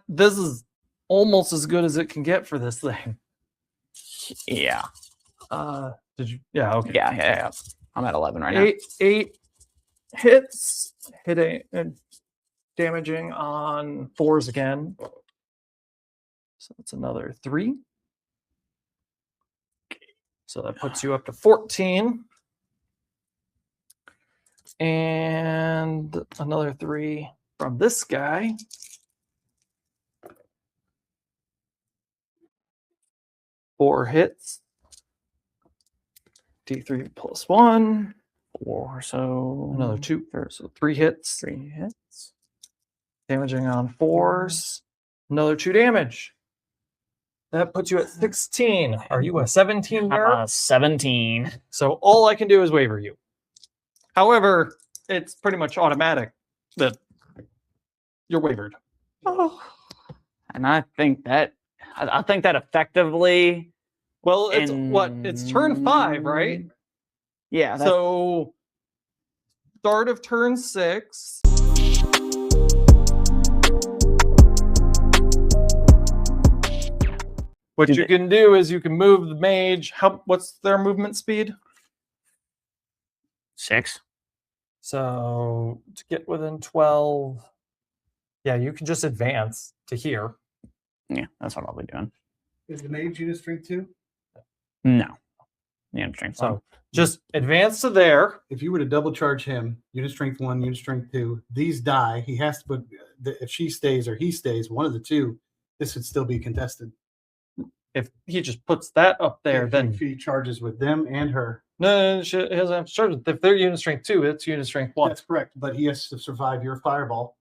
This is almost as good as it can get for this thing. Yeah. Did you? Yeah. Okay. Yeah. I'm at 11 right now. 8 hits, hitting and damaging on 4s again. So that's another 3. So that puts you up to 14. And another 3 from this guy. Four hits. D3 plus 1. 4, so Another 2. So 3 hits. 3 hits. Damaging on 4s. Another 2 damage. That puts you at 16. Are you a 17 nerf? 17. So all I can do is waiver you. However, it's pretty much automatic that you're wavered. Oh. And I think that effectively. Well, it's what? It's turn 5, right? Yeah. So start of turn 6. What you can do is you can move the mage. What's their movement speed? 6. So to get within 12, yeah, you can just advance to here. Yeah, that's what I'll be doing. Is the mage unit strength 2? No. Yeah, strength 1. So just advance to there. If you were to double charge him, unit strength 1, unit strength 2, these die. He has to put, if she stays or he stays, one of the two, this would still be contested. If he just puts that up there, If then he charges with them and her. no, he doesn't have to charge it. If they're unit strength 2, it's unit strength 1. That's correct, but he has to survive your fireball.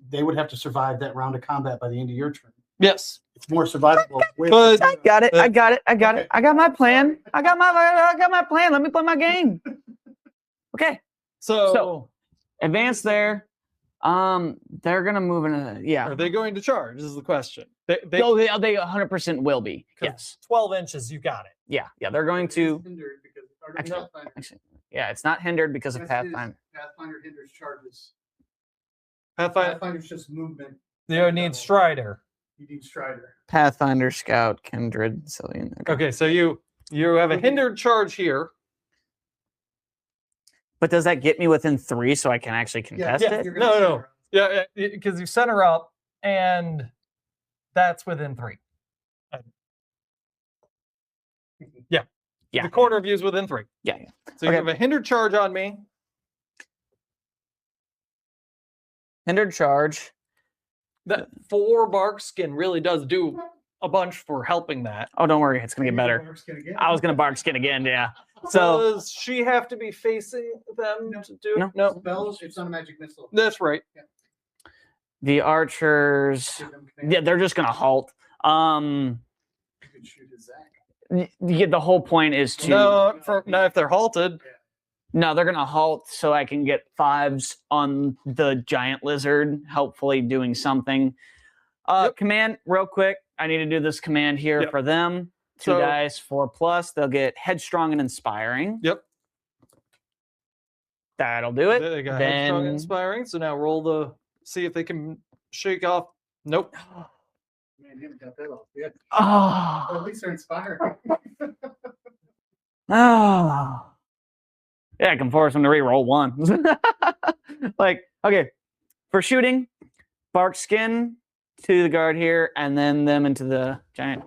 They would have to survive that round of combat by the end of your turn. Yes. It's more survivable. But I got it. I got it. I got it. I got my plan. I got my plan. Let me play my game. Okay. So Advance there. They're gonna move in a are they going to charge? Is the question. they 100% will be. Yes. 12 inches, you got it. Yeah. They're going to. Hindered because, Actually, yeah, it's not hindered because of Pathfinder. Pathfinder hinders charges. Pathfinder, Pathfinder's just movement. you need Strider. You need Strider. Pathfinder, Scout, Kindred, Cillian. Okay, so you have a hindered charge here. But does that get me within 3 so I can actually contest it? No. Yeah, because you set her up, and that's within 3. Yeah. The corner view is within 3. Yeah. So you have a hindered charge on me. Hindered charge. That 4 bark skin really does do a bunch for helping that. Oh, don't worry, it's gonna get better. I was gonna bark skin again, yeah. So does she have to be facing them to do it? No. Spells, it's not a magic missile. That's right. the archers, yeah, they're just gonna halt. You could shoot his Zach. The whole point is to no, if they're halted. No, they're gonna halt so I can get 5s on the giant lizard, hopefully doing something. Command, real quick. I need to do this command here for them. 2 dice, 4+. They'll get headstrong and inspiring. Yep. That'll do it. They got headstrong and inspiring. So now roll see if they can shake off. Nope. Man, haven't got that off yet. Oh. Well, at least they're inspiring. Oh. Yeah, I can force them to re-roll 1. Like, okay, for shooting, bark skin to the guard here, and then them into the giant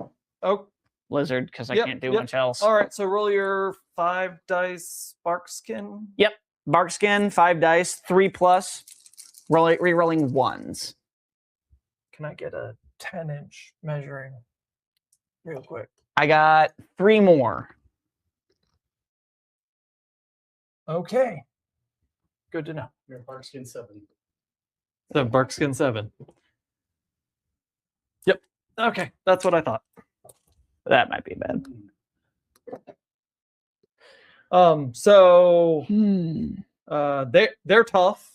lizard because I can't do much else. All right, so roll your 5 dice bark skin. Yep, bark skin, 5 dice, 3+, re-rolling 1s. Can I get a 10-inch measuring real quick? I got 3 more. Okay. Good to know. You're Barkskin 7. The Barkskin 7. Yep. Okay, that's what I thought. That might be bad. So they're tough.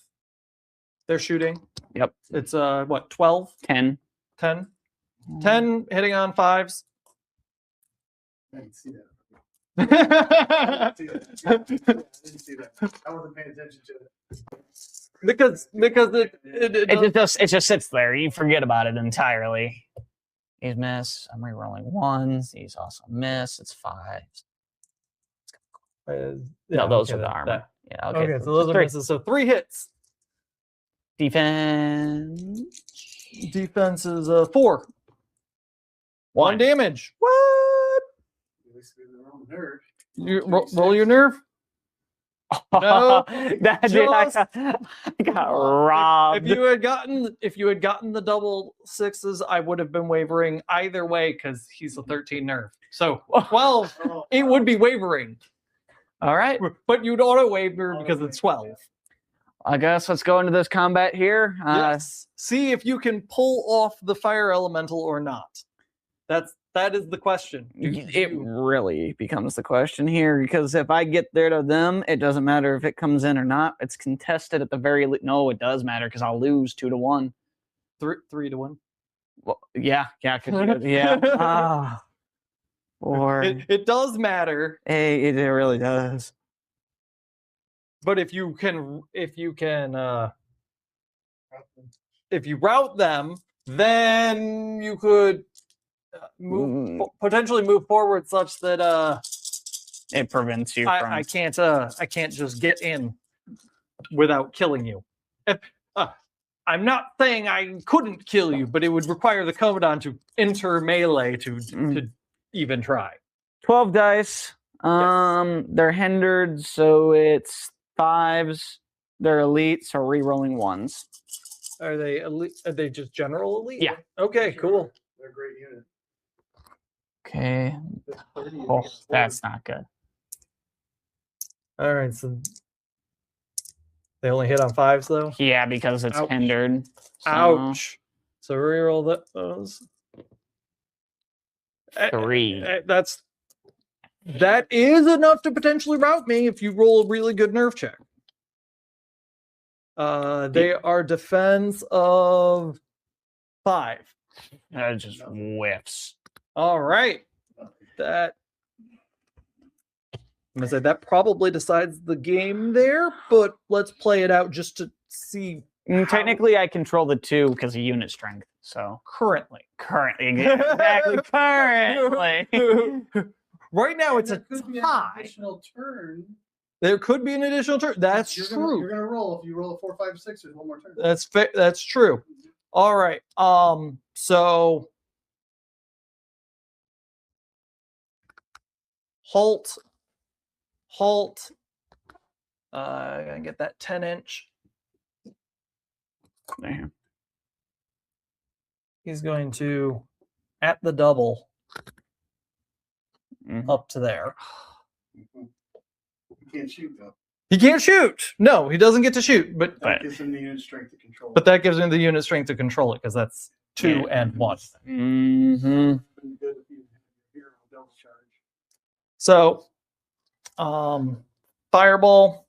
They're shooting. Yep. It's what, 12? 10. 10? 10 hitting on 5s. I didn't see that. I didn't see that. I wasn't paying attention to it. Because it just sits there. You forget about it entirely. He's miss. I'm re-rolling 1s. He's also miss. It's 5s. No, those are the armor. Yeah. Okay. So those are misses. So 3 hits. Defense. Defense is 4. 1 damage. What? Nerd. You roll your nerve. No, I got robbed. If you had gotten the double 6s, I would have been wavering either way because he's a 13 nerve. So 12, it would be wavering. All right. But you'd auto waiver because it's 12. I guess let's go into this combat here. Yes. See if you can pull off the fire elemental or not. That is the question. It really becomes the question here, because if I get there to them, it doesn't matter if it comes in or not. It's contested at the very least. No, it does matter because I'll lose 2-1. 3-1. Well, yeah. Or it does matter. Hey, it really does. But if you route them, then you could potentially move forward such that it prevents you from. I can't just get in without killing you. I'm not saying I couldn't kill you, but it would require the Commandant to enter melee to even try. 12 dice. Yes. They're hindered, so it's 5s. They're elite, so re-rolling 1s. Are they elite? Are they just general elite? Yeah. Okay, cool. They're a great unit. Okay. Oh, that's not good. All right, so they only hit on 5s though. Yeah, because it's hindered. So Ouch. So reroll those. 3. That is enough to potentially rout me if you roll a really good nerve check. They are defense of 5. That just whiffs. All right. I'm gonna say that probably decides the game there, but let's play it out just to see. Technically, I control the 2 because of unit strength. So Currently. Exactly. Currently. Right now, it's a tie. Additional turn. There could be an additional turn. That's true. You're gonna roll if you roll a 4, 5, 6. There's one more turn. That's true. All right. So halt. I gotta get that 10-inch. There. He's going to at the double up to there. You can't shoot though. He can't shoot. No, he doesn't get to shoot. But That gives him the unit strength to control. But that gives him the unit strength to control it because that's 2 and 1. Mm-hmm. So, fireball,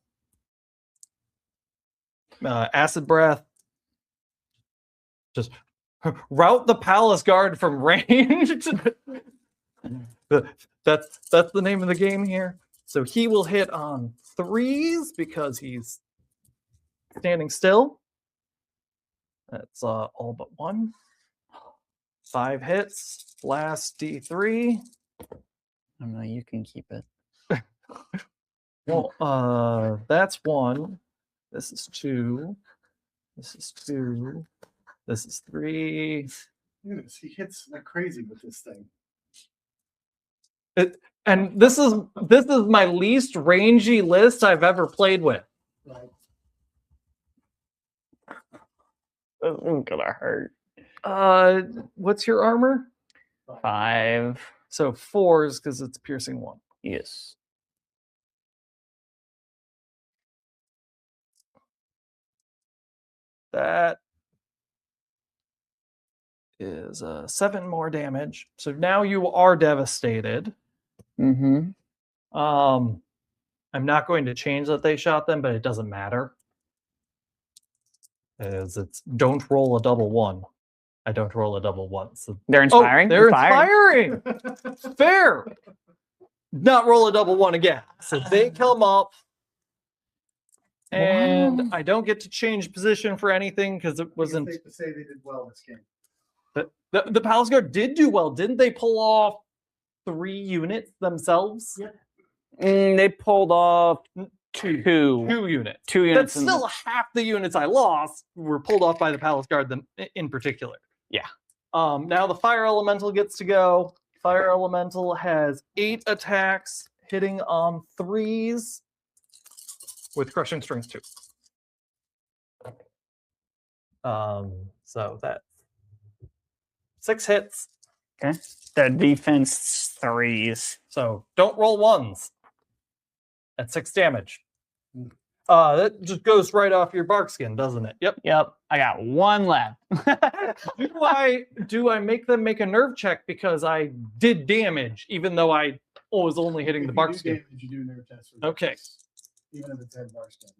acid breath, just route the palace guard from range. That's the name of the game here. So he will hit on 3s because he's standing still. That's all but 1. 5 hits. Last D3. I don't know. You can keep it. Well, that's 1. This is 2. This is 2. This is 3. He hits like crazy with this thing. And this is my least rangy list I've ever played with. Right. This is gonna hurt. What's your armor? 5. So 4s because it's piercing 1. Yes. That is 7 more damage. So now you are devastated. Mm-hmm. I'm not going to change that they shot them, but it doesn't matter. As it's don't roll a double 1. I don't roll a double 1. So They're inspiring. they're inspiring. Fair. Not roll a double 1 again. So they come up. And I don't get to change position for anything because it wasn't. Safe to say they did well this game. The Palace Guard did do well. Didn't they pull off 3 units themselves? Yeah. They pulled off 2. 2 units. 2 units. That's still half the units I lost were pulled off by the Palace Guard in particular. Yeah. Now the Fire Elemental gets to go. Fire Elemental has 8 attacks, hitting on 3s with Crushing Strength 2. So that's 6 hits. Okay. The defense 3s. So don't roll 1s. at 6 damage. That just goes right off your bark skin, doesn't it? Yep. Yep. I got 1 left. Do I make them make a nerve check because I did damage, even though I was only hitting the bark skin? You do nerve tests. Okay. Even if it's head bark skin.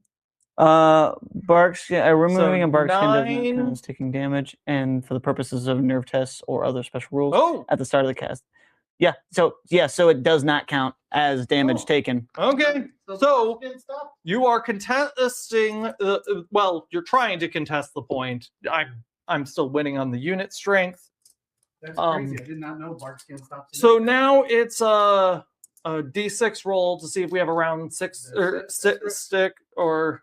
Bark skin. Removing So a bark skin does not 9. count as taking damage, and for the purposes of nerve tests or other special rules Oh, at the start of the cast. Yeah. So it does not count as damage taken. okay. So you are contesting. Well, you're trying to contest the point. I'm still winning on the unit strength. That's crazy. I did not know bark skin stops. So now it's a D6 roll to see if we have a round 6 or stick or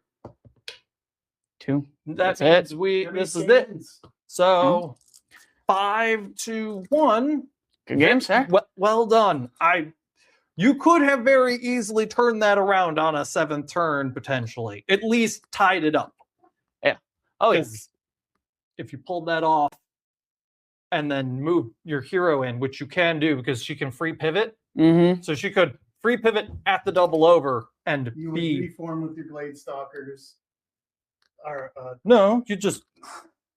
2. that That's means this is it. So 5 to 1. Good game, sir. Well done. You could have very easily turned that around on a 7th turn, potentially. At least tied it up. Yeah. Oh, yeah. If you pulled that off and then move your hero in, which you can do because she can free pivot. Mm-hmm. So she could free pivot at the double over and You would reform with your Glade Stalkers. No,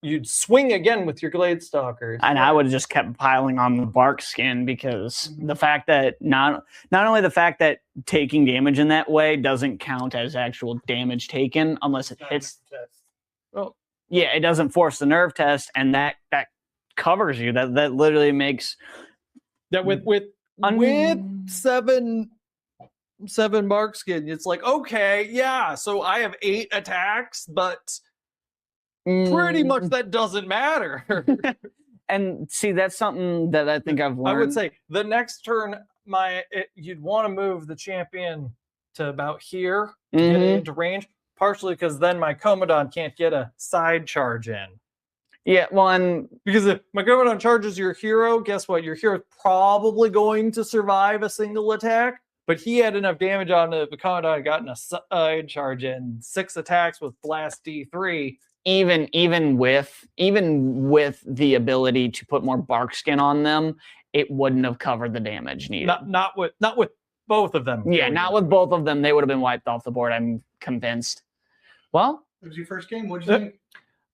you'd swing again with your Glade Stalkers. And I would have just kept piling on the bark skin because the fact that not only the fact that taking damage in that way doesn't count as actual damage taken unless it hits. Well, yeah, it doesn't force the nerve test, and that covers you. That literally makes that with 7 bark skin, it's like, okay, yeah, so I have 8 attacks, but pretty much that doesn't matter. And see, that's something that I think I've learned. I would say the next turn, you'd want to move the champion to about here to get it into range, partially because then my Commandant can't get a side charge in. Yeah, well, because if my Commandant charges your hero, guess what? Your hero's probably going to survive a single attack, but he had enough damage on it. The Commandant had gotten a side charge in 6 attacks with Blast D3. Even with the ability to put more bark skin on them, it wouldn't have covered the damage needed. Not with both of them. Yeah, not with both of them. They would have been wiped off the board, I'm convinced. Well, it was your first game. What did you think?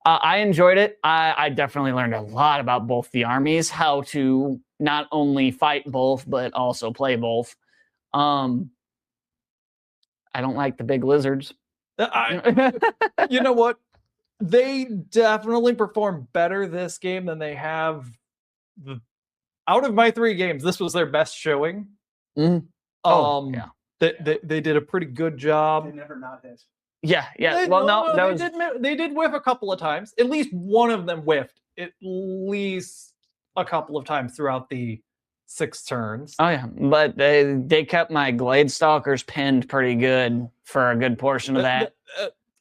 I enjoyed it. I definitely learned a lot about both the armies, how to not only fight both, but also play both. I don't like the big lizards. You know what? They definitely perform better this game than they have. Out of my 3 games, this was their best showing. Yeah. They did a pretty good job. They never not hit. Yeah. They did whiff a couple of times. At least one of them whiffed. At least a couple of times throughout the 6 turns. Oh yeah, but they kept my Glade Stalkers pinned pretty good for a good portion of that.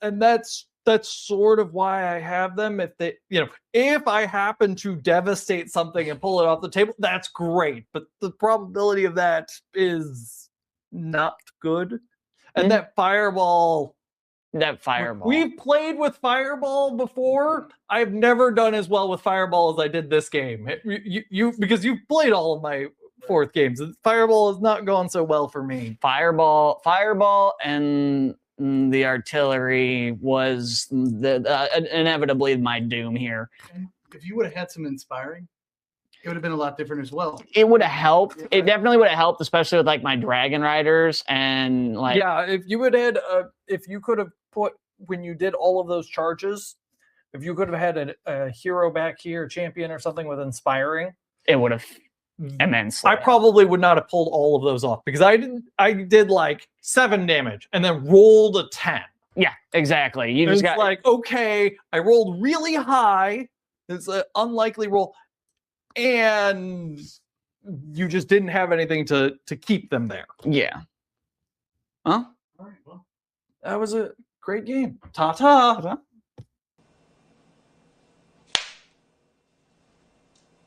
And that's sort of why I have them. If I happen to devastate something and pull it off the table, that's great. But the probability of that is not good. And that fireball. We've played with fireball before. I've never done as well with fireball as I did this game. Because you've played all of my 4th games. Fireball has not gone so well for me. Fireball, and the artillery was inevitably my doom here. And if you would have had some inspiring, it would have been a lot different as well. It would have helped. It definitely would have helped, especially with like my dragon riders and like. Yeah, if you could have put, when you did all of those charges, if you could have had a hero back here, a champion or something with inspiring, it would have immensely. I probably would not have pulled all of those off because I did like 7 damage and then rolled a 10. Yeah, exactly. You just got like, okay, I rolled really high. It's an unlikely roll. And you just didn't have anything to keep them there. Yeah. Huh? All right, well, that was a great game. Ta-ta.